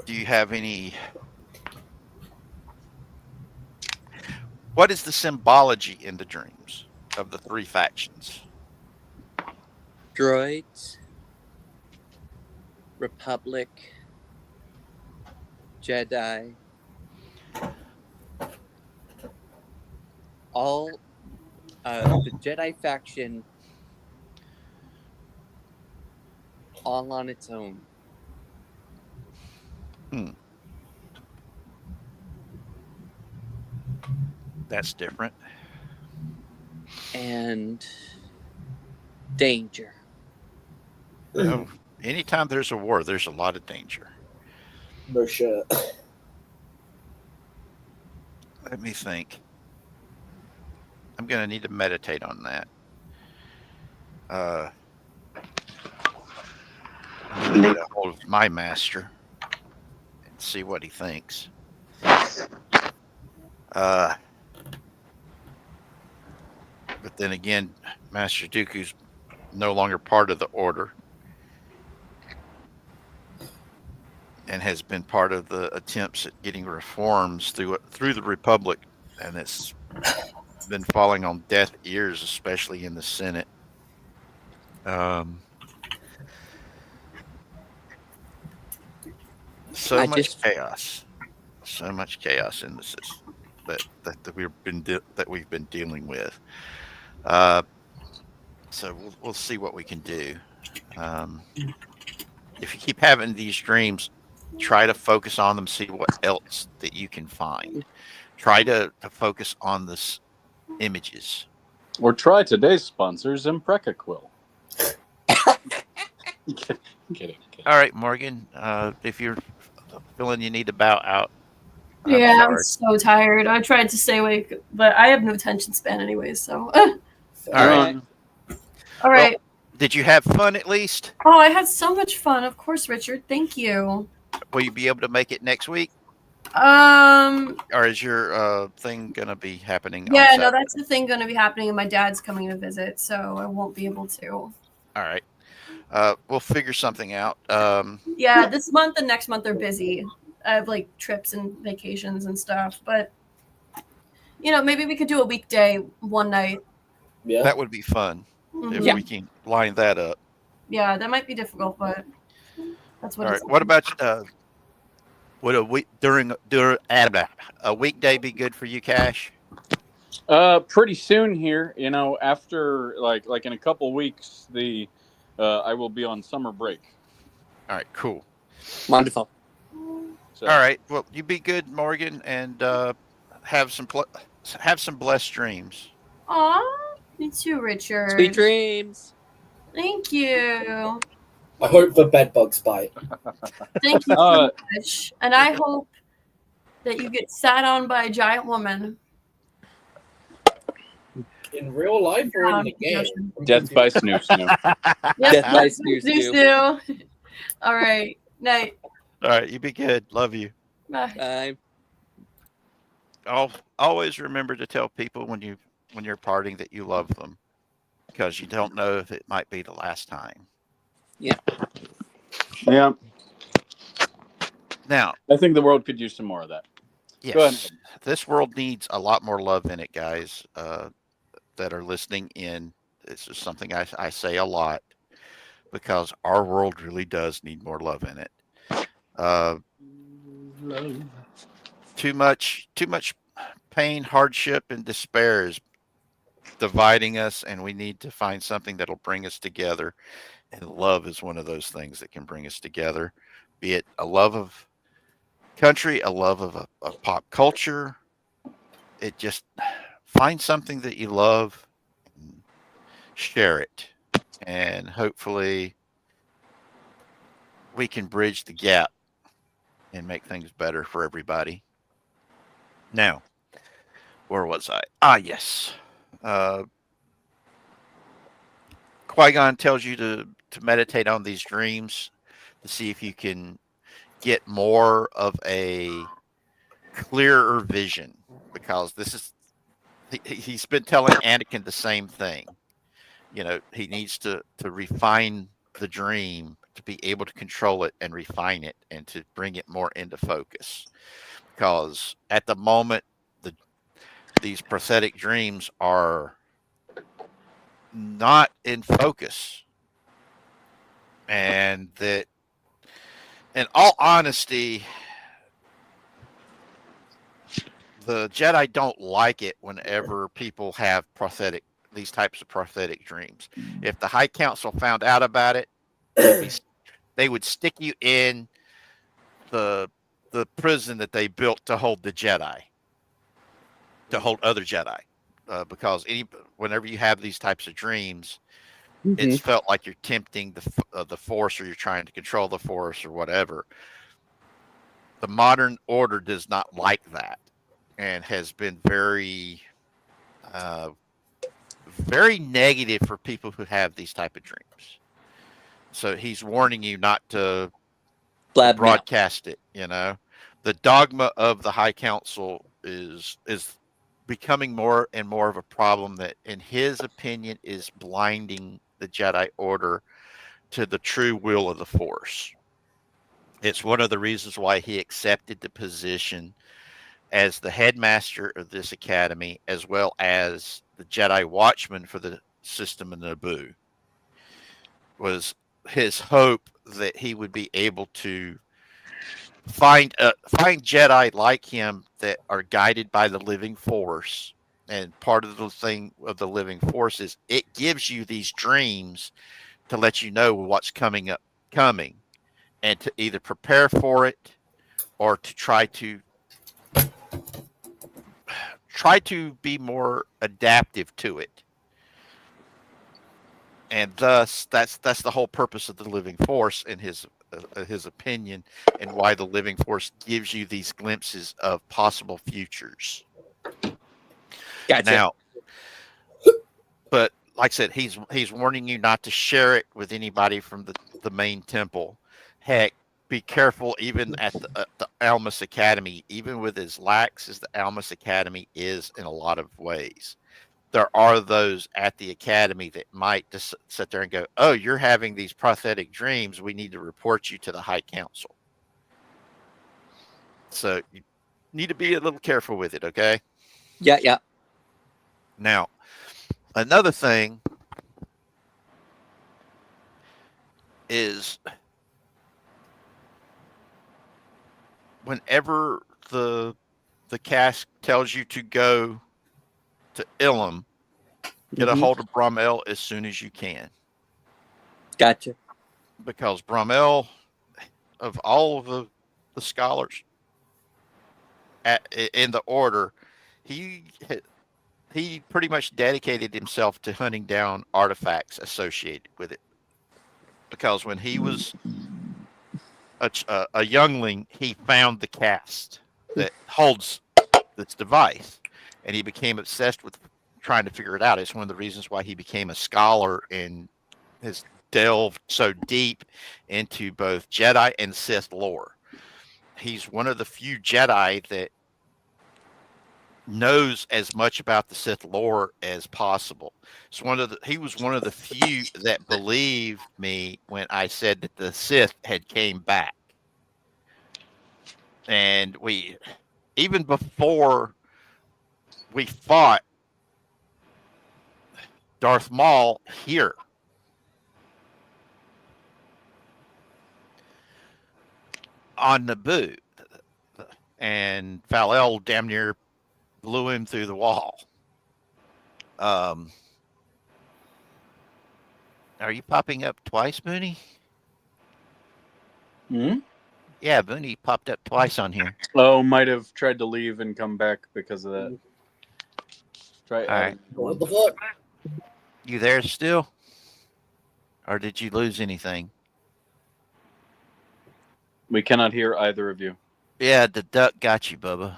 Speaker 2: Do you have any... What is the symbology in the dreams of the 3 factions?
Speaker 6: Droids, Republic, Jedi. All the Jedi faction all on its own.
Speaker 2: That's different.
Speaker 6: And danger.
Speaker 2: Oh, anytime there's a war, there's a lot of danger.
Speaker 1: No shit.
Speaker 2: Let me think. I'm going to need to meditate on that. I need to get a hold of my master and see what he thinks. But then again, Master Dooku's no longer part of the Order and has been part of the attempts at getting reforms through the Republic, and it's been falling on deaf ears, especially in the Senate. So much chaos in this that we've been dealing with. So we'll see what we can do. If you keep having these dreams, try to focus on them. See what else that you can find. Try to focus on this images.
Speaker 3: Or try today's sponsors, Imprecaquil. Kidding.
Speaker 2: All right, Morgan. If you're feeling you need to bow out.
Speaker 5: I'm so tired. I tried to stay awake, but I have no attention span anyways, so.
Speaker 2: All right.
Speaker 5: All right.
Speaker 2: Well, did you have fun at least?
Speaker 5: Oh, I had so much fun. Of course, Richard. Thank you.
Speaker 2: Will you be able to make it next week?
Speaker 5: Or
Speaker 2: is your thing going to be happening?
Speaker 5: Yeah, no, that's the thing going to be happening, and my dad's coming to visit, so I won't be able to.
Speaker 2: All right. We'll figure something out.
Speaker 5: Yeah, this month and next month are busy. I have like trips and vacations and stuff, but maybe we could do a weekday one night.
Speaker 2: Yeah, that would be fun if we can line that up.
Speaker 5: Yeah, that might be difficult, but that's what.
Speaker 2: All right. What about would a week during a weekday be good for you, Cash?
Speaker 3: Pretty soon here, after like in a couple weeks, I will be on summer break.
Speaker 2: All right, cool.
Speaker 6: Wonderful.
Speaker 3: So.
Speaker 2: All right. Well, you be good, Morgan, and have some blessed dreams.
Speaker 5: Aw, me too, Richard.
Speaker 6: Sweet dreams.
Speaker 5: Thank you.
Speaker 1: I hope the bed bugs bite.
Speaker 5: Thank you so much. And I hope that you get sat on by a giant woman.
Speaker 1: In real life or in the game?
Speaker 3: Death by Snoo Snoo.
Speaker 6: Death by Snoo
Speaker 5: Snoo. All right. Night.
Speaker 2: All right. You be good. Love you.
Speaker 5: Bye.
Speaker 2: I'll always remember to tell people when you're parting that you love them, because you don't know if it might be the last time.
Speaker 6: Yeah.
Speaker 3: Yeah.
Speaker 2: Now,
Speaker 3: I think the world could use some more of that.
Speaker 2: Yes.
Speaker 3: Go ahead.
Speaker 2: This world needs a lot more love in it, guys, that are listening in. This is something I say a lot, because our world really does need more love in it. Too much pain, hardship, and despair is dividing us, and we need to find something that'll bring us together. And love is one of those things that can bring us together, be it a love of country, a love of pop culture. It just find something that you love, and share it, and hopefully we can bridge the gap and make things better for everybody. Now, where was I? Ah, yes. Qui-Gon tells you to meditate on these dreams to see if you can get more of a clearer vision, because this is he's been telling Anakin the same thing. He needs to refine the dream to be able to control it and refine it and to bring it more into focus, because at the moment these prophetic dreams are not in focus, and that, in all honesty, the Jedi don't like it whenever people have these types of prophetic dreams. If the High Council found out about it, they would stick you in the prison that they built to hold the Jedi, to hold other Jedi, because whenever you have these types of dreams, it's felt like you're tempting the Force, or you're trying to control the Force, or whatever. The modern order does not like that, and has been very, very negative for people who have these type of dreams. So he's warning you not to broadcast it. The dogma of the High Council is becoming more and more of a problem that, in his opinion, is blinding the Jedi Order to the true will of the Force. It's one of the reasons why he accepted the position as the headmaster of this academy, as well as the Jedi Watchman for the system of Naboo. Was his hope that he would be able to find Jedi like him that are guided by the living Force. And part of the thing of the living Force is it gives you these dreams to let you know what's coming, and to either prepare for it or to try to be more adaptive to it. And thus, that's the whole purpose of the living Force, in his opinion, and why the living Force gives you these glimpses of possible futures.
Speaker 6: Gotcha.
Speaker 2: Now, but like I said, he's warning you not to share it with anybody from the main temple. Heck, be careful even at the Almas Academy. Even with as lax as the Almas Academy is in a lot of ways, there are those at the academy that might just sit there and go, "Oh, you're having these prophetic dreams. We need to report you to the High Council." So you need to be a little careful with it, okay?
Speaker 6: Yeah.
Speaker 2: Now, another thing is, whenever the cast tells you to go to Illum, get a hold of Brom-EL as soon as you can.
Speaker 6: Gotcha.
Speaker 2: Because Brom-EL, of all of the scholars in the order, he pretty much dedicated himself to hunting down artifacts associated with it. Because when he was a youngling, he found the cast that holds this device, and he became obsessed with trying to figure it out. It's one of the reasons why he became a scholar and has delved so deep into both Jedi and Sith lore. He's one of the few Jedi that knows as much about the Sith lore as possible. He was one of the few that believed me when I said that the Sith had came back. And even before we fought Darth Maul here, on Naboo, and Fal-El damn near blew him through the wall. Are you popping up twice, Booney? Yeah, Booney popped up twice on here.
Speaker 3: Oh, might have tried to leave and come back because of that. Try adding.
Speaker 1: What the fuck?
Speaker 2: You there still? Or did you lose anything?
Speaker 3: We cannot hear either of you.
Speaker 2: Yeah, the duck got you, Bubba.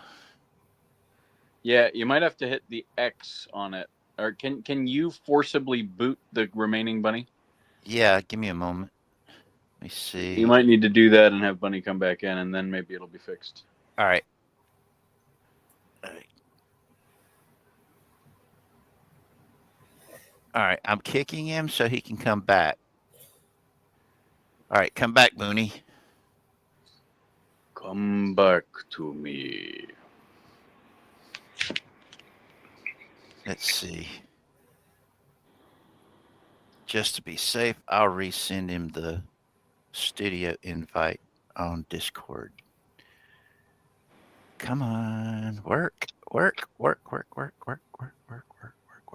Speaker 3: Yeah, you might have to hit the X on it. Or can you forcibly boot the remaining bunny?
Speaker 2: Yeah, give me a moment. Let me see.
Speaker 3: You might need to do that and have bunny come back in, and then maybe it'll be fixed.
Speaker 2: All right. All right, I'm kicking him so he can come back. All right, come back, Mooney.
Speaker 3: Come back to me.
Speaker 2: Let's see. Just to be safe, I'll resend him the studio invite on Discord. Come on, work. Where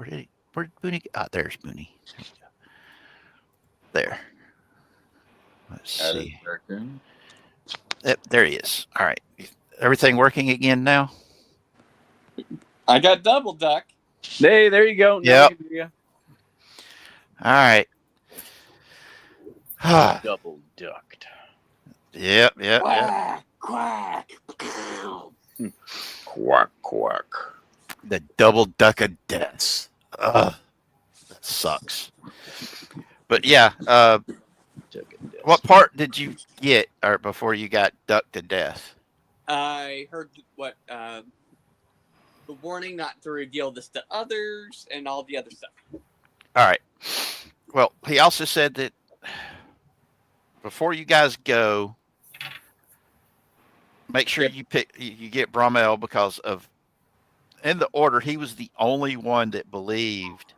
Speaker 2: did he? Where did Mooney? Ah, there's Mooney. There. Let's see. Yep, there he is. All right. Everything working again now?
Speaker 6: I got double duck.
Speaker 3: Hey, there you go.
Speaker 2: Yep. All right.
Speaker 8: Double ducked.
Speaker 2: Yep.
Speaker 6: Quack, quack.
Speaker 3: Quack, quack.
Speaker 2: The double duck of deaths. Ugh. That sucks. But yeah, what part did you get or before you got ducked to death?
Speaker 6: I heard what the warning not to reveal this to others and all the other stuff.
Speaker 2: All right. Well, he also said that before you guys go, make sure you get Brom-EL because of in the order he was the only one that believed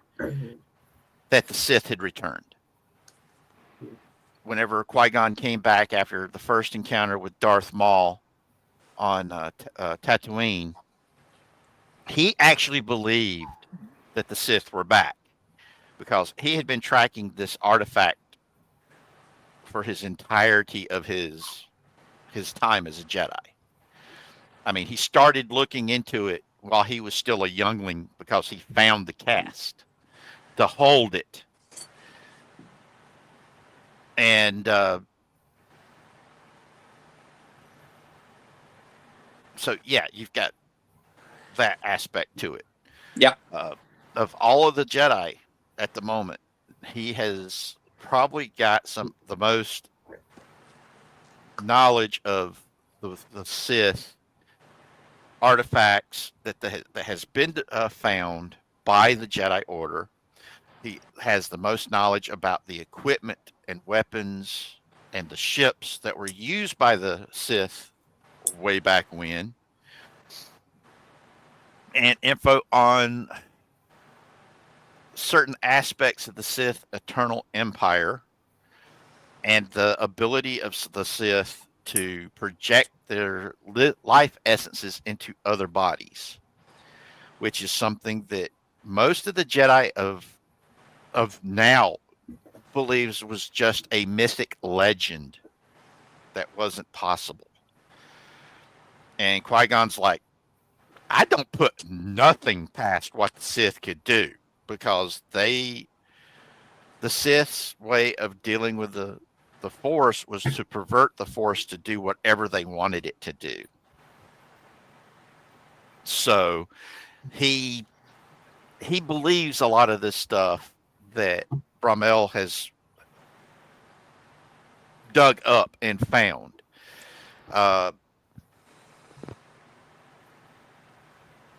Speaker 2: that the Sith had returned. Whenever Qui-Gon came back after the first encounter with Darth Maul on Tatooine, he actually believed that the Sith were back because he had been tracking this artifact for his entirety of his time as a Jedi. I mean, he started looking into it while he was still a youngling because he found the cast to hold it. And so, yeah, you've got that aspect to it.
Speaker 6: Yeah.
Speaker 2: Of all of the Jedi at the moment, he has probably got the most knowledge of the Sith artifacts that has been found by the Jedi Order. He has the most knowledge about the equipment and weapons and the ships that were used by the Sith way back when, and info on certain aspects of the Sith Eternal Empire and the ability of the Sith to project their life essences into other bodies, which is something that most of the Jedi of now believes was just a mythic legend that wasn't possible. And Qui-Gon's like, I don't put nothing past what the Sith could do because the Sith's way of dealing with the Force was to pervert the Force to do whatever they wanted it to do. So he believes a lot of this stuff that Brom-EL has dug up and found.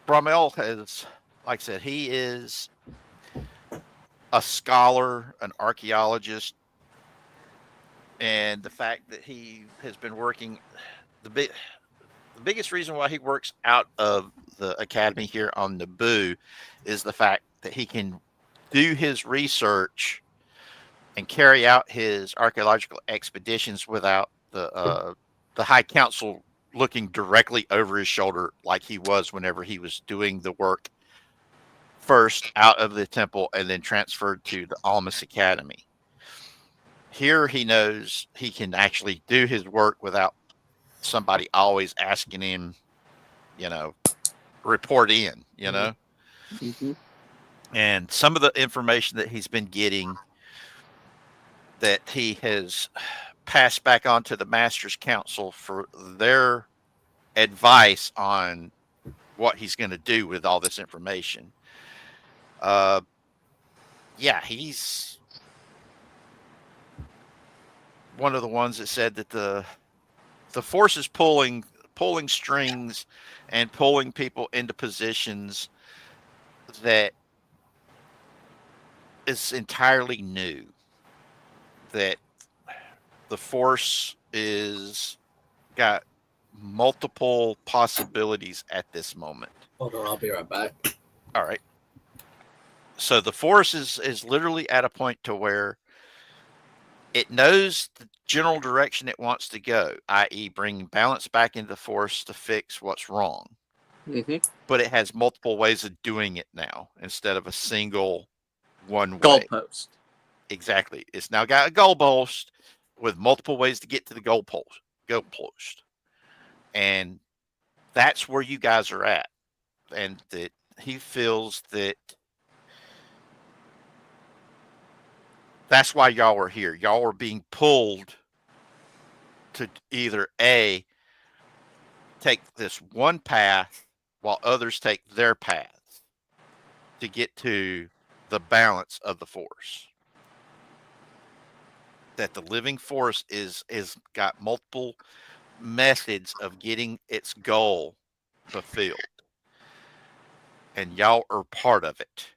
Speaker 2: Brom-EL has, like I said, he is a scholar, an archaeologist, and the fact that he has been working, the biggest reason why he works out of the academy here on Naboo is the fact that he can do his research and carry out his archaeological expeditions without the High Council looking directly over his shoulder like he was whenever he was doing the work first out of the temple and then transferred to the Almas Academy. Here he knows he can actually do his work without somebody always asking him, report in,
Speaker 6: Mm-hmm.
Speaker 2: And some of the information that he's been getting that he has passed back on to the Master's Council for their advice on what he's going to do with all this information. Yeah, he's one of the ones that said that the Force is pulling strings and pulling people into positions that is entirely new. That the Force is got multiple possibilities at this moment.
Speaker 1: Hold on, I'll be right back.
Speaker 2: All right. So the Force is literally at a point to where it knows the general direction it wants to go, i.e. bringing balance back into the Force to fix what's wrong.
Speaker 6: Mm-hmm.
Speaker 2: But it has multiple ways of doing it now instead of a single one way.
Speaker 6: Goalpost.
Speaker 2: Exactly. It's now got a goalpost with multiple ways to get to the goalpost. And that's where you guys are at. And that he feels that that's why y'all are here. Y'all are being pulled to either A, take this one path while others take their paths to get to the balance of the Force. That the living Force is got multiple methods of getting its goal fulfilled. And y'all are part of it.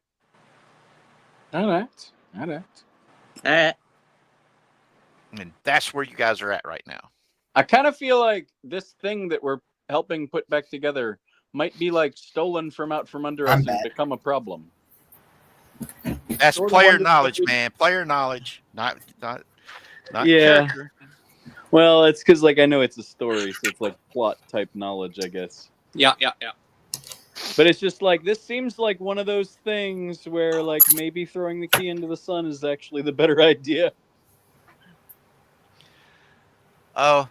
Speaker 3: All right.
Speaker 7: Alright.
Speaker 2: And that's where you guys are at right now.
Speaker 3: I kind of feel like this thing that we're helping put back together might be like stolen from out from under us and become a problem.
Speaker 2: That's
Speaker 3: Sort of
Speaker 2: player
Speaker 3: wondered
Speaker 2: knowledge,
Speaker 3: if we-
Speaker 2: man. Player knowledge, not
Speaker 3: Yeah.
Speaker 2: character.
Speaker 3: Well, it's because like I know it's a story, so it's like plot type knowledge, I guess.
Speaker 6: Yeah.
Speaker 3: But it's just like this seems like one of those things where like maybe throwing the key into the sun is actually the better idea.
Speaker 2: Oh,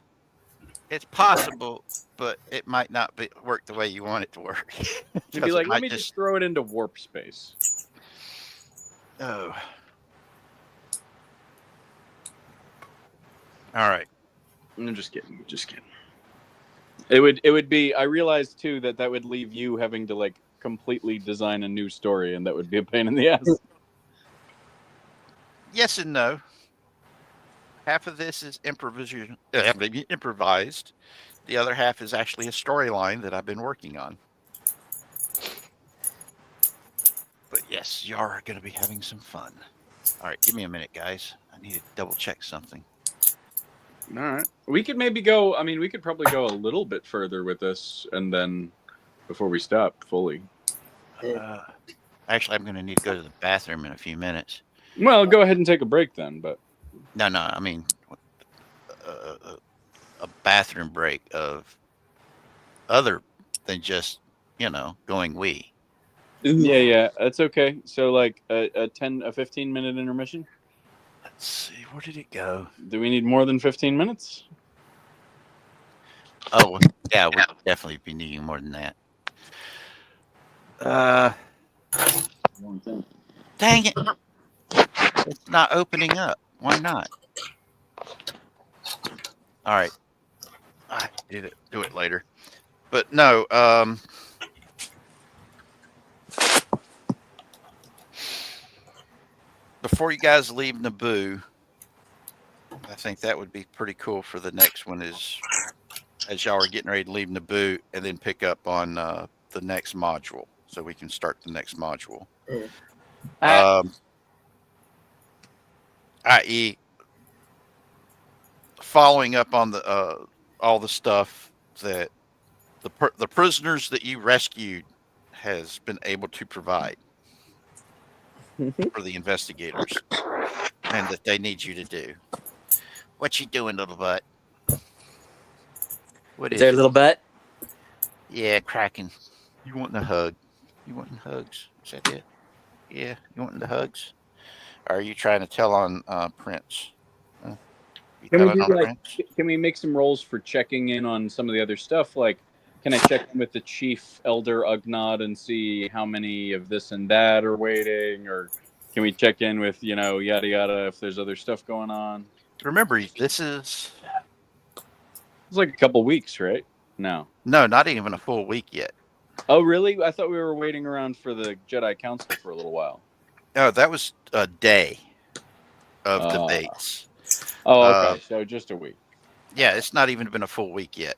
Speaker 2: it's possible, but it might not work the way you want it to work.
Speaker 3: You'd be like, let me just throw it into warp space.
Speaker 2: Oh. All right.
Speaker 3: I'm just kidding. It would be. I realized too that would leave you having to like completely design a new story, and that would be a pain in the ass.
Speaker 2: Yes and no. Half of this is improvised. The other half is actually a storyline that I've been working on. But yes, you are going to be having some fun. All right, give me a minute, guys. I need to double check something.
Speaker 3: All right. We could maybe go. I mean, we could probably go a little bit further with this, and then before we stop fully.
Speaker 2: Actually, I'm going to need to go to the bathroom in a few minutes.
Speaker 3: Well, go ahead and take a break then. But
Speaker 2: No, I mean a bathroom break of other than just going wee.
Speaker 3: Yeah, that's okay. So like a 15-minute intermission.
Speaker 2: Let's see, where did it go?
Speaker 3: Do we need more than 15 minutes?
Speaker 2: Oh, yeah, we'll definitely be needing more than that. Dang it. It's not opening up. Why not? All right. I did it. Do it later. But no, before you guys leave Naboo, I think that would be pretty cool for the next one is as y'all are getting ready to leave Naboo and then pick up on the next module so we can start the next module. I.e. following up on the all the stuff that the prisoners that you rescued has been able to provide for the investigators and that they need you to do. What you doing, little butt? What
Speaker 7: Is there a little butt?
Speaker 2: Yeah, cracking. You wanting a hug? You wanting hugs? Is that it? Yeah, you wanting the hugs? Or are you trying to tell on Prince? You
Speaker 3: Can we
Speaker 2: telling
Speaker 3: do
Speaker 2: on
Speaker 3: like?
Speaker 2: Prince?
Speaker 3: Can we make some rolls for checking in on some of the other stuff? Like, can I check in with the chief elder Ugnaught and see how many of this and that are waiting, or can we check in with yada yada if there's other stuff going on?
Speaker 2: Remember, this is
Speaker 3: It's like a couple weeks, right? No.
Speaker 2: No, not even a full week yet.
Speaker 3: Oh, really? I thought we were waiting around for the Jedi Council for a little while.
Speaker 2: Oh, that was a day of debates.
Speaker 3: Oh, okay. So just a week.
Speaker 2: Yeah, it's not even been a full week yet.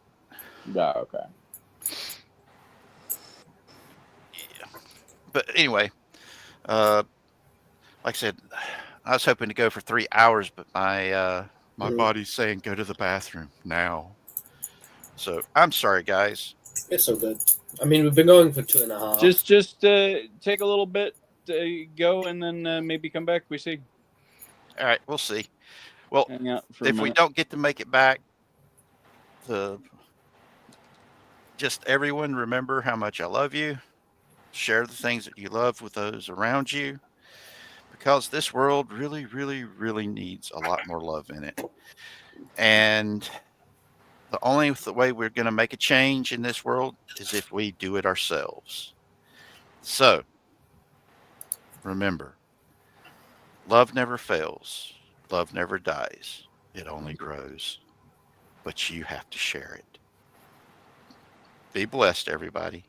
Speaker 3: Yeah, okay.
Speaker 2: Yeah. But anyway, like I said, I was hoping to go for 3 hours, but my body's saying go to the bathroom now. So I'm sorry, guys.
Speaker 1: It's so good. I mean, we've been going for 2.5.
Speaker 3: Just take a little bit to go, and then maybe come back. We see.
Speaker 2: All right, we'll see. Well,
Speaker 3: Hang out for a
Speaker 2: if we
Speaker 3: minute.
Speaker 2: don't get to make it back, just everyone remember how much I love you. Share the things that you love with those around you, because this world really, really, really needs a lot more love in it. And the only way we're going to make a change in this world is if we do it ourselves. So, remember, love never fails. Love never dies. It only grows. But you have to share it. Be blessed, everybody.